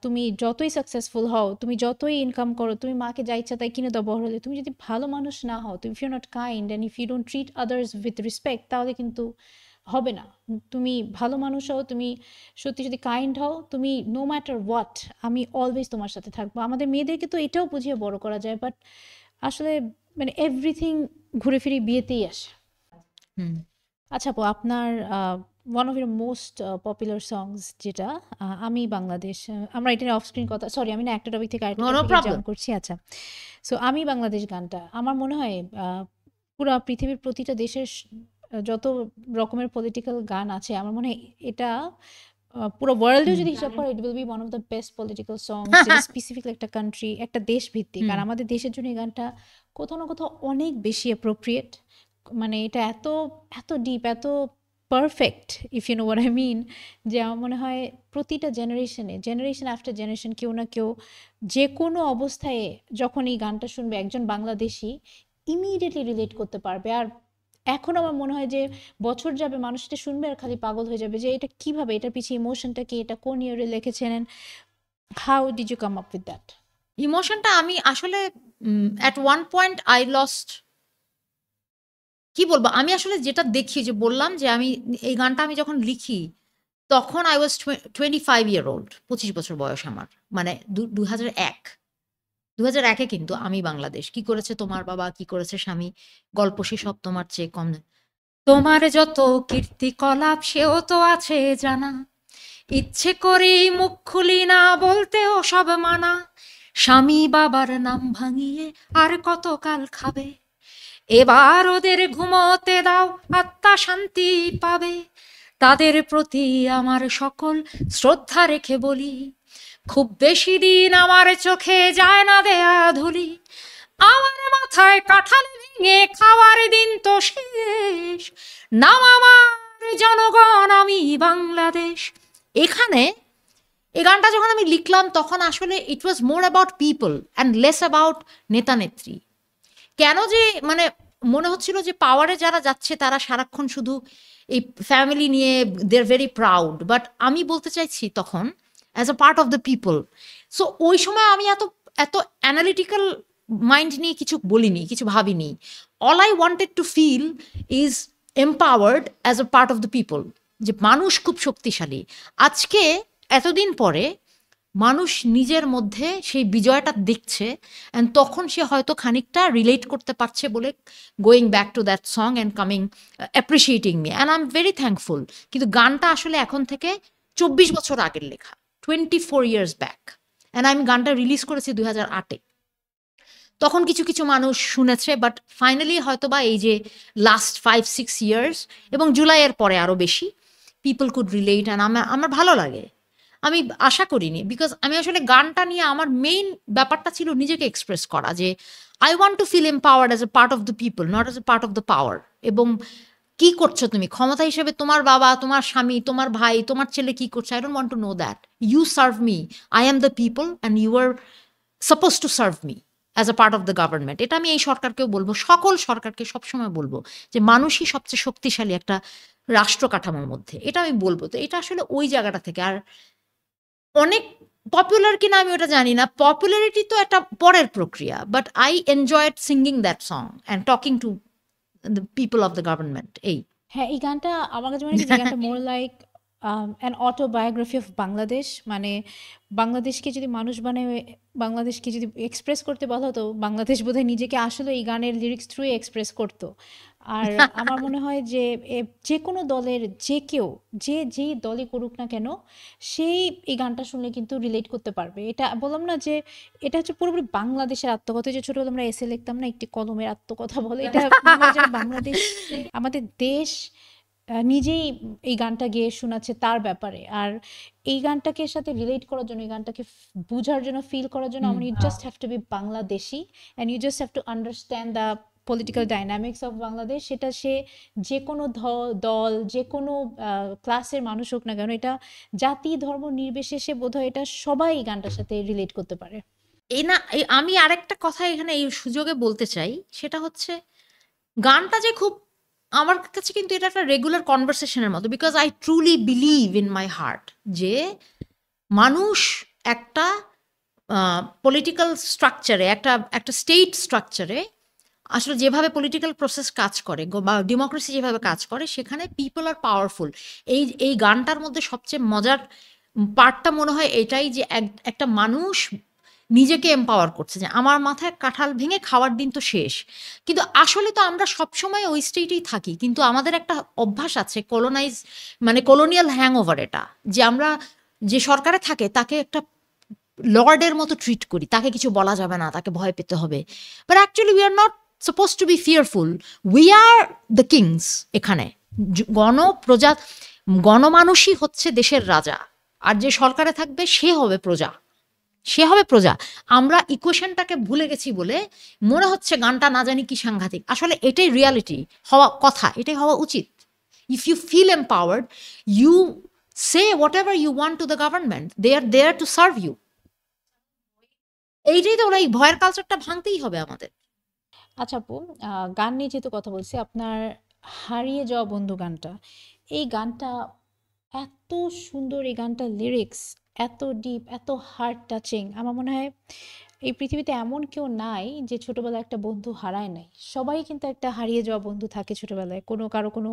তুমি যতই সাকসেসফুল হও, তুমি যতই ইনকাম করো, তুমি মাকে যা ইচ্ছা তাই কিনে দাও বড় হলে, তুমি যদি ভালো মানুষ না হও, if you not kind and if you don't treat others with respect, তাহলে কিন্তু হবে না। তুমি ভালো মানুষ হও, তুমি সত্যি যদি কাইন্ড হও, তুমি নো ম্যাটার হোয়াট, আমি অলওয়েজ তোমার সাথে থাকবো। আমাদের মেয়েদেরকে তো এটাও বুঝিয়ে বড় করা যায়, বাট আসলে মানে এভরিথিং ঘুরে ফিরে বিয়েতেই আসে। হুম। আচ্ছা আপু, আপনার one of your most popular songs যেটা আমি বাংলাদেশ, আমরা এটা অফ স্ক্রিন কথা, সরি আমি না একটা টপিক থেকে আরেকটা নো টপিকে প্রবলেম। জাম্প করছি। আচ্ছা, সো আমি বাংলাদেশ গানটা আমার মনে হয় পুরো পৃথিবীর প্রতিটা দেশের যত রকমের পলিটিক্যাল গান আছে, আমার মনে হয় এটা পুরো ওয়ার্ল্ডেও যদি হিসাব করে, it will be one of the best political songs, যেটা স্পেসিফিকলি একটা কান্ট্রি, একটা দেশ ভিত্তিক। আর আমাদের দেশের জন্য এই গানটা কোথাও না কোথাও অনেক বেশি অ্যাপ্রোপ্রিয়েট। মানে এটা এত এত ডিপ, এত perfect, if you know what I mean, যে আমার মনে হয় প্রতিটা জেনারেশনে, জেনারেশন আফটার জেনারেশন, কেউ না কেউ যে কোনো অবস্থায় যখন এই গানটা শুনবে, একজন বাংলাদেশি ইমিডিয়েটলি রিলেট করতে পারবে। আর এখন আমার মনে হয় যে বছর যাবে, মানুষ এটা শুনবে আর খালি পাগল হয়ে যাবে যে এটা কিভাবে, এটার পিছিয়ে ইমোশনটা কি, এটা কোন ইয়ারে লিখেছেন, how did you come up with that? ইমোশনটা আমি আসলে at one point I lost, কি বলবো, আমি আসলে যেটা দেখি, যে বললাম যে আমি এই গানটা আমি যখন লিখি তখন আই ওয়াজ 25 ইয়ার ওল্ড, 25 বছর বয়স আমার, মানে 2001, 2001-এ কিন্তু আমি বাংলাদেশ, কি করেছে তোমার বাবা, কি করেছে স্বামী, গল্প সব তোমার চেয়ে কম না। তোমার যত কীর্তিকলাপ সেও তো আছে জানা, ইচ্ছে করেই মুখ খুলি না, বলতেও সব মানা, স্বামী বাবার নাম ভাঙিয়ে আর কতকাল খাবে, এবার ওদের ঘুমোতে দাও, আত্মা শান্তি পাবে, তাদের প্রতি আমার সকল শ্রদ্ধা রেখে বলি, খুব বেশি দিন আমার চোখে যায় না দেয়া ধুলি, আমার মাথায় কাঁঠাল ভেঙে খাওয়ার দিন তো শেষ, নাম আমার জনগণ, আমি বাংলাদেশ। এখানে এই গানটা যখন আমি লিখলাম তখন আসলে it was more about people and less about নেতা নেত্রী। কেন যে মানে মনে হচ্ছিল যে পাওয়ারে যারা যাচ্ছে তারা সারাক্ষণ শুধু এই ফ্যামিলি নিয়ে দে আর ভেরি প্রাউড, বাট আমি বলতে চাইছি তখন as a part of the people. So ওই সময় আমি এত এত অ্যানালিটিক্যাল মাইন্ড নিয়ে কিছু বলিনি, কিছু ভাবিনি। All I wanted to feel is empowered as a part of the people, যে মানুষ খুব শক্তিশালী। আজকে এতদিন পরে মানুষ নিজের মধ্যে সেই বিজয়টা দেখছে, অ্যান্ড তখন সে হয়তো খানিকটা রিলেট করতে পারছে বলে going back to that song and coming appreciating me, and I am very thankful. কিন্তু গানটা আসলে এখন থেকে 24 বছর আগের লেখা, 24 years ব্যাক, অ্যান্ড আমি গানটা রিলিজ করেছি 2008-এ। তখন কিছু কিছু মানুষ শুনেছে, বাট ফাইনালি হয়তো বা এই যে লাস্ট 5-6 years এবং জুলাইয়ের পরে আরও বেশি পিপল কুড রিলেট, অ্যান্ড আমার ভালো লাগে। আমি আশা করিনি, বিকজ আমি আসলে গানটা নিয়ে আমার মেইন ব্যাপারটা ছিল নিজেকে এক্সপ্রেস করা, যে I want to feel empowered as a part of the people, not as a part of the power. এবং কি করছো তুমি ক্ষমতা হিসেবে, তোমার বাবা, তোমার স্বামী, তোমার ভাই, তোমার ছেলে কি করছে, I don't want to know that. You serve me, I am the people and you are suppose to serve me as a part of the government. এটা আমি এই সরকারকেও বলবো, সকল সরকারকে সবসময় বলবো, যে মানুষই সবচেয়ে শক্তিশালী একটা রাষ্ট্র কাঠামোর মধ্যে, এটা আমি বলবো। তো এটা আসলে ওই জায়গাটা থেকে। আর অনেক পপুলার কিনা আমি ওটা জানি না, পপুলারিটি তো একটা পরের প্রক্রিয়া, but I enjoyed singing that song and talking to the people of the government. এই হ্যাঁ, এই গানটা আমার কাছে মনে হয় কি, যে গানটা more like an autobiography of Bangladesh. মানে বাংলাদেশকে যদি মানুষ বানায়, বাংলাদেশকে যদি এক্সপ্রেস করতে বলা হতো, বাংলাদেশ বোধহয় নিজেকে আসলে এই গানের লিরিক্স থ্রু এক্সপ্রেস করতো। আর আমার মনে হয় যে যে কোনো দলের যে কেউ, যে যেই দলই করুক না কেন, সেই এই গানটা শুনলে কিন্তু রিলেট করতে পারবে। এটা বললাম না যে এটা হচ্ছে পুরোপুরি বাংলাদেশের আত্মকথা, যে ছোটবেলা আমরা এসে লিখতাম না, একটি কলমের আত্মকথা বলে, এটা মনে হয় যেন বাংলাদেশ, আমাদের দেশ নিজেই এই গানটা গেয়ে শোনাচ্ছে তার ব্যাপারে। আর এই গানটাকে সাথে রিলেট করার জন্য, এই গানটাকে বুঝার জন্য, ফিল করার জন্য, আমার you just have to be Bangladeshi and you just have to understand the political dynamics of Bangladesh. সেটা সে যে কোনো দল, যে কোনো ক্লাসের মানুষ হোক না কেন, এটা জাতি ধর্ম নির্বিশেষে বোধহয় এটা সবাই এই গানটার সাথে রিলেট করতে পারে। এই না, আমি আরেকটা কথা এখানে এই সুযোগে বলতে চাই, সেটা হচ্ছে গানটা যে খুব আমার কাছে কিন্তু এটা একটা রেগুলার কনভারসেশনের মতো, because I truly believe in my heart যে মানুষ একটা পলিটিক্যাল স্ট্রাকচারে, একটা একটা স্টেট স্ট্রাকচারে আসলে যেভাবে পলিটিক্যাল প্রসেস কাজ করে বা ডেমোক্রেসি যেভাবে কাজ করে, সেখানে পিপল আর পাওয়ারফুল। এই গানটার মধ্যে সবচেয়ে মজার পার্টটা মনে হয় এটাই যে একটা মানুষ নিজেকে এম্পাওয়ার করছে যে আমার মাথায় কাঁঠাল ভেঙে খাওয়ার দিন তো শেষ। কিন্তু আসলে তো আমরা সবসময় ওই স্টেটেই থাকি, কিন্তু আমাদের একটা অভ্যাস আছে মানে কলোনিয়াল হ্যাংওভার, এটা যে আমরা যে সরকারে থাকে তাকে একটা লর্ডের মতো ট্রিট করি, তাকে কিছু বলা যাবে না, তাকে ভয় পেতে হবে। But actually we are not suppose to be fearful, we are the kings. এখানে গণমানুষই হচ্ছে দেশের রাজা, আর যে সরকারে থাকবে সে হবে প্রজা, সে হবে প্রজা। আমরা ইকুয়েশনটাকে ভুলে গেছি বলে মনে হচ্ছে গানটা না জানি কি সাংঘাতিক, আসলে এটাই রিয়ালিটি হওয়া কথা, এটাই হওয়া উচিত। If you feel empowered, you say whatever you want to the government, they are there to serve you. এইটাই তো, ওরা এই ভয়ের কালচারটা ভাঙতেই হবে আমাদের। আচ্ছা আপু, গান নিয়ে যেহেতু কথা বলছি, আপনার হারিয়ে যাওয়া বন্ধু গানটা, এই গানটা এত সুন্দর, এই গানটার লিরিক্স এত ডিপ, এত হার্ট টাচিং। আমার মনে হয় এই পৃথিবীতে এমন কেউ নাই যে ছোটবেলায় একটা বন্ধু হারায় নাই। সবাই কিন্তু একটা হারিয়ে যাওয়া বন্ধু থাকে ছোটবেলায়, কোনো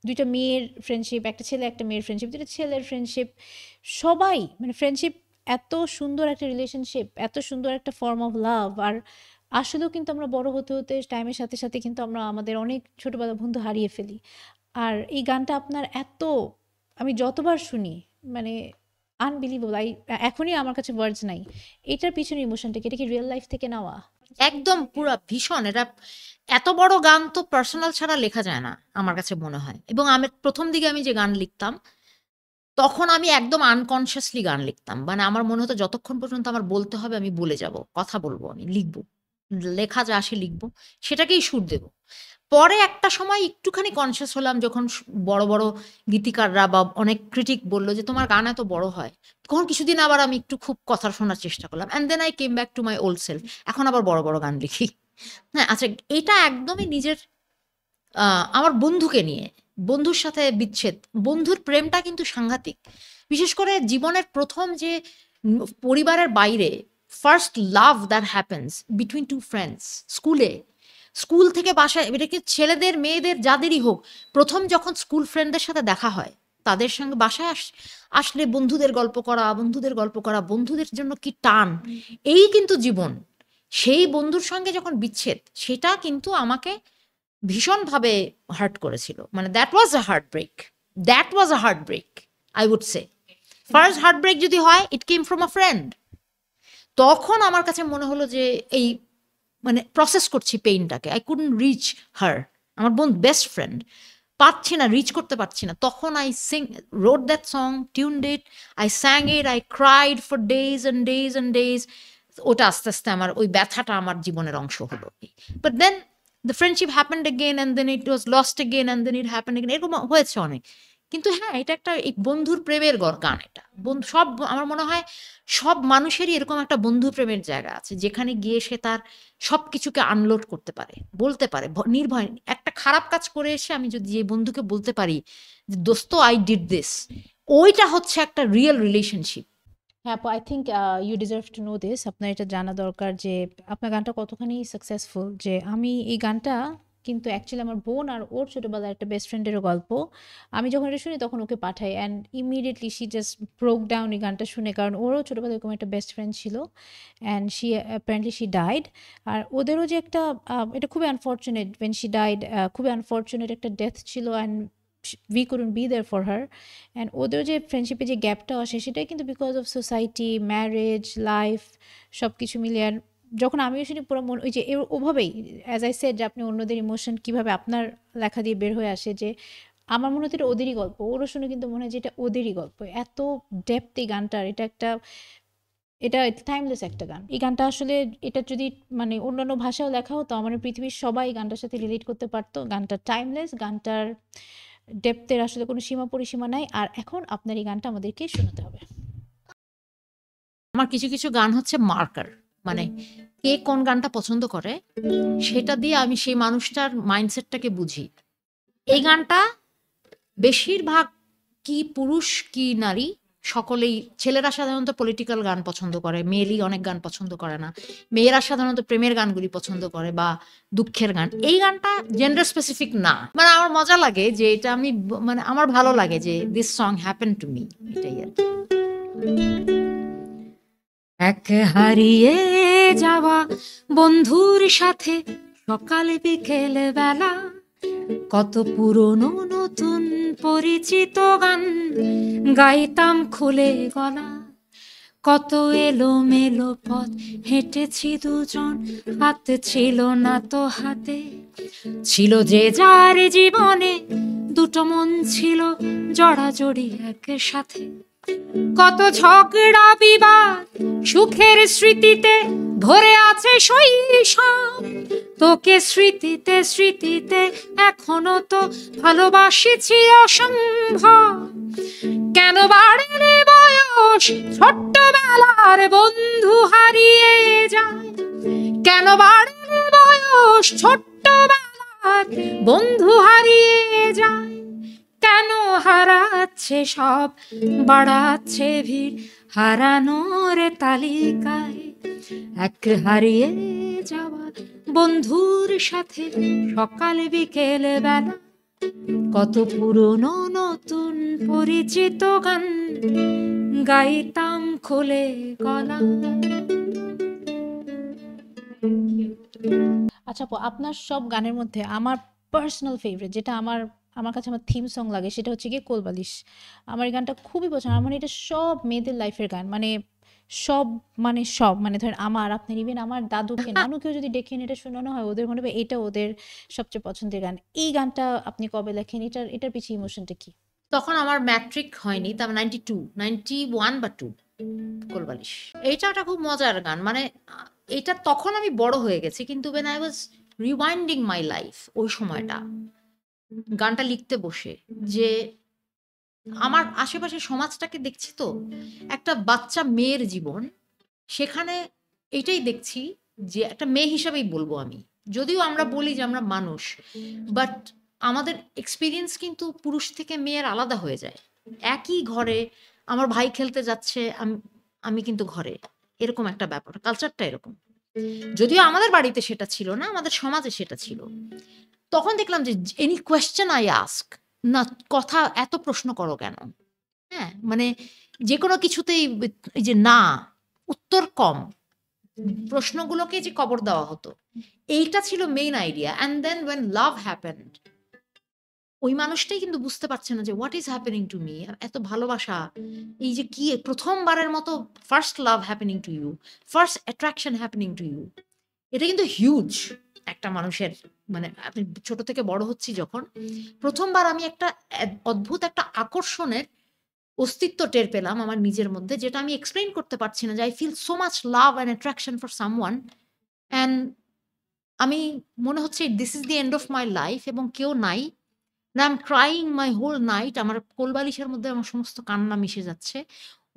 দুইটা মেয়ের ফ্রেন্ডশিপ, একটা ছেলে একটা মেয়ের ফ্রেন্ডশিপ, দুইটা ছেলের ফ্রেন্ডশিপ, সবাই মানে ফ্রেন্ডশিপ এত সুন্দর একটা রিলেশনশিপ, এত সুন্দর একটা ফর্ম অফ লাভ। আর আসলেও কিন্তু আমরা বড় হতে হতে টাইমের সাথে সাথে কিন্তু আমরা আমাদের অনেক ছোটবেলার বন্ধু হারিয়ে ফেলি। আর এই গানটা আপনার এত, আমি যতবার শুনি মানে আনবিলিভেবল। এখনই আমার কাছে ওয়ার্ডস নাই। এটার পিছনে ইমোশনটা কি, এটা কি রিয়েল লাইফ থেকে নেওয়া? একদম পুরা ভীষণ, এটা এত বড় গান তো পার্সোনাল ছাড়া লেখা যায় না আমার কাছে মনে হয়। এবং আমি প্রথম দিকে আমি যে গান লিখতাম, তখন আমি একদম আনকনসিয়াসলি গান লিখতাম, মানে আমার মনে হতো যতক্ষণ পর্যন্ত আমার বলতে হবে আমি বলে যাব, কথা বলবো, আমি লিখবো, লেখা যা আসে লিখবো, সেটাকেই সুর দেব। পরে একটা সময় একটুখানি কনসিয়াস হলাম, যখন বড় বড় গীতিকাররা বা অনেক ক্রিটিক বললো যে তোমার গান এত বড় হয়, তখন কিছুদিন আবার আমি একটু খুব কথা শোনার চেষ্টা করলাম, and then I came back to my old self. এখন আবার বড় বড় গান লিখি। হ্যাঁ, আচ্ছা, এটা একদমই নিজের আমার বন্ধুকে নিয়ে, বন্ধুর সাথে বিচ্ছেদ, বন্ধুর প্রেমটা কিন্তু সাংঘাতিক। বিশেষ করে জীবনের প্রথম যে পরিবারের বাইরে first love that happens between two friends, school থেকে বাসায়, এটা কি ছেলেদের মেয়েদের যাদেরই হোক, প্রথম যখন স্কুল ফ্রেন্ডদের সাথে দেখা হয়, তাদের সঙ্গে বাসায় আসলে বন্ধুদের গল্প করা, বন্ধুদের জন্য কি টান, এই কিন্তু জীবন। সেই বন্ধুর সঙ্গে যখন বিচ্ছেদ, সেটা কিন্তু আমাকে ভীষণভাবে হার্ট করেছিল। মানে that was a heart break, I would say. First heart break যদি হয়, ইট কেম ফ্রম আ ফ্রেন্ড। তখন আমার কাছে মনে হলো যে এই মানে প্রসেস করছি পেইনটাকে, আই কুডন্ট রিচ হার, আমার বেস্ট ফ্রেন্ড, পারছি না, রিচ করতে পারছি না। তখন I road that song, tuned it, I স্যাং it, I cried for days and days and days. ওটা আস্তে আস্তে আমার ওই ব্যথাটা আমার জীবনের অংশ হলো। But then the friendship happened again and then it was lost again and then it happened again, এরকম হয়েছে অনেক। কিন্তু হ্যাঁ, এটা একটা এই বন্ধুর প্রেমের গান। এটা বন্ধু সব, আমার মনে হয় সব মানুষেরই এরকম একটা বন্ধু প্রেমের জায়গা আছে, যেখানে গিয়ে সে তার সবকিছুকে আনলোড করতে পারে, বলতে পারে নির্ভয়। একটা খারাপ কাজ করে এসে আমি যদি এই বন্ধুকে বলতে পারি যে দোস্ত আই ডিড দিস, ওইটা হচ্ছে একটা রিয়েল রিলেশনশিপ। হ্যাঁ আপু, I think you deserve to know this. আপনার এটা জানা দরকার যে আপনার গানটা কতখানি সাকসেসফুল। যে আমি এই গানটা কিন্তু অ্যাকচুয়ালি আমার বোন আর ওর ছোটোবেলার একটা বেস্ট ফ্রেন্ডেরও গল্প। আমি যখন এটা শুনি তখন ওকে পাঠাই, and immediately she just broke down এই গানটা শুনে, কারণ ওরও ছোটোবেলায় এরকম একটা বেস্ট ফ্রেন্ড ছিল, and she apparently she died. আর ওদেরও যে একটা এটা খুবই আনফর্চুনেট ওয়েন শি ডাইড, খুবই আনফর্চুনেট একটা ডেথ ছিল, and we couldn't be there for her. And ওদের যে ফ্রেন্ডশিপে যে গ্যাপটা আসে, সেটাই কিন্তু because of society, marriage, life, সব কিছু মিলিয়ে। আর যখন আমিও শুনি পুরো মন ওই যে ওভাবেই, অ্যাজ আই সেড, যে আপনি অন্যদের ইমোশন কীভাবে আপনার লেখা দিয়ে বের হয়ে আসে, যে আমার মনে হতো এটা ওদেরই গল্প, ওরও শুনে কিন্তু মনে হয় যে এটা ওদেরই গল্প। এত ডেপথ এই গানটার, এটা টাইমলেস একটা গান। এই গানটা আসলে, এটা যদি মানে অন্যান্য ভাষাও লেখা হতো, আমার পৃথিবীর সবাই গানটার সাথে রিলেট করতে পারতো। গানটা টাইমলেস, গানটার ডেপথের আসলে কোনো সীমা পরিসীমা নাই। আর এখন আপনার এই গানটা আমাদেরকে শোনাতে হবে। আমার কিছু কিছু গান হচ্ছে মার্কার, মানে কে কোন গানটা পছন্দ করে সেটা দিয়ে আমি সেই মানুষটার মাইন্ডসেটটাকে বুঝি। এই গানটা বেশিরভাগ কি পুরুষ কি নারী সকলেই, ছেলেরা সাধারণত পলিটিক্যাল গান পছন্দ করে, মেয়েলি অনেক গান পছন্দ করে না, মেয়েরা সাধারণত প্রেমের গানগুলি পছন্দ করে বা দুঃখের গান। এই গানটা জেন্ডার স্পেসিফিক না, মানে আমার মজা লাগে যে এটা আমি মানে আমার ভালো লাগে যে this song happen to me, এটাই আর কি। এক হারিয়ে যাওয়া বন্ধুর সাথে সকালে বিকেল বেলা কত পুরনো নতুন পরিচিত গান গাইতাম খুলে গলা, কত এলোমেলো পথ হেঁটেছি দুজন, হাতে ছিল না তো হাতে ছিল যে যার জীবনে, দুটো মন ছিল জড়াজড়ি এক সাথে, কত ঝগড়া বিবাদ সুখের স্মৃতিতে ভরে আছে শৈশব, তোকে স্মৃতিতে স্মৃতিতে এখনো তো ভালোবাসিছি অসম্ভব, কেন বাড়ে রে বয়স ছোট্টবেলার বন্ধু হারিয়ে যায়, কেন বাড়ে রে বয়স ছোট্টবেলার বন্ধু হারিয়ে যায়, কেন হারাচ্ছে সব বাড়াচ্ছে ভিড় হারানোর তালিকায়, এক হারিয়ে যাওয়া বন্ধুর সাথে সকাল বিকেল বেলা কত পুরনো নতুন পরিচিত গান গাইতাম খুলে গলা। আচ্ছা আপু, আপনার সব গানের মধ্যে আমার পার্সোনাল ফেভারিট, যেটা আমার আমার কাছে আমার থিম সং লাগে, সেটা হচ্ছে গিয়ে কোলবালিশ। আমার এই গানটা খুবই পছন্দ। আমার এটা সব মেয়েদের লাইফের গান, মানে সব, মানে সব, মানে ধরেন আমার, আপনার, ইভেন আমার দাদুকে নানুকেও যদি ডেকে এনে এটা শোনানো হয়, ওদের মনে হবে এটা ওদের সবচেয়ে পছন্দের গান। এই গানটা আপনি কবে লেখেন? এটার পিছিয়ে ইমোশনটা কি? তখন আমার ম্যাট্রিক হয়নি, তার 91 বা 2 কোলবালিশ। এইটা একটা খুব মজার গান, মানে এটা তখন আমি বড় হয়ে গেছি, কিন্তু when I was rewinding my life ওই সময়টা গানটা লিখতে বসে, যে আমার আশেপাশে সমাজটাকে দেখছি তো, একটা বাচ্চা মেয়ের জীবন, সেখানে এটাই দেখছি যে একটা মেয়ে হিসাবেই বলবো আমি, যদিও আমরা বলি যে আমরা মানুষ, বাট আমাদের এক্সপিরিয়েন্স কিন্তু পুরুষ থেকে মেয়ের আলাদা হয়ে যায়। একই ঘরে আমার ভাই খেলতে যাচ্ছে, আমি কিন্তু ঘরে, এরকম একটা ব্যাপার, কালচারটা এরকম। যদিও আমাদের বাড়িতে সেটা ছিল না, আমাদের সমাজে সেটা ছিল। তখন দেখলাম যে এনি কোয়েশ্চেন আই আস্ক, না কথা এত প্রশ্ন করো কেন, হ্যাঁ মানে যে কোনো কিছুতেই এই যে না, উত্তর কম, প্রশ্নগুলোকে যে কবর দেওয়া হতো, এইটা ছিল main idea. And then when love happened, ওই মানুষটাই কিন্তু বুঝতে পারছে না যে what is happening to me, এত ভালোবাসা, এই যে কি প্রথমবারের মতো first love happening to you, first attraction happening to you, এটা কিন্তু হিউজ একটা মানুষের, মানে আপনি ছোট থেকে বড় হচ্ছি যখন, প্রথমবার আমি একটা অদ্ভুত একটা আকর্ষণের অস্তিত্ব টের পেলাম আমার নিজের মধ্যে, যেটা আমি এক্সপ্লেইন করতে পারছি না, যে I feel so much love and attraction for someone, and আমি মনে হচ্ছে this is the end of my life, এবং কেউ নাই, না I am crying my whole night, আমার কোলবালিশের মধ্যে আমার সমস্ত কান্না মিশে যাচ্ছে,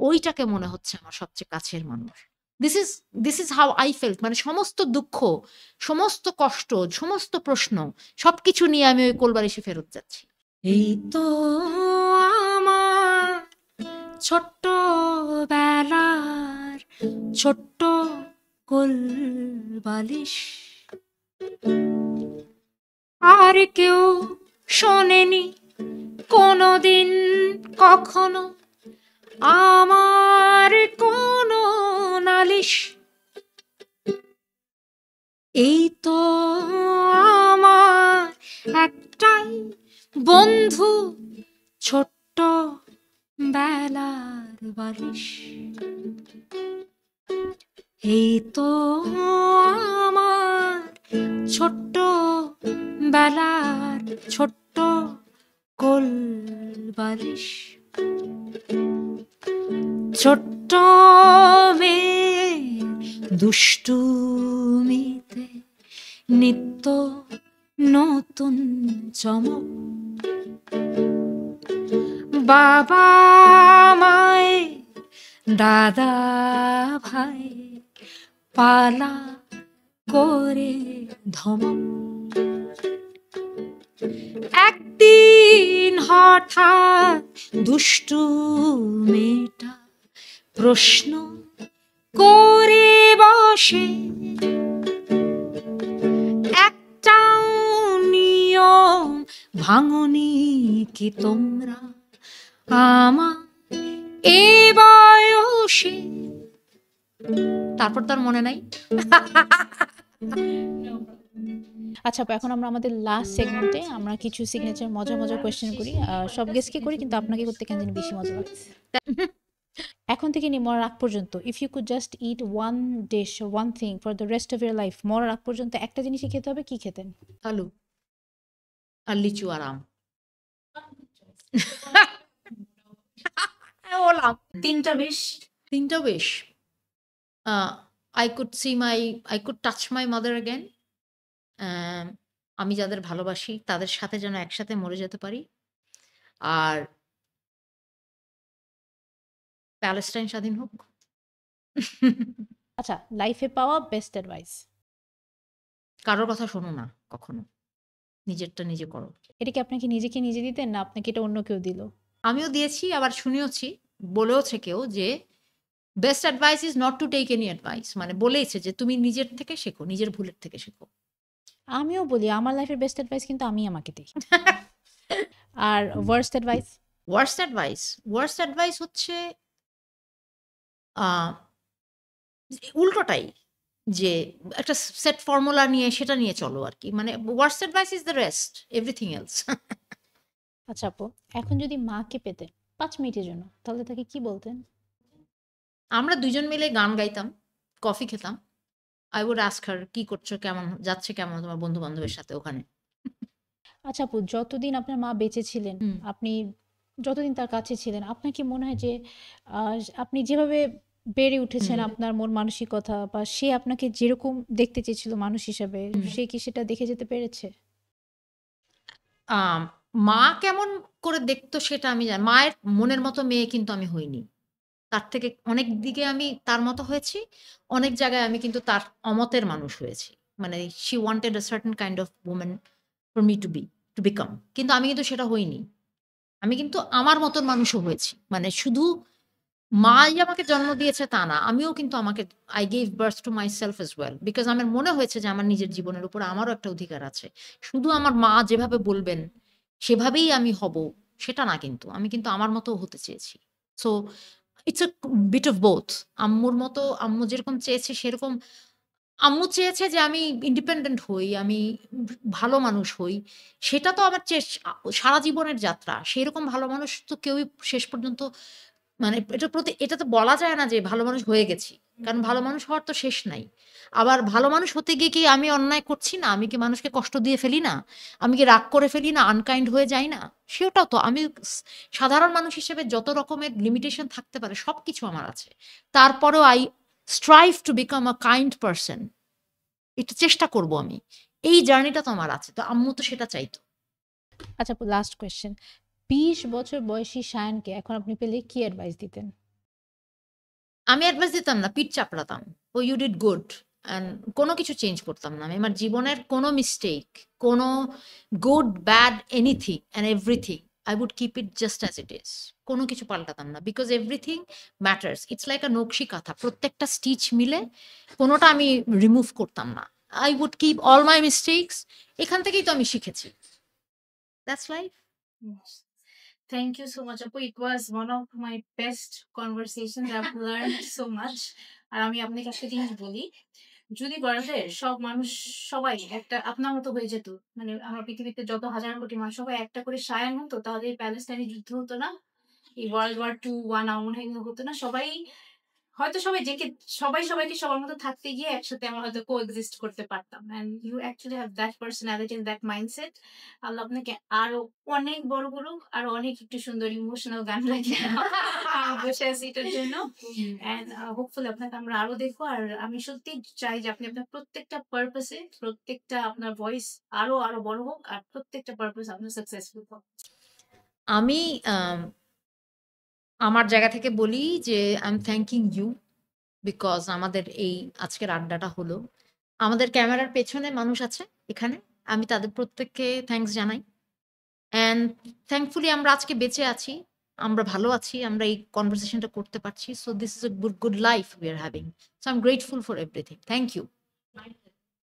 ওইটাকে মনে হচ্ছে আমার সবচেয়ে কাছের মানুষ। This is this is how I felt, মানে সমস্ত দুঃখ, সমস্ত কষ্ট, সমস্ত প্রশ্ন, সবকিছু নিয়ে আমি ওই কোলবালিশে ফেরত যাচ্ছি। এই তো আমার ছোট্ট বেলার ছোট্ট কোলবালিশ, আর কেউ শোনেনি কোনোদিন কখনো আমার কোনো নালিশ, এই তো আমার একটাই বন্ধু ছোট্ট বেলার বালিশ, এই তো আমার ছোট্ট বেলার ছোট্ট কোলবালিশ, ছোট্ট মেয়ের দুষ্টুমিতে নিত্য নতুন চমক, বাবা মায়ে দাদা ভাই পালা করে ধমক, একদিন হঠাৎ দুষ্টু মেয়েটা প্রশ্ন করে বসে, একটাও নিয়ম ভাঙনি কি তোমরা আমার এ বয়সে? তারপর তার মনে নাই। আচ্ছা আপু, এখন আমরা আমাদের লাস্ট সেগমেন্টে আমরা কিছু সিগনেচার মজার মজার কোয়েশ্চেন করি। সব গেস্টকে করি, কিন্তু আপনাকে করতে কেন জানি বেশি মজা লাগছে। এখন থেকে নিয়ে মরার আগ পর্যন্ত, if you could just eat one dish, one thing for the rest of your life, মরার আগ পর্যন্ত একটা জিনিসই খেতে হবে, কি খেতেন? আলু আর লিচু আর আম। বললাম তিনটা বেশ। তিনটা বেশ। I could touch my mother again. আমি যাদের ভালোবাসি তাদের সাথে যেন একসাথে মরে যেতে পারি। আর প্যালেস্টাইন স্বাধীন হোক। আচ্ছা, লাইফে পাওয়া বেস্ট অ্যাডভাইস? কারোর কথা শোনো না কখনো, নিজেরটা নিজে করো। এটা কি আপনাকে নিজেকে নিজে দিতেন, না আপনাকে এটা অন্য কেউ দিল? আমিও দিয়েছি, আবার শুনিয়েছি, বলেওছে কেউ যে best advice is not to take any advice, মানে বলেইছে যে তুমি নিজের থেকে শেখো, নিজের ভুলের থেকে শেখো। আমিও বলি আমার লাইফের বেস্ট অ্যাডভাইস কিন্তু আমি আমাকে দিই। আর ওয়ার্স্ট অ্যাডভাইস? ওয়ার্স্ট অ্যাডভাইস হচ্ছে আহ, উল্টোটাই, যে একটা সেট ফর্মুলা নিয়ে সেটা নিয়ে চলো আর কি, মানে worst advice is the rest, everything else. আচ্ছা আপু, এখন যদি মাকে পেতেন 5 মিনিটের জন্য, তাহলে তাকে কি বলতেন? আমরা দুজন মিলে গান গাইতাম, কফি খেতাম। আই উড আস্ক হার, কি করছো, কেমন যাচ্ছে, কেমন তোমার বন্ধু বান্ধবের সাথে ওখানে। আচ্ছা আপু, যতদিন আপনার মা বেঁচে ছিলেন, হুম। আপনি যতদিন তার কাছে ছিলেন, আপনার কি মনে হয় যে আপনি যেভাবে বেড়ে উঠেছেন, আপনার মন মানসিকতা, বা সে আপনাকে যেরকম দেখতে চেয়েছিল মানুষ হিসাবে, সে কি সেটা দেখে যেতে পেরেছে? আম, মা কেমন করে দেখতো সেটা আমি জানি, মায়ের মনের মতো মেয়ে কিন্তু আমি হইনি। তার থেকে অনেক দিকে আমি তার মতো হয়েছি, অনেক জায়গায় আমি কিন্তু তার অমতের মানুষ হয়েছি। মানে she wanted a certain kind of women for me to become, কিন্তু আমি কিন্তু সেটা হইনি। আমি কিন্তু আমার মতন মানুষও হয়েছি, মানে শুধু মাই আমাকে জন্ম দিয়েছে তা না, আমিও কিন্তু আমাকে I gave birth to my self as well, because আমার মনে হয়েছে যে আমার নিজের জীবনের উপর আমারও একটা অধিকার আছে। শুধু আমার মা যেভাবে বলবেন সেভাবেই আমি হব সেটা না, কিন্তু আমি কিন্তু আমার মতো হতে চেয়েছি। So it's a bit of both. আম্মুর মতো, আম্মু যেরকম চেয়েছে সেরকম, আম্মু চেয়েছে যে আমি ইন্ডিপেন্ডেন্ট হই, আমি ভালো মানুষ হই। সেটা তো আমার সারা জীবনের যাত্রা। সেরকম ভালো মানুষ তো কেউই শেষ পর্যন্ত, মানে এটার প্রতি এটা তো বলা যায় না যে ভালো মানুষ হয়ে গেছি। কারণ ভালো মানুষ হওয়ার তো শেষ নাই। আবার ভালো মানুষ হতে গিয়ে কি আমি অন্যায় করছি না? আমি কি মানুষকে কষ্ট দিয়ে ফেলি না? আমি কি রাগ করে ফেলি না? আনকাইন্ড হয়ে যাই না? সেটাও তো আমি সাধারণ মানুষ হিসেবে যত রকমের লিমিটেশন থাকতে পারে সবকিছু আমার আছে। তারপরেও I strive to become a kind person. এটা চেষ্টা করব আমি। এই জার্নিটা তো আমার আছে। তো আম্মু তো সেটা চাইতো। আচ্ছা আপু, লাস্ট কোয়েশ্চেন, 20 বছর বয়সী শায়ানকে এখন আপনি পেলে কি অ্যাডভাইস দিতেন? আমি অ্যাডভাইস দিতাম না, পিঠ চাপড়াতাম। ও ইউ ডিড গুড। অ্যান্ড কোনো কিছু চেঞ্জ করতাম না। আমি আমার জীবনের কোনো মিস্টেক, কোনো good, bad, anything and everything I would keep it just as it is. কোনো কিছু পাল্টাতাম না। Because everything matters. It's like a nakshi kantha. প্রত্যেকটা স্টিচ মিলে, কোনোটা আমি রিমুভ করতাম না। I would keep all my mistakes. এখান থেকেই তো আমি শিখেছি। That's life. Yes. Thank you so much, Apu. It was one of my best conversations. I've learned so much. আর আমি আপনাকে একটা জিনিস বলি, যদি ভারতের সব মানুষ সবাই একটা আপনার মতো হয়ে যেত, মানে আমার পৃথিবীতে যত হাজার কোটি মানুষ সবাই একটা করে শায়ান হতো, তাহলে এই প্যালেস্টাইনি যুদ্ধ হতো না, এই World War II আমার মনে হয় হতো না। সবাই হয়তো সবাই সবাইকে সবার মতো থাকতে গিয়ে একসাথে আমরা হয়তো কোএক্সিস্ট করতে পারতাম। And you actually have that personality and that mindset. Allah আপনাকে আরো অনেক বড় করুক, আরো অনেক একটু সুন্দর ইমোশনাল গান লাগে বসে আছি এটার জন্য। এন্ড হোপফুলি আপনাকে আমরা আরো দেখবো। আর আমি সত্যি চাই যে আপনি আপনার প্রত্যেকটা পারপাসে, প্রত্যেকটা আপনার ভয়েস আরো আরো বড় হোক, আর প্রত্যেকটা পারপাস আপনার সাকসেসফুল হোক। আমি আমার জায়গা থেকে বলি যে I am thanking you, because আমাদের এই আজকের আড্ডাটা হলো। আমাদের ক্যামেরার পেছনে মানুষ আছে এখানে, আমি তাদের প্রত্যেককে থ্যাঙ্কস জানাই। অ্যান্ড থ্যাঙ্কফুলি আমরা আজকে বেঁচে আছি, আমরা ভালো আছি, আমরা এই কনভারসেশনটা করতে পারছি। So this is a good life we are having. So I am grateful for everything. Thank you.